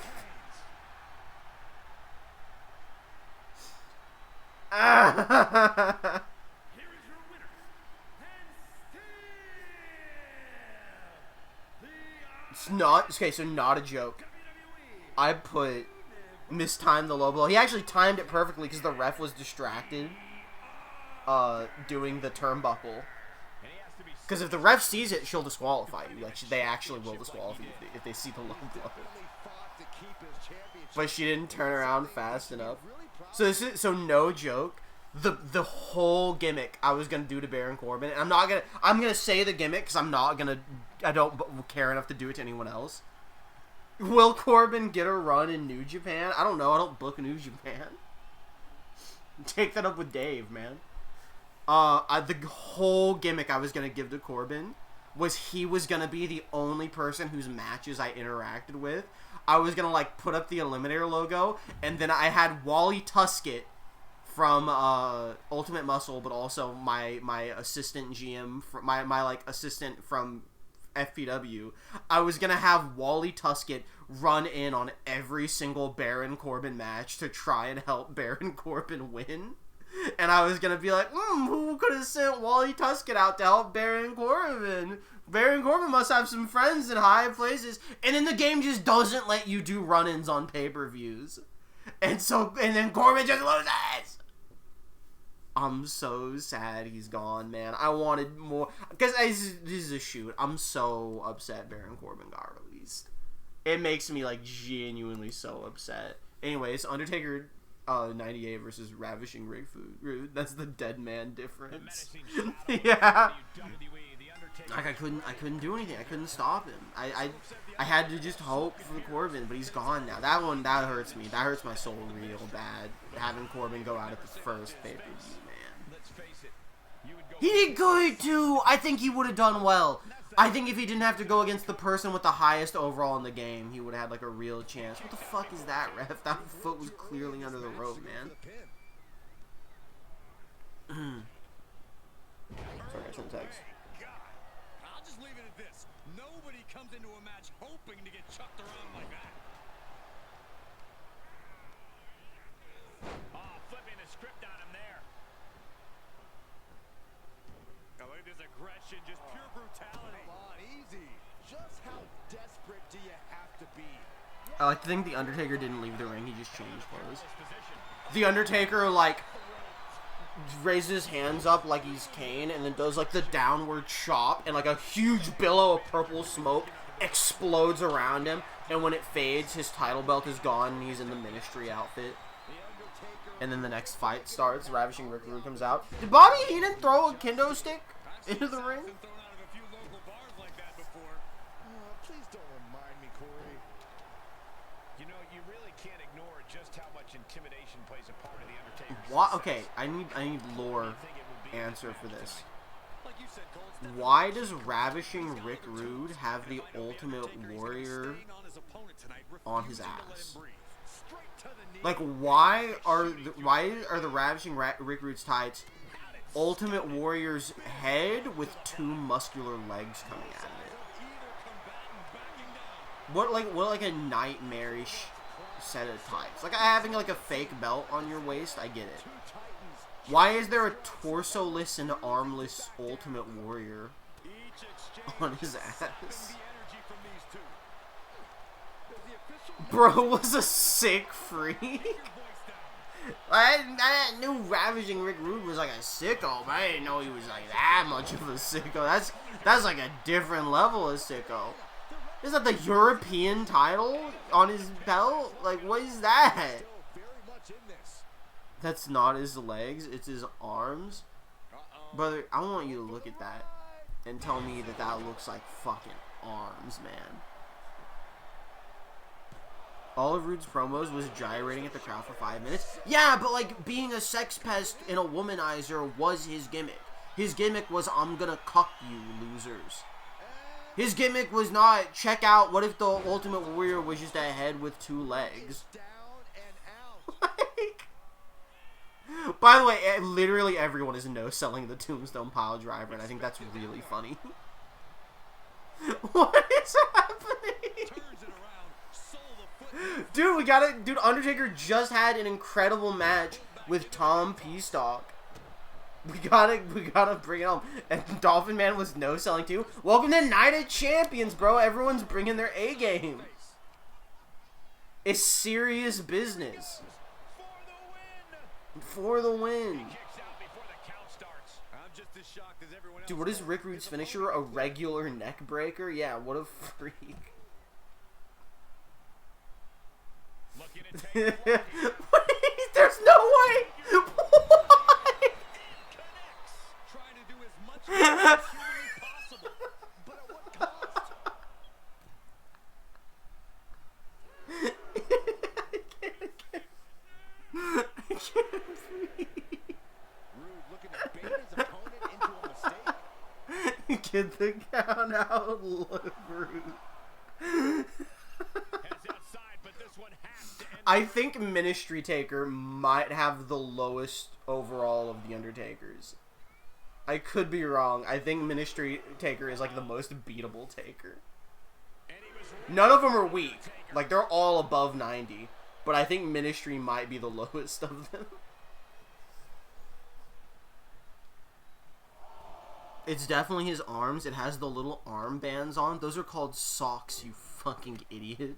It's not okay. So not a joke. I put mistimed the low blow. He actually timed it perfectly because the ref was distracted. Doing the turnbuckle. Because if the ref sees it, she'll disqualify you. Like, they actually will disqualify you if they see the low blow. But she didn't turn around fast enough. So no joke. The whole gimmick I was gonna do to Baron Corbin, and I'm gonna say the gimmick because I don't care enough to do it to anyone else. Will Corbin get a run in New Japan? I don't know. I don't book New Japan. Take that up with Dave, man. The whole gimmick I was going to give to Corbin was he was going to be the only person whose matches I interacted with. I was going to, like, put up the Eliminator logo, and then I had Wally Tuskett from Ultimate Muscle, but also my assistant GM, my assistant from FPW. I was going to have Wally Tuskett run in on every single Baron Corbin match to try and help Baron Corbin win. And I was going to be like, who could have sent Wally Tuskett out to help Baron Corbin? Baron Corbin must have some friends in high places. And then the game just doesn't let you do run-ins on pay-per-views. And then Corbin just loses. I'm so sad he's gone, man. I wanted more. Because this is a shoot. I'm so upset Baron Corbin got released. It makes me, like, genuinely so upset. Anyways, Undertaker 98 versus Ravishing Rick Rude. That's the dead man difference. Yeah. Like, I couldn't do anything. I couldn't stop him. I had to just hope for Corbin, but he's gone now. That hurts me. That hurts my soul real bad. Having Corbin go out at the first pay-per-view, man. He did good too. I think he would have done well. I think if he didn't have to go against the person with the highest overall in the game, he would have had, like, a real chance. What the fuck is that, ref? That foot was clearly under the rope, man. Sorry, I sent text.
I'll just leave it at this. Nobody comes into a match hoping to get chucked around like that.
Oh, flipping the script on him there. I like this aggression, just pure brutality.
Come on, easy. Just how desperate do you have to be?
I like to think the Undertaker didn't leave the ring. He just changed clothes. The Undertaker, like, raises his hands up like he's Kane and then does, like, the downward chop and, like, a huge billow of purple smoke explodes around him, and when it fades, his title belt is gone, and he's in the Ministry outfit. And then the next fight starts. Ravishing Rick Rude comes out. Did Bobby Heenan throw a kendo stick into the ring?
Please don't remind me, Corey.
You know, you really can't ignore just how much intimidation plays a part of the Undertaker's
Why?
success.
Okay, I need lore answer for this.
Like you said, Cole, it's
Why does Ravishing Rick Rude have the Ultimate Warrior on his ass? Like, why are the Ravishing Rick Rude's tights Ultimate Warrior's head with two muscular legs coming out of it? What like a nightmarish set of tights? Like having like a fake belt on your waist, I get it. Why is there a torso-less and armless Ultimate Warrior on his ass? Bro was a sick freak. I knew Ravishing Rick Rude was like a sicko, but I didn't know he was like that much of a sicko. That's like a different level of sicko. Is that the European title on his belt? Like, what is that? That's not his legs, it's his arms. Brother, I want you to look at that and tell me that that looks like fucking arms, man. All of Rude's promos was gyrating at the crowd for 5 minutes. Yeah, but like being a sex pest and a womanizer was his gimmick. His gimmick was, I'm gonna cuck you, losers. His gimmick was not, check out, what if the Ultimate Warrior was just a head with two legs? Like, by the way, literally everyone is no-selling the Tombstone Pile Driver, and I think that's really funny. What is happening? Dude, dude, Undertaker just had an incredible match with Tom Peastock. We gotta bring it home. And Dolphin Man was no-selling too. Welcome to Night of Champions, bro. Everyone's bringing their A game. It's serious business. For the win. Dude, what is Rick Rude's finisher? A regular neck breaker? Yeah, what a freak. Wait, there's no way! Why? I can't breathe.
Rude looking to bait his opponent into a mistake.
Get the count out, look, Rude. I think Ministry Taker might have the lowest overall of the Undertakers. I could be wrong. I think Ministry Taker is like the most beatable Taker. None of them are weak. Like, they're all above 90. But I think Ministry might be the lowest of them. It's definitely his arms. It has the little arm bands on. Those are called socks, you fucking idiot.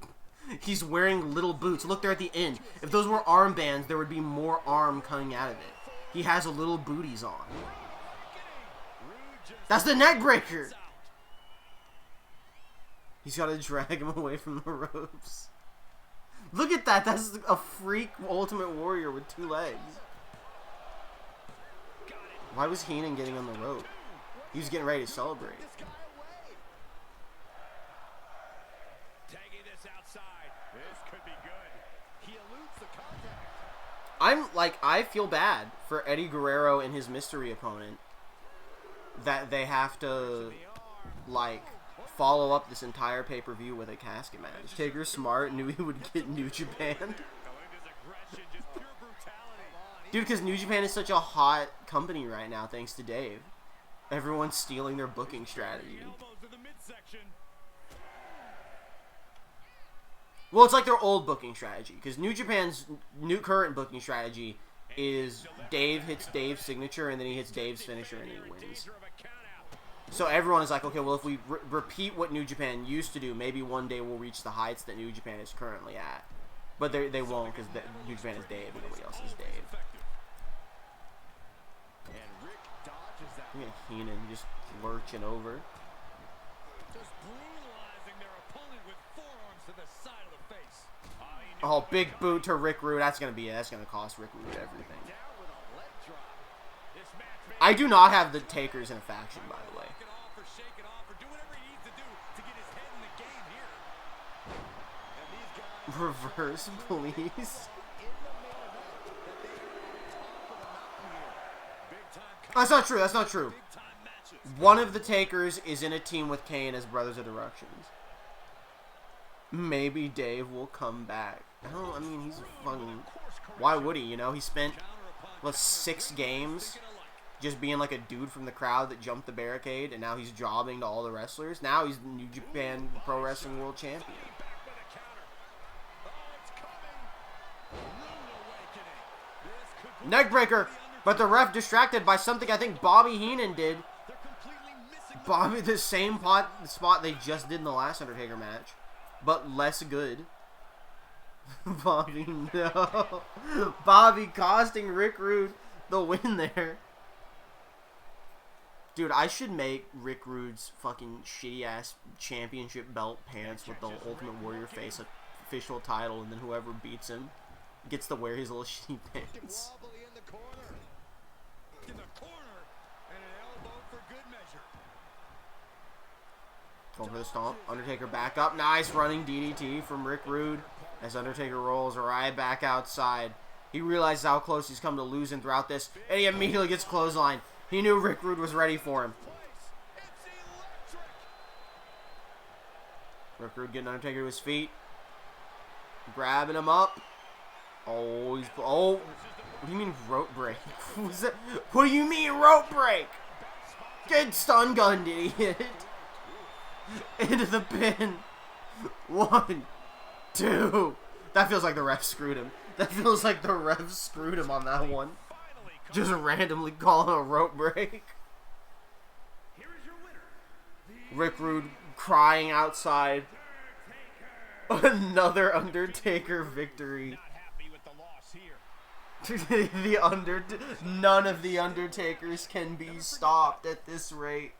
He's wearing little boots. Look, they're at the end. If those were armbands, there would be more arm coming out of it. He has a little booties on. That's the neck breaker. He's got to drag him away from the ropes. Look at that. That's a freak Ultimate Warrior with two legs. Why was Heenan getting on the rope? He was getting ready to celebrate. I feel bad for Eddie Guerrero and his mystery opponent that they have to, like, follow up this entire pay-per-view with a casket match. Taker Smart knew he would get New Japan. Dude, because New Japan is such a hot company right now, thanks to Dave. Everyone's stealing their booking strategy. Well, it's like their old booking strategy, because New Japan's current booking strategy is Dave hits Dave's signature, and then he hits Dave's finisher, and he wins. So everyone is like, okay, well, if we repeat what New Japan used to do, maybe one day we'll reach the heights that New Japan is currently at. But they won't, because New Japan is Dave, and nobody else is Dave. Look at Heenan just lurching over.
to the side of the face.
Oh, big boot to Rick Rude. That's gonna be it. That's gonna cost Rick Rude everything.
Down with a leg drop.
This match
I do not have the Takers in a faction, by the way.
Shake it off or shake it off or do whatever he needs to do to get his head in the game here. And these guys
Reverse, please.
in the main event that they are on top of the mountain here. Big time.
That's not true. That's not true.
Big time matches.
One of the Takers is in a team with Kane as Brothers of Directions. Maybe Dave will come back. I mean, he's fucking... Why would he, you know? He spent, what, 6 games just being like a dude from the crowd that jumped the barricade, and now he's jobbing to all the wrestlers. Now he's the New Japan Pro Wrestling World Champion.
Back with a counter. Oh, it's coming. Rude awakening. This could
Neckbreaker! But the ref distracted by something I think Bobby Heenan did.
they're completely missing the
Bobby, the same spot they just did in the last Undertaker match, but less good. Bobby, no. Bobby costing Rick Rude the win there. Dude, I should make Rick Rude's fucking shitty-ass championship belt pants with the Ultimate Warrior face official title, and then whoever beats him gets to wear his little shitty pants.
wobbly in the corner. In the corner. And an elbow for good measure.
Going for the stomp. Undertaker back up. Nice running DDT from Rick Rude as Undertaker rolls right back outside. He realizes how close he's come to losing throughout this, and he immediately gets clothesline. He knew Rick Rude was ready for him.
It's electric.
Rick Rude getting Undertaker to his feet. Grabbing him up. Oh, he's... Oh, what do you mean rope break? What do you mean rope break? Good stun gun, did he hit? Into the pin. 1, 2. That feels like the ref screwed him. That feels like the ref screwed him on that one. Just randomly calling a rope break. Rick Rude crying outside. Another Undertaker victory. None of the Undertakers can be stopped at this rate.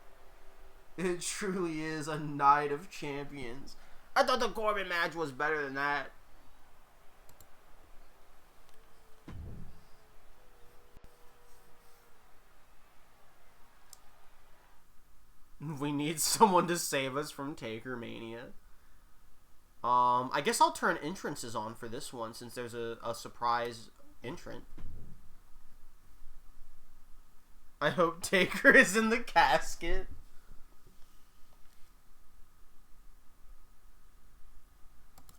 It truly is a night of champions. I thought the Corbin match was better than that. We need someone to save us from Taker Mania. I guess I'll turn entrances on for this one since there's a surprise entrant. I hope Taker is in the casket.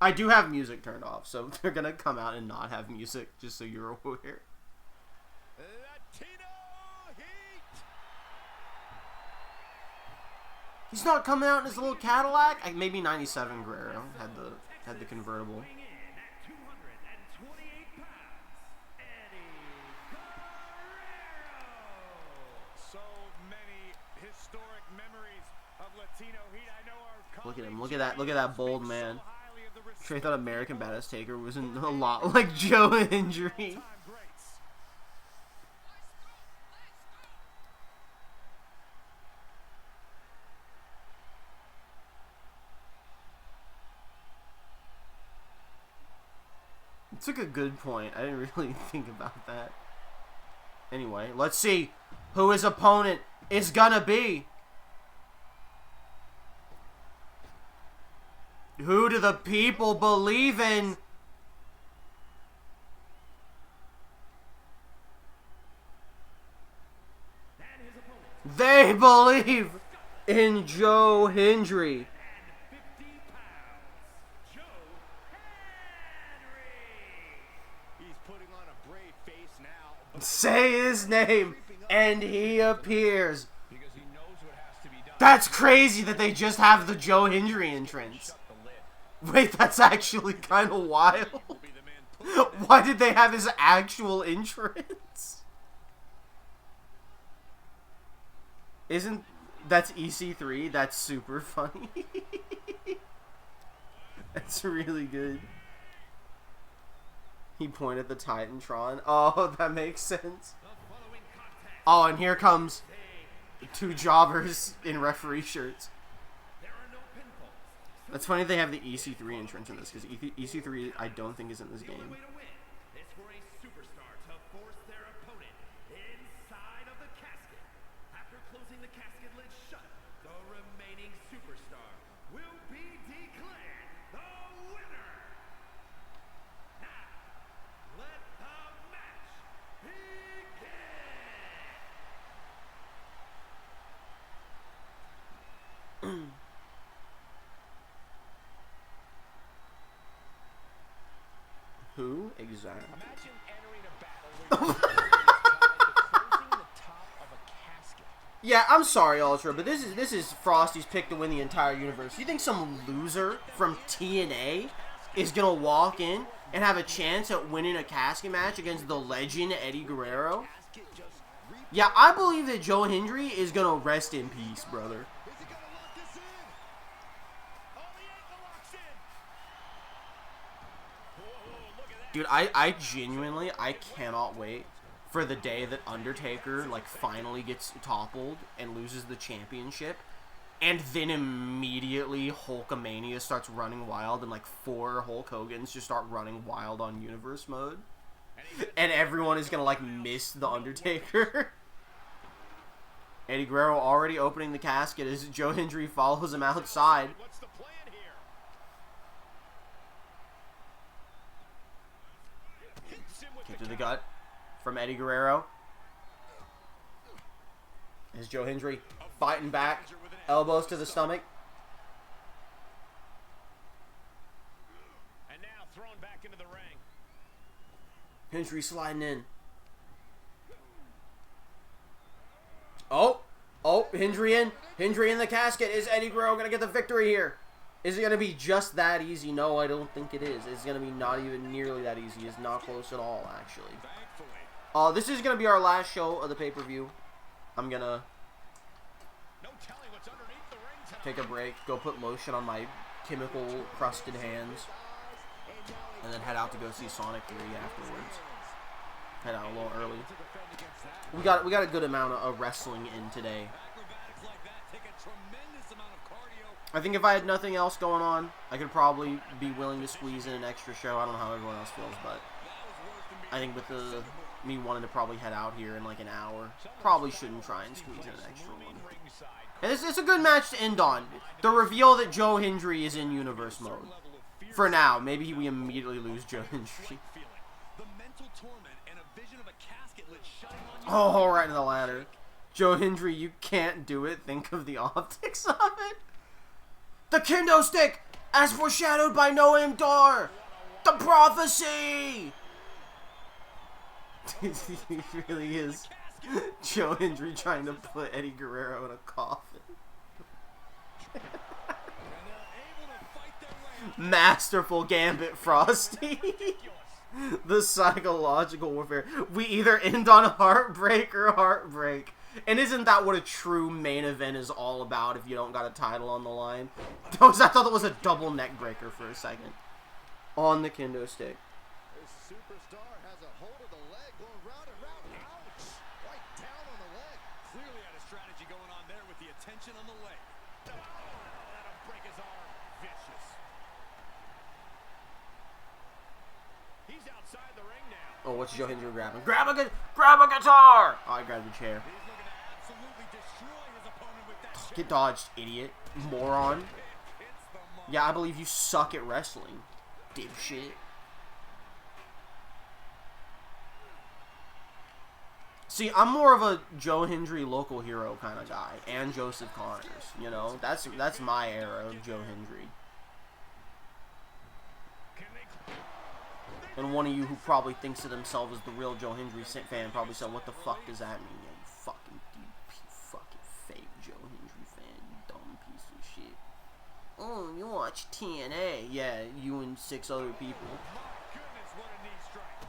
I do have music turned off, so they're gonna come out and not have music, just so you're aware.
Latino Heat.
He's not coming out in his little Cadillac. Maybe '97 Guerrero had the convertible.
So many historic memories of Latino Heat. I know our
Look at him. Look at that bold man. Sure, I thought American Badass Taker was in a lot like Joe Injury. Took a good point. I didn't really think about that. Anyway, let's see who his opponent is gonna be. Who do the people believe in? They believe in Joe Hendry. Say his name, and he appears. That's crazy that they just have the Joe Hendry entrance. Wait, that's actually kind of wild. Why did they have his actual entrance? That's EC3? That's super funny. That's really good. He pointed the Titantron. Oh, that makes sense. Oh, and here comes 2 jobbers in referee shirts. It's funny they have the EC3 entrance in this, because EC3 I don't think is in this game.
It's for a superstar to force their opponent inside of the casket. After closing the casket lid shut, the remaining superstar will be declared the winner. Now, let the match begin.
Who exactly?
Imagine entering a battle where you're closing the top of a casket.
Yeah, I'm sorry, Ultra, but this is Frosty's pick to win the entire universe. You think some loser from TNA is gonna walk in and have a chance at winning a casket match against the legend Eddie Guerrero? Yeah, I believe that Joe Hendry is gonna rest in peace, brother.
Is he gonna lock this in? Oh, the ankle locks in.
Dude, I genuinely, I cannot wait for the day that Undertaker, like, finally gets toppled and loses the championship, and then immediately Hulkamania starts running wild, and, like, 4 Hulk Hogans just start running wild on Universe mode. And everyone is gonna, like, miss the Undertaker. Eddie Guerrero already opening the casket as Joe Hendry follows him outside.
What's the plan here? Hits him with
Kick to the gut from Eddie Guerrero. As Joe Hendry fighting back, elbows to the stomach.
And now thrown back into the ring.
Hendry sliding in. Oh, Hendry in the casket. Is Eddie Guerrero gonna get the victory here? Is it gonna be just that easy? No, I don't think it is. It's gonna be not even nearly that easy. It's not close at all, actually. This is gonna be our last show of the pay-per-view. I'm gonna
No telling what's underneath the ring tonight.
take a break, go put lotion on my chemical-crusted hands, and then head out to go see Sonic 3 afterwards. Head out a little early. We got a good amount of wrestling in today. I think if I had nothing else going on, I could probably be willing to squeeze in an extra show. I don't know how everyone else feels, but I think with me wanting to probably head out here in like an hour, probably shouldn't try and squeeze in an extra one. And it's a good match to end on. The reveal that Joe Hendry is in Universe mode. For now, maybe we immediately lose Joe Hendry. Oh, right in the ladder. Joe Hendry, you can't do it. Think of the optics of it. The kendo stick, as foreshadowed by Noam Dar. The prophecy. It really is Joe Hendry trying to put Eddie Guerrero in a coffin. Masterful gambit, Frosty. The psychological warfare. We either end on heartbreak or heartbreak. And isn't that what a true main event is all about if you don't got a title on the line? I thought that was a double neck breaker for a second. On the kendo stick.
This superstar has a hold of the leg going round and round. Ouch! Right down on the leg.
Clearly had a strategy going on there with the attention on the leg. Oh, that'll break his arm. Vicious. He's outside the ring now.
Oh, what's Joe Hendry grabbing? Grab a guitar! Oh, I grabbed the chair.
He's looking to absolutely destroy his opponent with that
Get dodged, idiot. Moron.
hits the mark.
Yeah, I believe you suck at wrestling. Dipshit. See, I'm more of a Joe Hendry local hero kind of guy, and Joseph Connors. You know, that's my era of Joe Hendry. And one of you who probably thinks of themselves as the real Joe Hendry fan probably said, "What the fuck does that mean?" Yeah, you fucking fake Joe Hendry fan, you dumb piece of shit. Oh, you watch TNA? Yeah, you and 6 other people.
Goodness, what a knee strike.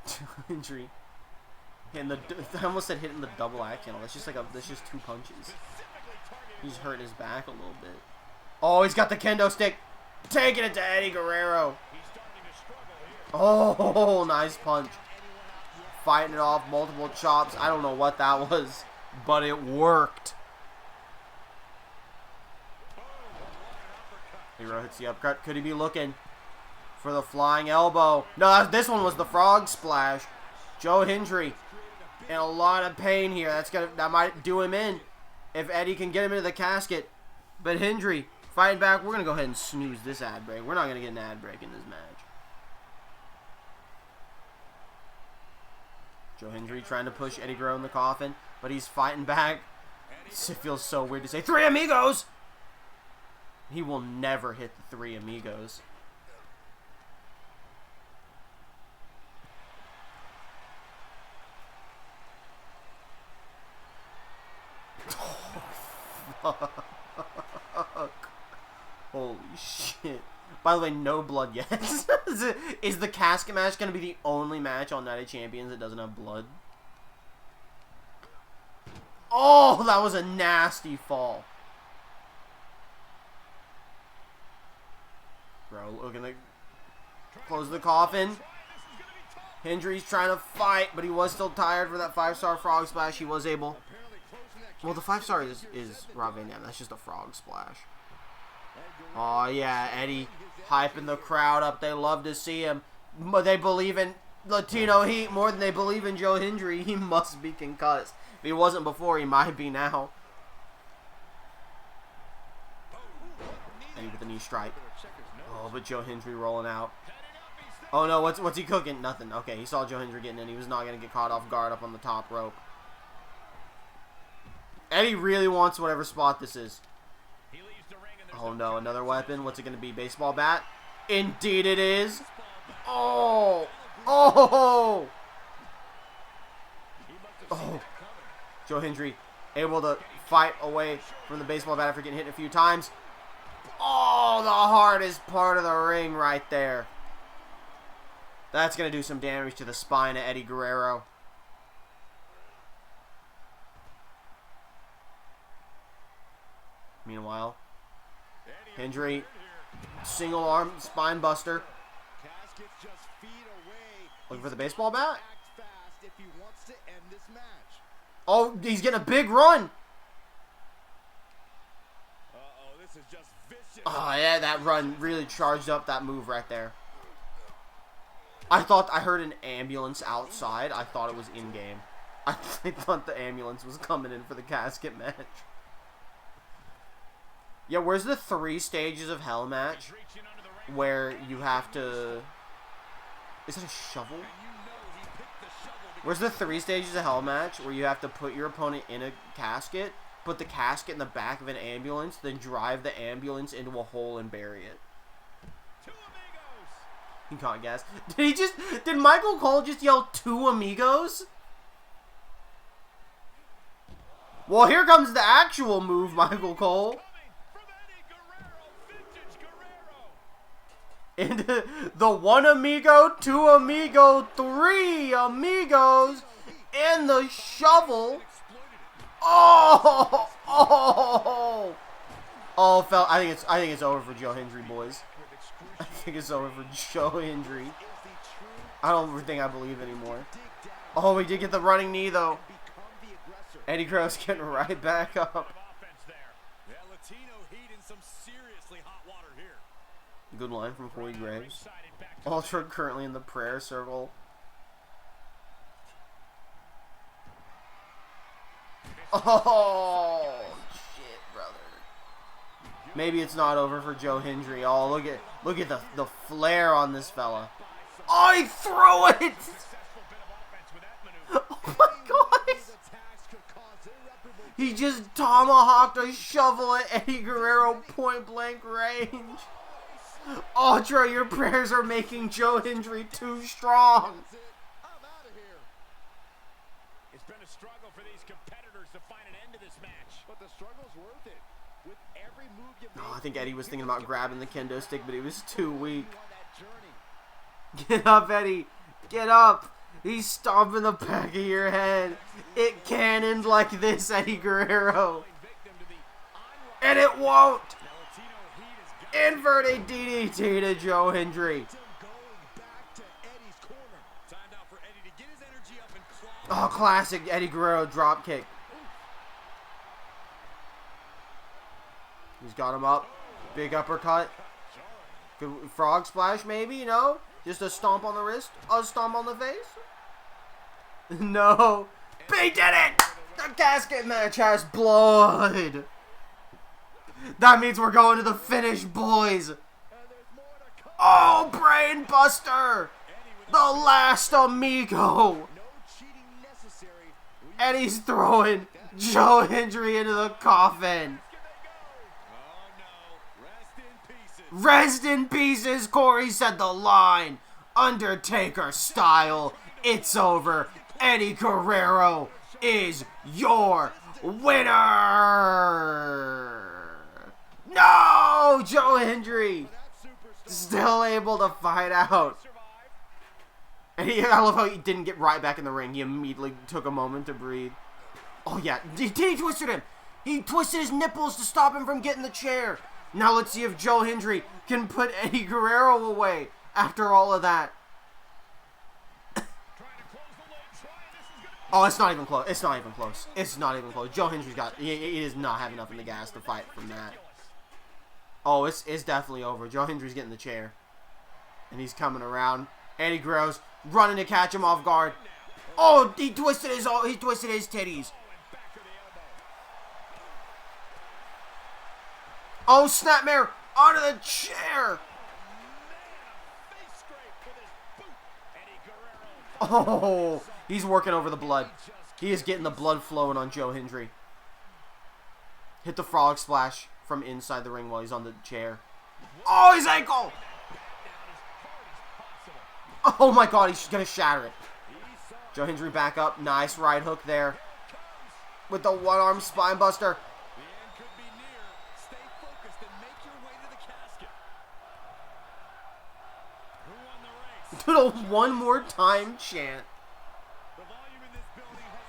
Joe Hendry. And I almost said hitting the double axe handle. That's just 2 punches. He's hurt his back a little bit. Oh, he's got the kendo stick. Taking it to Eddie Guerrero.
He's starting to struggle here.
Oh, nice punch. Fighting it off, multiple chops. I don't know what that was, but it worked. Hero hits the uppercut. Could he be looking for the flying elbow? No, this one was the frog splash. Joe Hendry in a lot of pain here. That might do him in if Eddie can get him into the casket. But Hendry fighting back. We're gonna go ahead and snooze this ad break. We're not gonna get an ad break in this match. Joe Hendry trying to push Eddie Guerrero in the coffin, but he's fighting back. It feels so weird to say Three Amigos. He will never hit the Three Amigos. Oh, fuck. Holy shit. By the way, no blood yet. Is the casket match going to be the only match on Night of Champions that doesn't have blood? Oh, that was a nasty fall. Bro, looking to close the coffin. Hendry's trying to fight, but he was still tired for that 5-star frog splash. He was able... Well, the 5-star is Rob Van Dam. That's just a frog splash. Oh, yeah, Eddie hyping the crowd up. They love to see him. But they believe in Latino Heat more than they believe in Joe Hendry. He must be concussed. If he wasn't before, he might be now. Eddie with the knee strike. Oh, but Joe Hendry rolling out. Oh, no, what's he cooking? Nothing. Okay, he saw Joe Hendry getting in. He was not going to get caught off guard up on the top rope. Eddie really wants whatever spot this is. Oh no, another weapon. What's it going to be? Baseball bat? Indeed it is. Oh! Oh! Oh! Joe Hendry able to fight away from the baseball bat after getting hit a few times. Oh, the hardest part of the ring right there. That's going to do some damage to the spine of Eddie Guerrero. Meanwhile, Hendry, single arm spine buster. Looking for the baseball bat. Oh, he's getting a big run. Oh yeah, that run really charged up that move right there. I heard an ambulance outside. I thought it was in game. I thought the ambulance was coming in for the casket match. Yeah, where's the 3 stages of hell match where you have to... Is it a shovel? Where's the 3 stages of hell match where you have to put your opponent in a casket, put the casket in the back of an ambulance, then drive the ambulance into a hole and bury it? You can't guess. Did Michael Cole just yell 2 amigos? Well, here comes the actual move, Michael Cole. Into the 1 amigo, 2 amigo, 3 amigos, and the shovel. Oh, oh, oh, fell. I think it's over for Joe Hendry, boys. I think it's over for Joe Hendry. I don't think I believe anymore. Oh, we did get the running knee though. Eddie Guerrero's getting right back up. Good line from Corey Graves. Ultra currently in the prayer circle. Oh, shit, brother. Maybe it's not over for Joe Hendry. Oh, look at the flare on this fella. Oh, he threw it! Oh my god! He just tomahawked a shovel at Eddie Guerrero point blank range. Ultra, your prayers are making Joe Hendry too strong.
It's been a struggle for these competitors to find an end to this match, but the struggle's worth it. With every move you make,
I think Eddie was thinking about grabbing the kendo stick, but he was too weak. Get up, Eddie. Get up. He's stomping the back of your head. It cannoned like this, Eddie Guerrero. And it won't. Inverted DDT to Joe Hendry. Oh, classic Eddie Guerrero drop kick. He's got him up. Big uppercut. Good frog splash, maybe, you know? Just a stomp on the wrist, a stomp on the face. No. But he did it! The casket match has blood. That means we're going to the finish, boys. Oh, Brain Buster! The last amigo! And he's throwing Joe Hendry into the coffin. Rest in pieces, Corey said the line. Undertaker style. It's over. Eddie Guerrero is your winner. No, Joe Hendry still able to fight out. And I love how he didn't get right back in the ring. He immediately took a moment to breathe. Oh yeah, he twisted him. He twisted his nipples to stop him from getting the chair. Now let's see if Joe Hendry can put Eddie Guerrero away after all of that. Oh, it's not even close. It's not even close. It's not even close. Joe Hendry's he does not have enough in the gas to fight from that. Oh, it's definitely over. Joe Hendry's getting the chair. And he's coming around. Eddie Guerrero's running to catch him off guard. Oh, he twisted his titties. Oh, snapmare onto the chair. Oh, he's working over the blood. He is getting the blood flowing on Joe Hendry. Hit the frog splash from inside the ring while he's on the chair. Oh, his ankle. Oh my god, he's going to shatter it. Joe Hendry back up. Nice right hook there. With the one-arm spine buster. Do a one more time chant.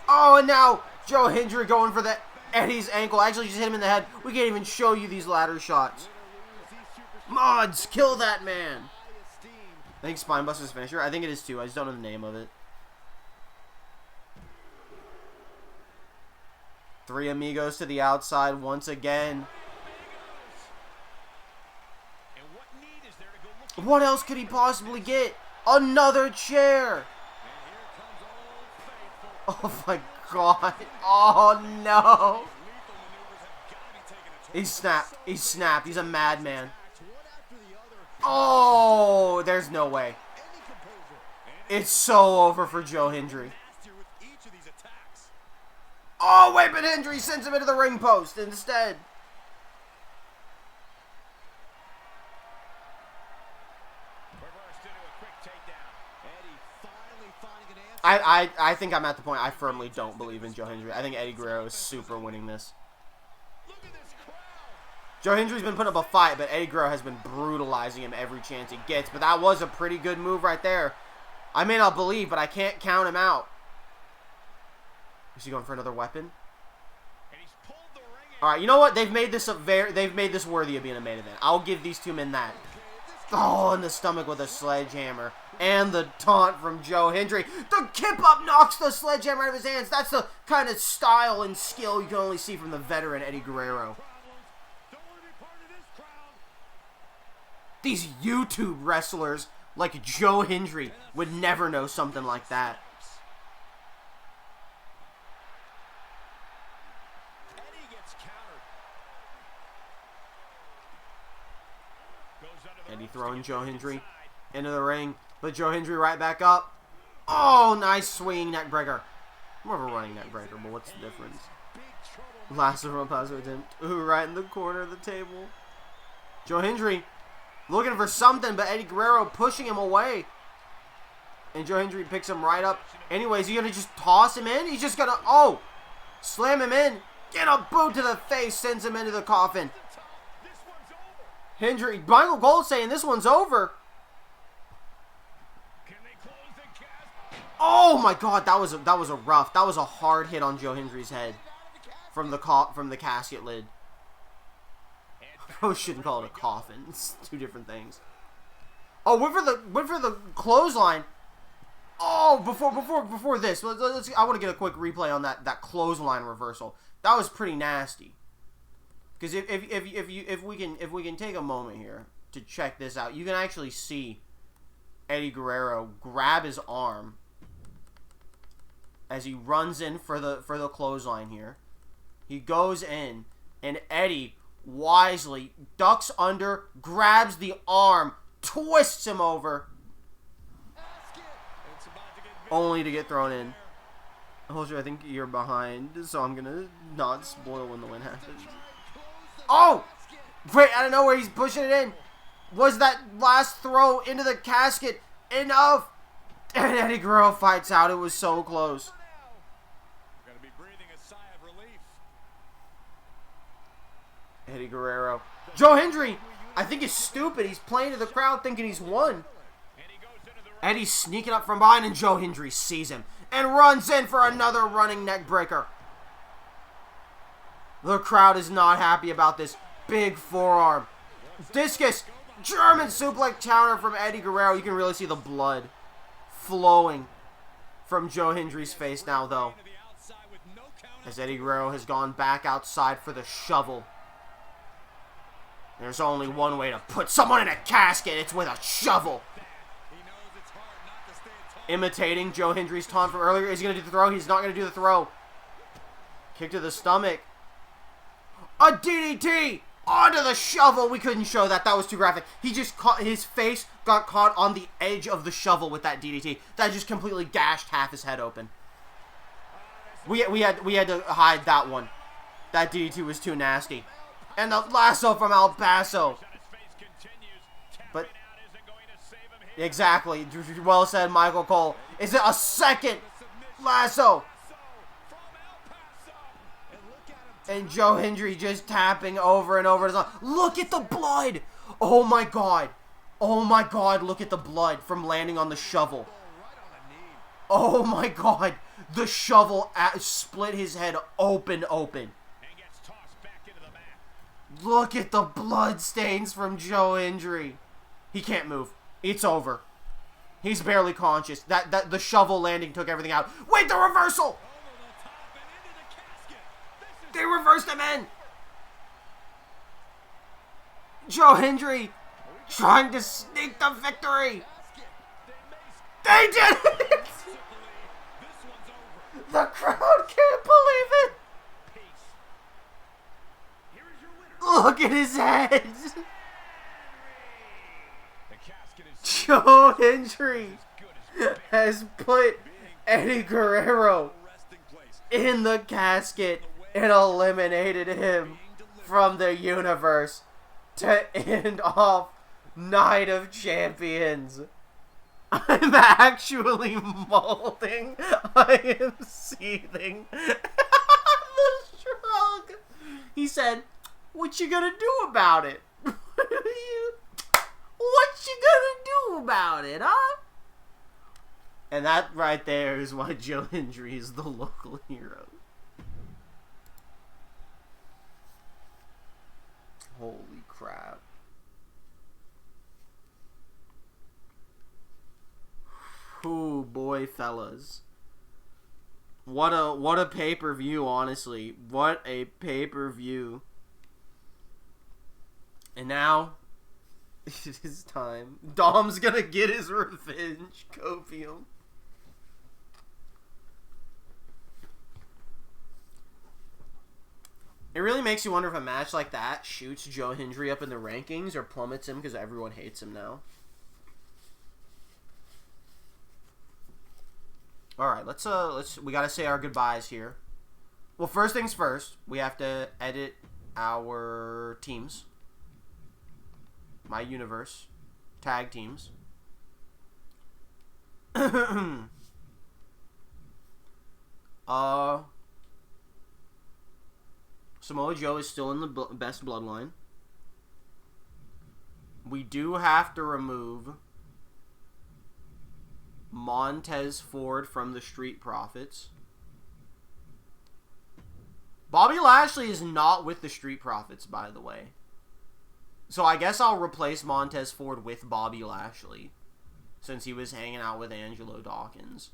Oh, and now Joe Hendry going for the Eddie's ankle. Actually, just hit him in the head. We can't even show you these ladder shots. Mods, kill that man. I think Spinebuster's finisher. I think it is too. I just don't know the name of it. 3 amigos to the outside once again. What else could he possibly get? Another chair. Oh my god. Oh no. He snapped. He snapped. He's a madman. Oh, there's no way. It's so over for Joe Hendry. Oh, wait, but Hendry sends him into the ring post instead. I think I'm at the point I firmly don't believe in Joe Hendry. I think Eddie Guerrero is super winning this. Joe Hendry's been putting up a fight, but Eddie Guerrero has been brutalizing him every chance he gets. But that was a pretty good move right there. I may not believe, but I can't count him out. Is he going for another weapon? All right, you know what? They've made this worthy of being a main event. I'll give these two men that. Oh, in the stomach with a sledgehammer. And the taunt from Joe Hendry. The kip up knocks the sledgehammer out of his hands. That's the kind of style and skill you can only see from the veteran Eddie Guerrero. These YouTube wrestlers like Joe Hendry would never know something like that. Eddie throwing Joe Hendry into the ring. But Joe Hendry right back up. Oh, nice swinging neck breaker. More of a running neck breaker, but what's the difference? Last of a positive attempt. Ooh, right in the corner of the table. Joe Hendry looking for something, but Eddie Guerrero pushing him away. And Joe Hendry picks him right up. Anyways, he's going to just toss him in? He's just going to, oh, slam him in. Get a boot to the face, sends him into the coffin. Hendry, Michael Gold saying this one's over. Oh my god, that was a hard hit on Joe Hendry's head from the casket lid. I probably shouldn't call it a coffin. It's two different things. Oh, went for the clothesline. Oh, before this, let's I want to get a quick replay on that clothesline reversal. That was pretty nasty. Because if we can take a moment here to check this out. You can actually see Eddie Guerrero grab his arm as he runs in for the clothesline here. He goes in, and Eddie wisely ducks under, grabs the arm, twists him over, only to get thrown in. Holzer, I think you're behind, so I'm gonna not spoil when the win happens. Oh! Great, out of nowhere, he's pushing it in. Was that last throw into the casket enough? And Eddie Guerrero fights out. It was so close.
Gonna be breathing a sigh of relief.
Eddie Guerrero. Joe Hendry, I think is stupid. He's playing to the crowd thinking he's won. Eddie's sneaking up from behind, and Joe Hendry sees him and runs in for another running neck breaker. The crowd is not happy about this. Big forearm. Discus. German suplex counter from Eddie Guerrero. You can really see the blood flowing from Joe Hendry's face now, though, as Eddie Guerrero has gone back outside for the shovel. There's only one way to put someone in a casket. It's with a shovel. Imitating Joe Hendry's taunt from earlier. Is he going to do the throw? He's not going to do the throw. Kick to the stomach. A DDT onto the shovel. We couldn't show that. That was too graphic. He just caught, his face got caught on the edge of the shovel with that DDT. That just completely gashed half his head open. We had to hide that one. That DDT was too nasty. And the lasso from El Paso. But exactly. Well said, Michael Cole. Is it a second lasso? And Joe Hendry just tapping over and over. Look at the blood. Oh my god. Oh my god, look at the blood from landing on the shovel. Oh my god. The shovel split his head open. Look at the blood stains from Joe Hendry. He can't move. It's over. He's barely conscious. The shovel landing took everything out. Wait, the reversal! They reversed him in! Joe Hendry trying to sneak the victory! They did it! The crowd can't believe it! Look at his head! Joe Hendry has put Eddie Guerrero in the casket and eliminated him from the universe to end off Night of Champions. I'm actually molding. I am seething. The shrug. He said, "What you gonna do about it? What you gonna do about it, huh?" And that right there is why Joe Hendry is the local hero. Holy crap. Ooh, boy, fellas. What a pay-per-view, honestly. What a pay-per-view. And now, it is time. Dom's gonna get his revenge. Copium. It really makes you wonder if a match like that shoots Joe Hendry up in the rankings or plummets him because everyone hates him now. Alright, we gotta say our goodbyes here. Well, first things first, we have to edit our teams. My universe. Tag teams. Samoa Joe is still in the best bloodline. We do have to remove Montez Ford from the Street Profits. Bobby Lashley is not with the Street Profits, by the way. So I guess I'll replace Montez Ford with Bobby Lashley, since he was hanging out with Angelo Dawkins.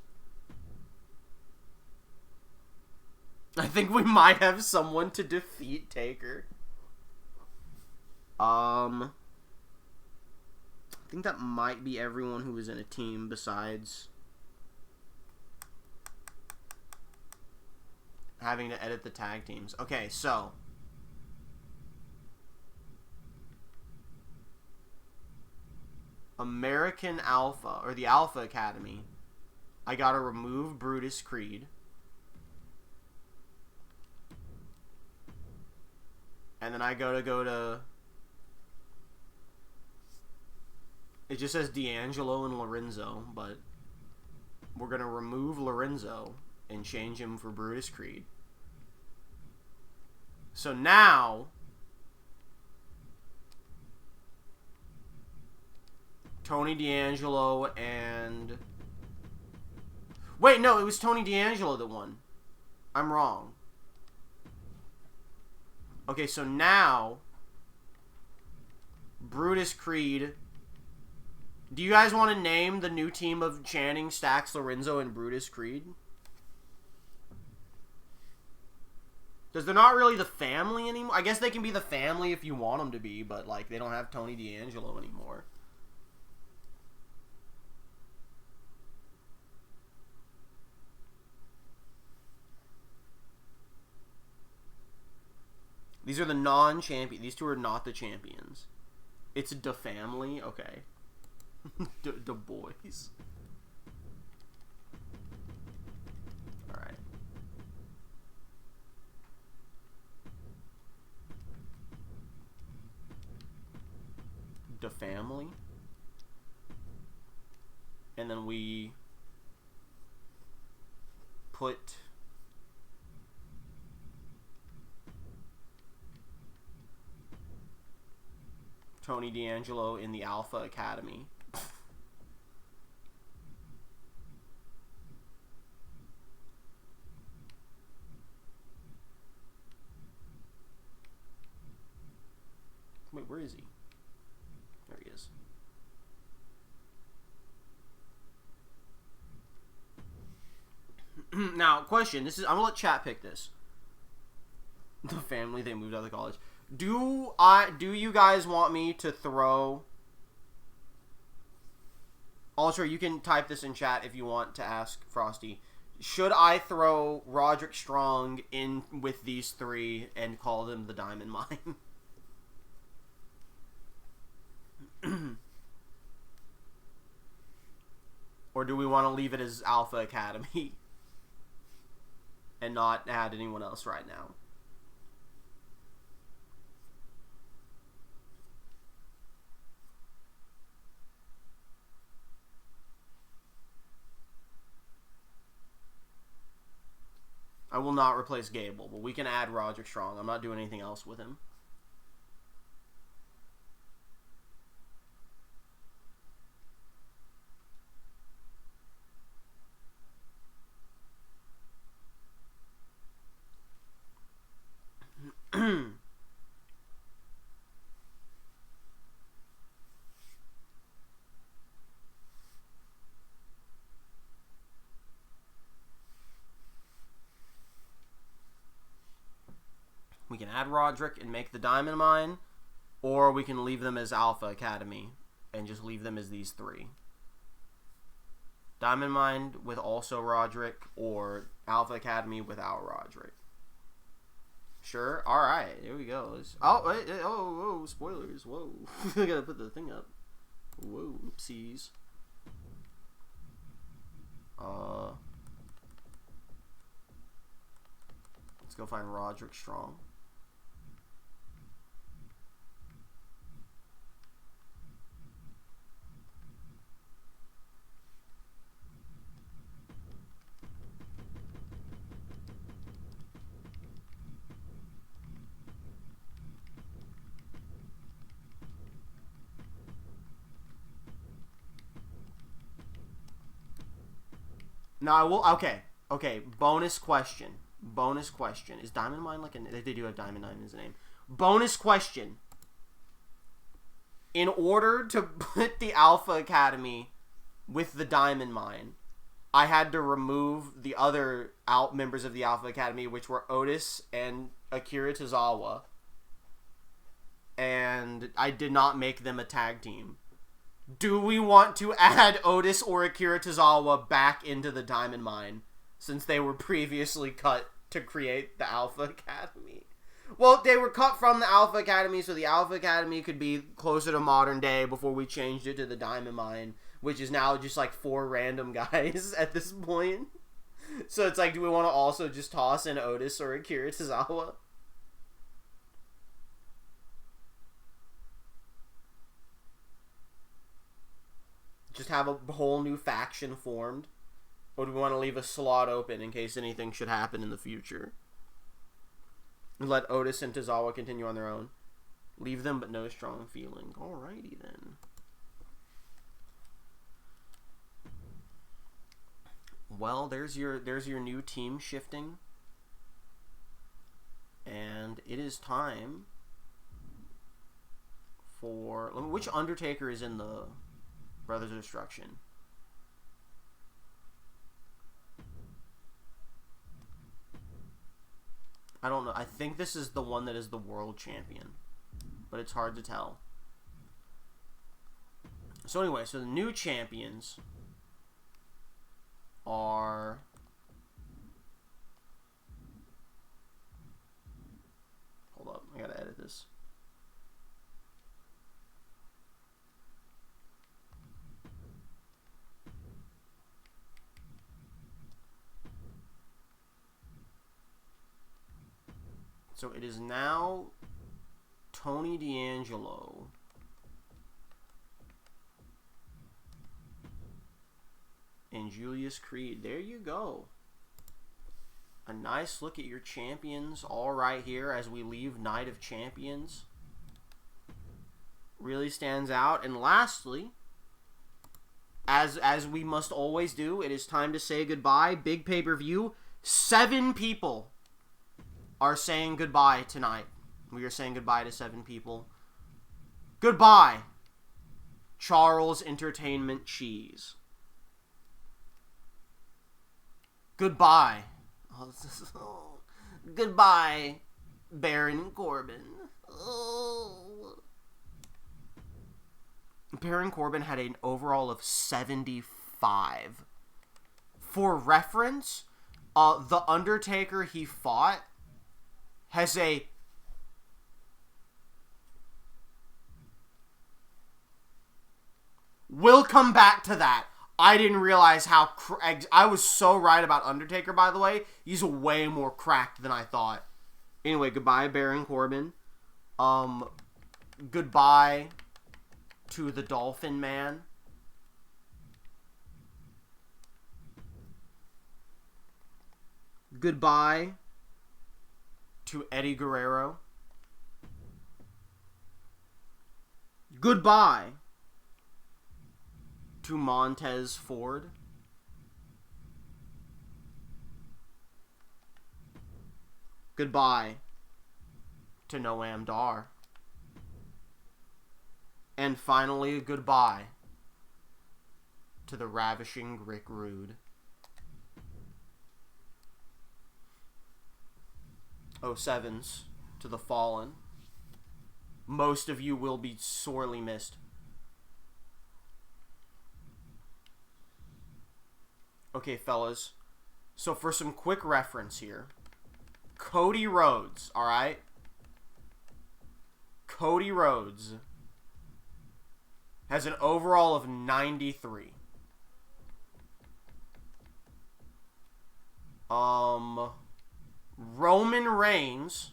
I think we might have someone to defeat Taker. I think that might be everyone who was in a team besides having to edit the tag teams. Okay, so American Alpha, or the Alpha Academy, I gotta remove Brutus Creed. And then I go to it just says D'Angelo and Lorenzo, but we're gonna remove Lorenzo and change him for Brutus Creed. So now Tony D'Angelo and... Wait, no, it was Tony D'Angelo that won. I'm wrong. Okay, so now Brutus Creed. Do you guys want to name the new team of Channing, Stax, Lorenzo, and Brutus Creed? Because they're not really the family anymore. I guess they can be the family if you want them to be, but like they don't have Tony D'Angelo anymore. These are the non-champions. These two are not the champions. It's the family. Okay. The boys. Alright. The family. And then we put Tony D'Angelo in the Alpha Academy. Wait, where is he? There he is. Now, question. This is I'm gonna let chat pick this. The family, they moved out of college. Do you guys want me to throw... Ultra, you can type this in chat if you want to ask Frosty. Should I throw Roderick Strong in with these three and call them the Diamond Mine? Or do we want to leave it as Alpha Academy and not add anyone else right now? I will not replace Gable, but we can add Roderick Strong. I'm not doing anything else with him. We can add Roderick and make the Diamond Mine, or we can leave them as Alpha Academy and just leave them as these three. Diamond Mine with also Roderick, or Alpha Academy without Roderick. Sure? Alright, here we go. Oh, spoilers. Whoa. I gotta put the thing up. Whoa, oopsies. Let's go find Roderick Strong. No, I will. Okay. Bonus question. Is Diamond Mine like they do have Diamond Mine as a name? Bonus question. In order to put the Alpha Academy with the Diamond Mine, I had to remove the other members of the Alpha Academy, which were Otis and Akira Tozawa. And I did not make them a tag team. Do we want to add Otis or Akira Tozawa back into the Diamond Mine, since they were previously cut to create the Alpha Academy? Well, they were cut from the Alpha Academy, so the Alpha Academy could be closer to modern day before we changed it to the Diamond Mine, which is now just like 4 random guys at this point. So it's like, do we want to also just toss in Otis or Akira Tozawa? Just have a whole new faction formed? Or do we want to leave a slot open in case anything should happen in the future? And let Otis and Tozawa continue on their own. Leave them but no strong feeling. Alrighty then. Well, there's your new team shifting. And it is time for... Which Undertaker is in the Brothers of Destruction? I don't know. I think this is the one that is the world champion. But it's hard to tell. So anyway, so the new champions are... Hold up. I gotta edit this. So it is now Tony D'Angelo and Julius Creed. There you go. A nice look at your champions all right here as we leave Night of Champions. Really stands out. And lastly, as we must always do, it is time to say goodbye. Big pay-per-view. 7 people are saying goodbye tonight. We are saying goodbye to 7 people. Goodbye, Charles Entertainment Cheese. Goodbye. Goodbye, Baron Corbin. Baron Corbin had an overall of 75. For reference, the Undertaker he fought has a... We'll come back to that. I didn't realize how... I was so right about Undertaker, by the way. He's way more cracked than I thought. Anyway, goodbye, Baron Corbin. Goodbye to the Dolphin Man. Goodbye to Eddie Guerrero. Goodbye to Montez Ford. Goodbye to Noam Dar. And finally, goodbye to the ravishing Rick Rude. '07s to the Fallen. Most of you will be sorely missed. Okay, fellas. So for some quick reference here. Cody Rhodes, alright? Cody Rhodes has an overall of 93. Roman Reigns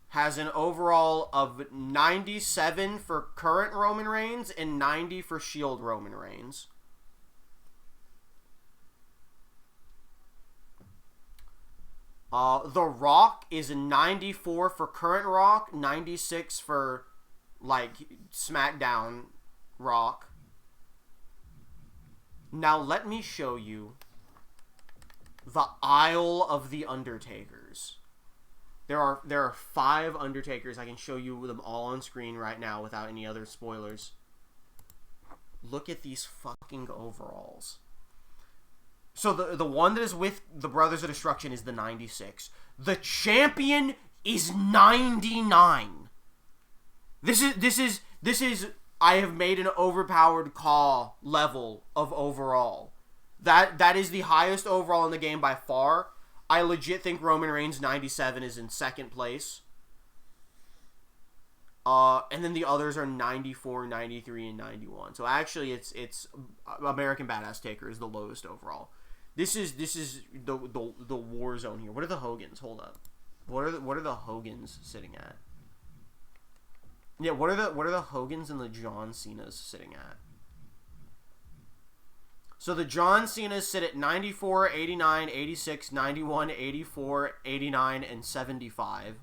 has an overall of 97 for current Roman Reigns and 90 for Shield Roman Reigns. The Rock is a 94 for current Rock, 96 for, like, SmackDown Rock. Now let me show you the Isle of the Undertakers. There are 5 Undertakers. I can show you them all on screen right now without any other spoilers. Look at these fucking overalls. So the one that is with the Brothers of Destruction is the 96. The champion is 99. This is I have made an overpowered CAW level of overall. That is the highest overall in the game by far. I legit think Roman Reigns 97 is in second place. And then the others are 94, 93, and 91. So actually, it's American Badass Taker is the lowest overall. This is the war zone here. What are the Hogans? Hold up. What are the Hogans sitting at? Yeah, what are the Hogans and the John Cenas sitting at? So the John Cenas sit at 94, 89, 86, 91, 84, 89, and 75.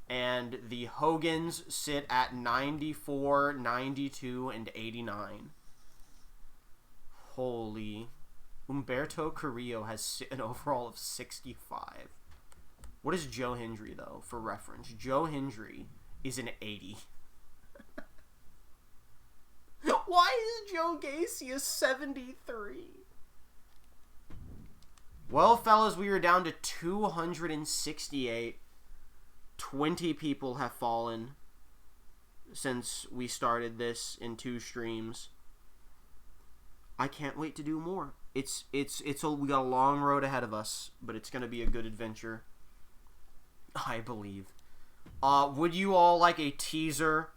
And the Hogans sit at 94, 92, and 89. Holy. Humberto Carrillo has an overall of 65. What is Joe Hendry, though, for reference? Joe Hendry is an 80. Why is Joe Gacy a 73? Well, fellas, we are down to 268. 20 people have fallen since we started this in 2 streams. I can't wait to do more. We got a long road ahead of us, but it's going to be a good adventure. I believe. Would you all like a teaser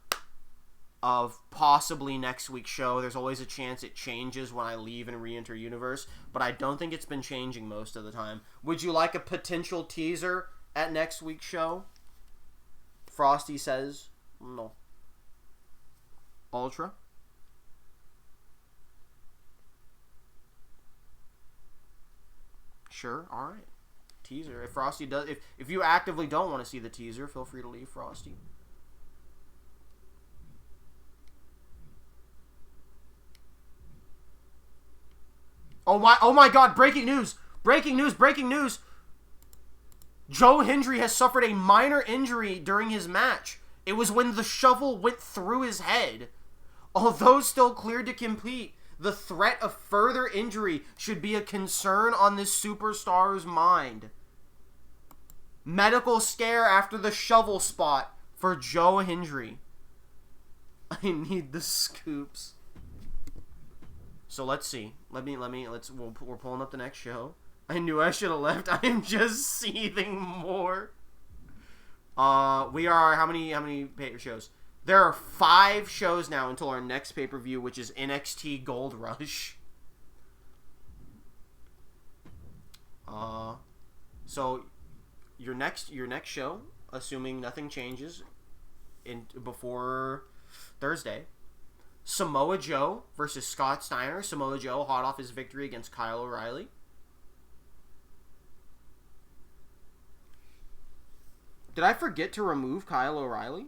of possibly next week's show? There's always a chance it changes when I leave and re-enter Universe, but I don't think it's been changing most of the time. Would you like a potential teaser at next week's show? Frosty says no. Ultra? Sure, alright. Teaser. If Frosty does, if you actively don't want to see the teaser, feel free to leave, Frosty. Oh my god, breaking news! Breaking news! Joe Hendry has suffered a minor injury during his match. It was when the shovel went through his head. Although still cleared to compete, the threat of further injury should be a concern on this superstar's mind. Medical scare after the shovel spot for Joe Hendry. I need the scoops. So let's see. We're pulling up the next show. I knew I should have left. I am just seething more. We are how many shows? There are 5 shows now until our next pay-per-view, which is NXT Gold Rush. So your next show, assuming nothing changes before Thursday, Samoa Joe versus Scott Steiner. Samoa Joe hot off his victory against Kyle O'Reilly. Did I forget to remove Kyle O'Reilly?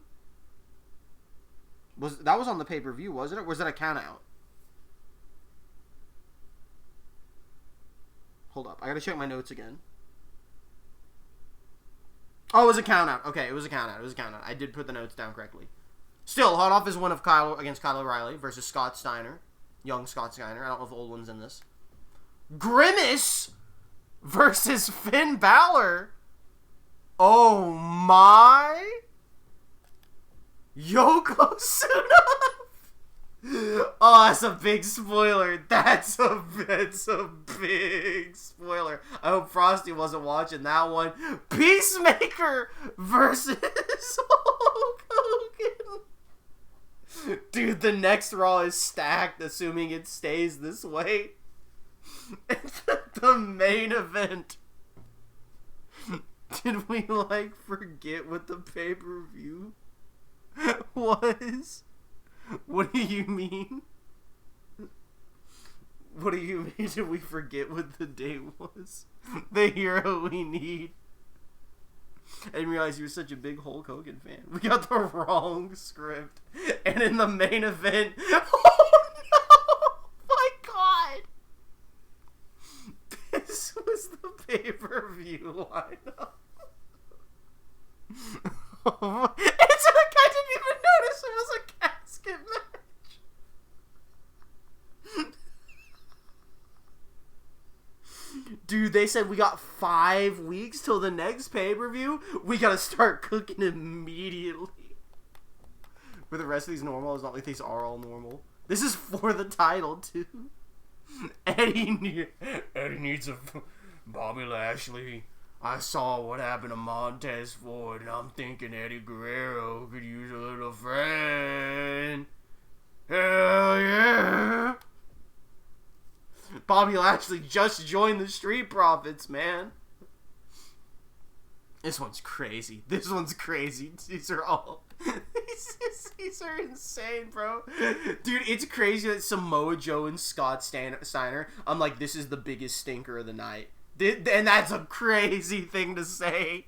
That was on the pay-per-view, wasn't it? Or was that a count-out? Hold up. I gotta check my notes again. Oh, it was a count-out. Okay, it was a count-out. I did put the notes down correctly. Still, hot off his win of against Kyle O'Reilly versus Scott Steiner. Young Scott Steiner. I don't know if the old one's in this. Grimace versus Finn Balor. Oh my! Yokozuna! Oh, that's a big spoiler. That's a big spoiler. I hope Frosty wasn't watching that one. Peacemaker versus Hulk Hogan. Dude, the next Raw is stacked, assuming it stays this way. The main event. Did we, forget what the pay-per-view was? What do you mean? What do you mean? Did we forget what the date was? The hero we need. I didn't realize you were such a big Hulk Hogan fan. We got the wrong script. And in the main event... Oh no! My god! This was the pay-per-view lineup. I didn't even notice it was a casket match. Dude, they said we got 5 weeks till the next pay-per-view. We gotta start cooking immediately. Were the rest of these normal? It's not like these are all normal. This is for the title, too. Eddie needs a... Bobby Lashley. I saw what happened to Montez Ford, and I'm thinking Eddie Guerrero could use a little friend. Hell yeah! Bobby Lashley just joined the Street Profits, man. This one's crazy. This one's crazy. These are all... These are insane, bro. Dude, it's crazy that Samoa Joe and Scott Steiner, I'm like, this is the biggest stinker of the night. And that's a crazy thing to say.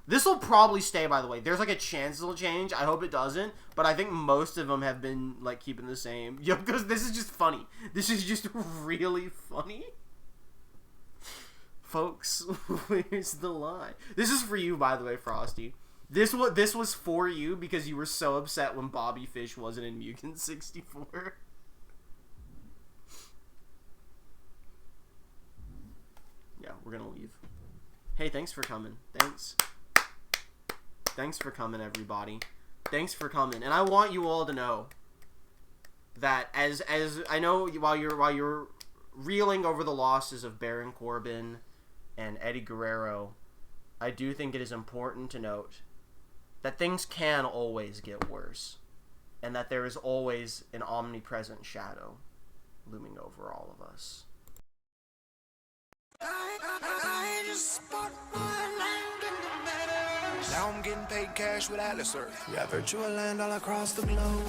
This will probably stay, by the way. There's like a chance it'll change. I hope it doesn't. But I think most of them have been like keeping the same. Yo, because this is just funny. This is just really funny. Folks, where's the line? This is for you, by the way, Frosty. This was for you because you were so upset when Bobby Fish wasn't in Mugen 64. Yeah, we're gonna leave. Hey, thanks for coming. Thanks for coming, everybody. Thanks for coming. And I want you all to know that as I know while you're reeling over the losses of Baron Corbin and Eddie Guerrero, I do think it is important to note that things can always get worse, and that there is always an omnipresent shadow looming over all of us.
I just bought one land in the meadows. Now I'm getting paid cash with Atlas Earth. Yeah, virtual land all across the globe.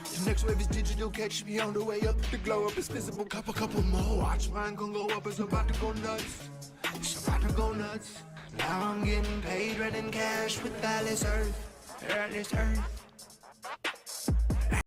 The next wave is digital, catch me on the way up. The glow up is visible, couple more. Watch mine gon' go up, it's about to go nuts. It's about to go nuts. Now I'm getting paid, red in cash with Atlas Earth. Atlas Earth.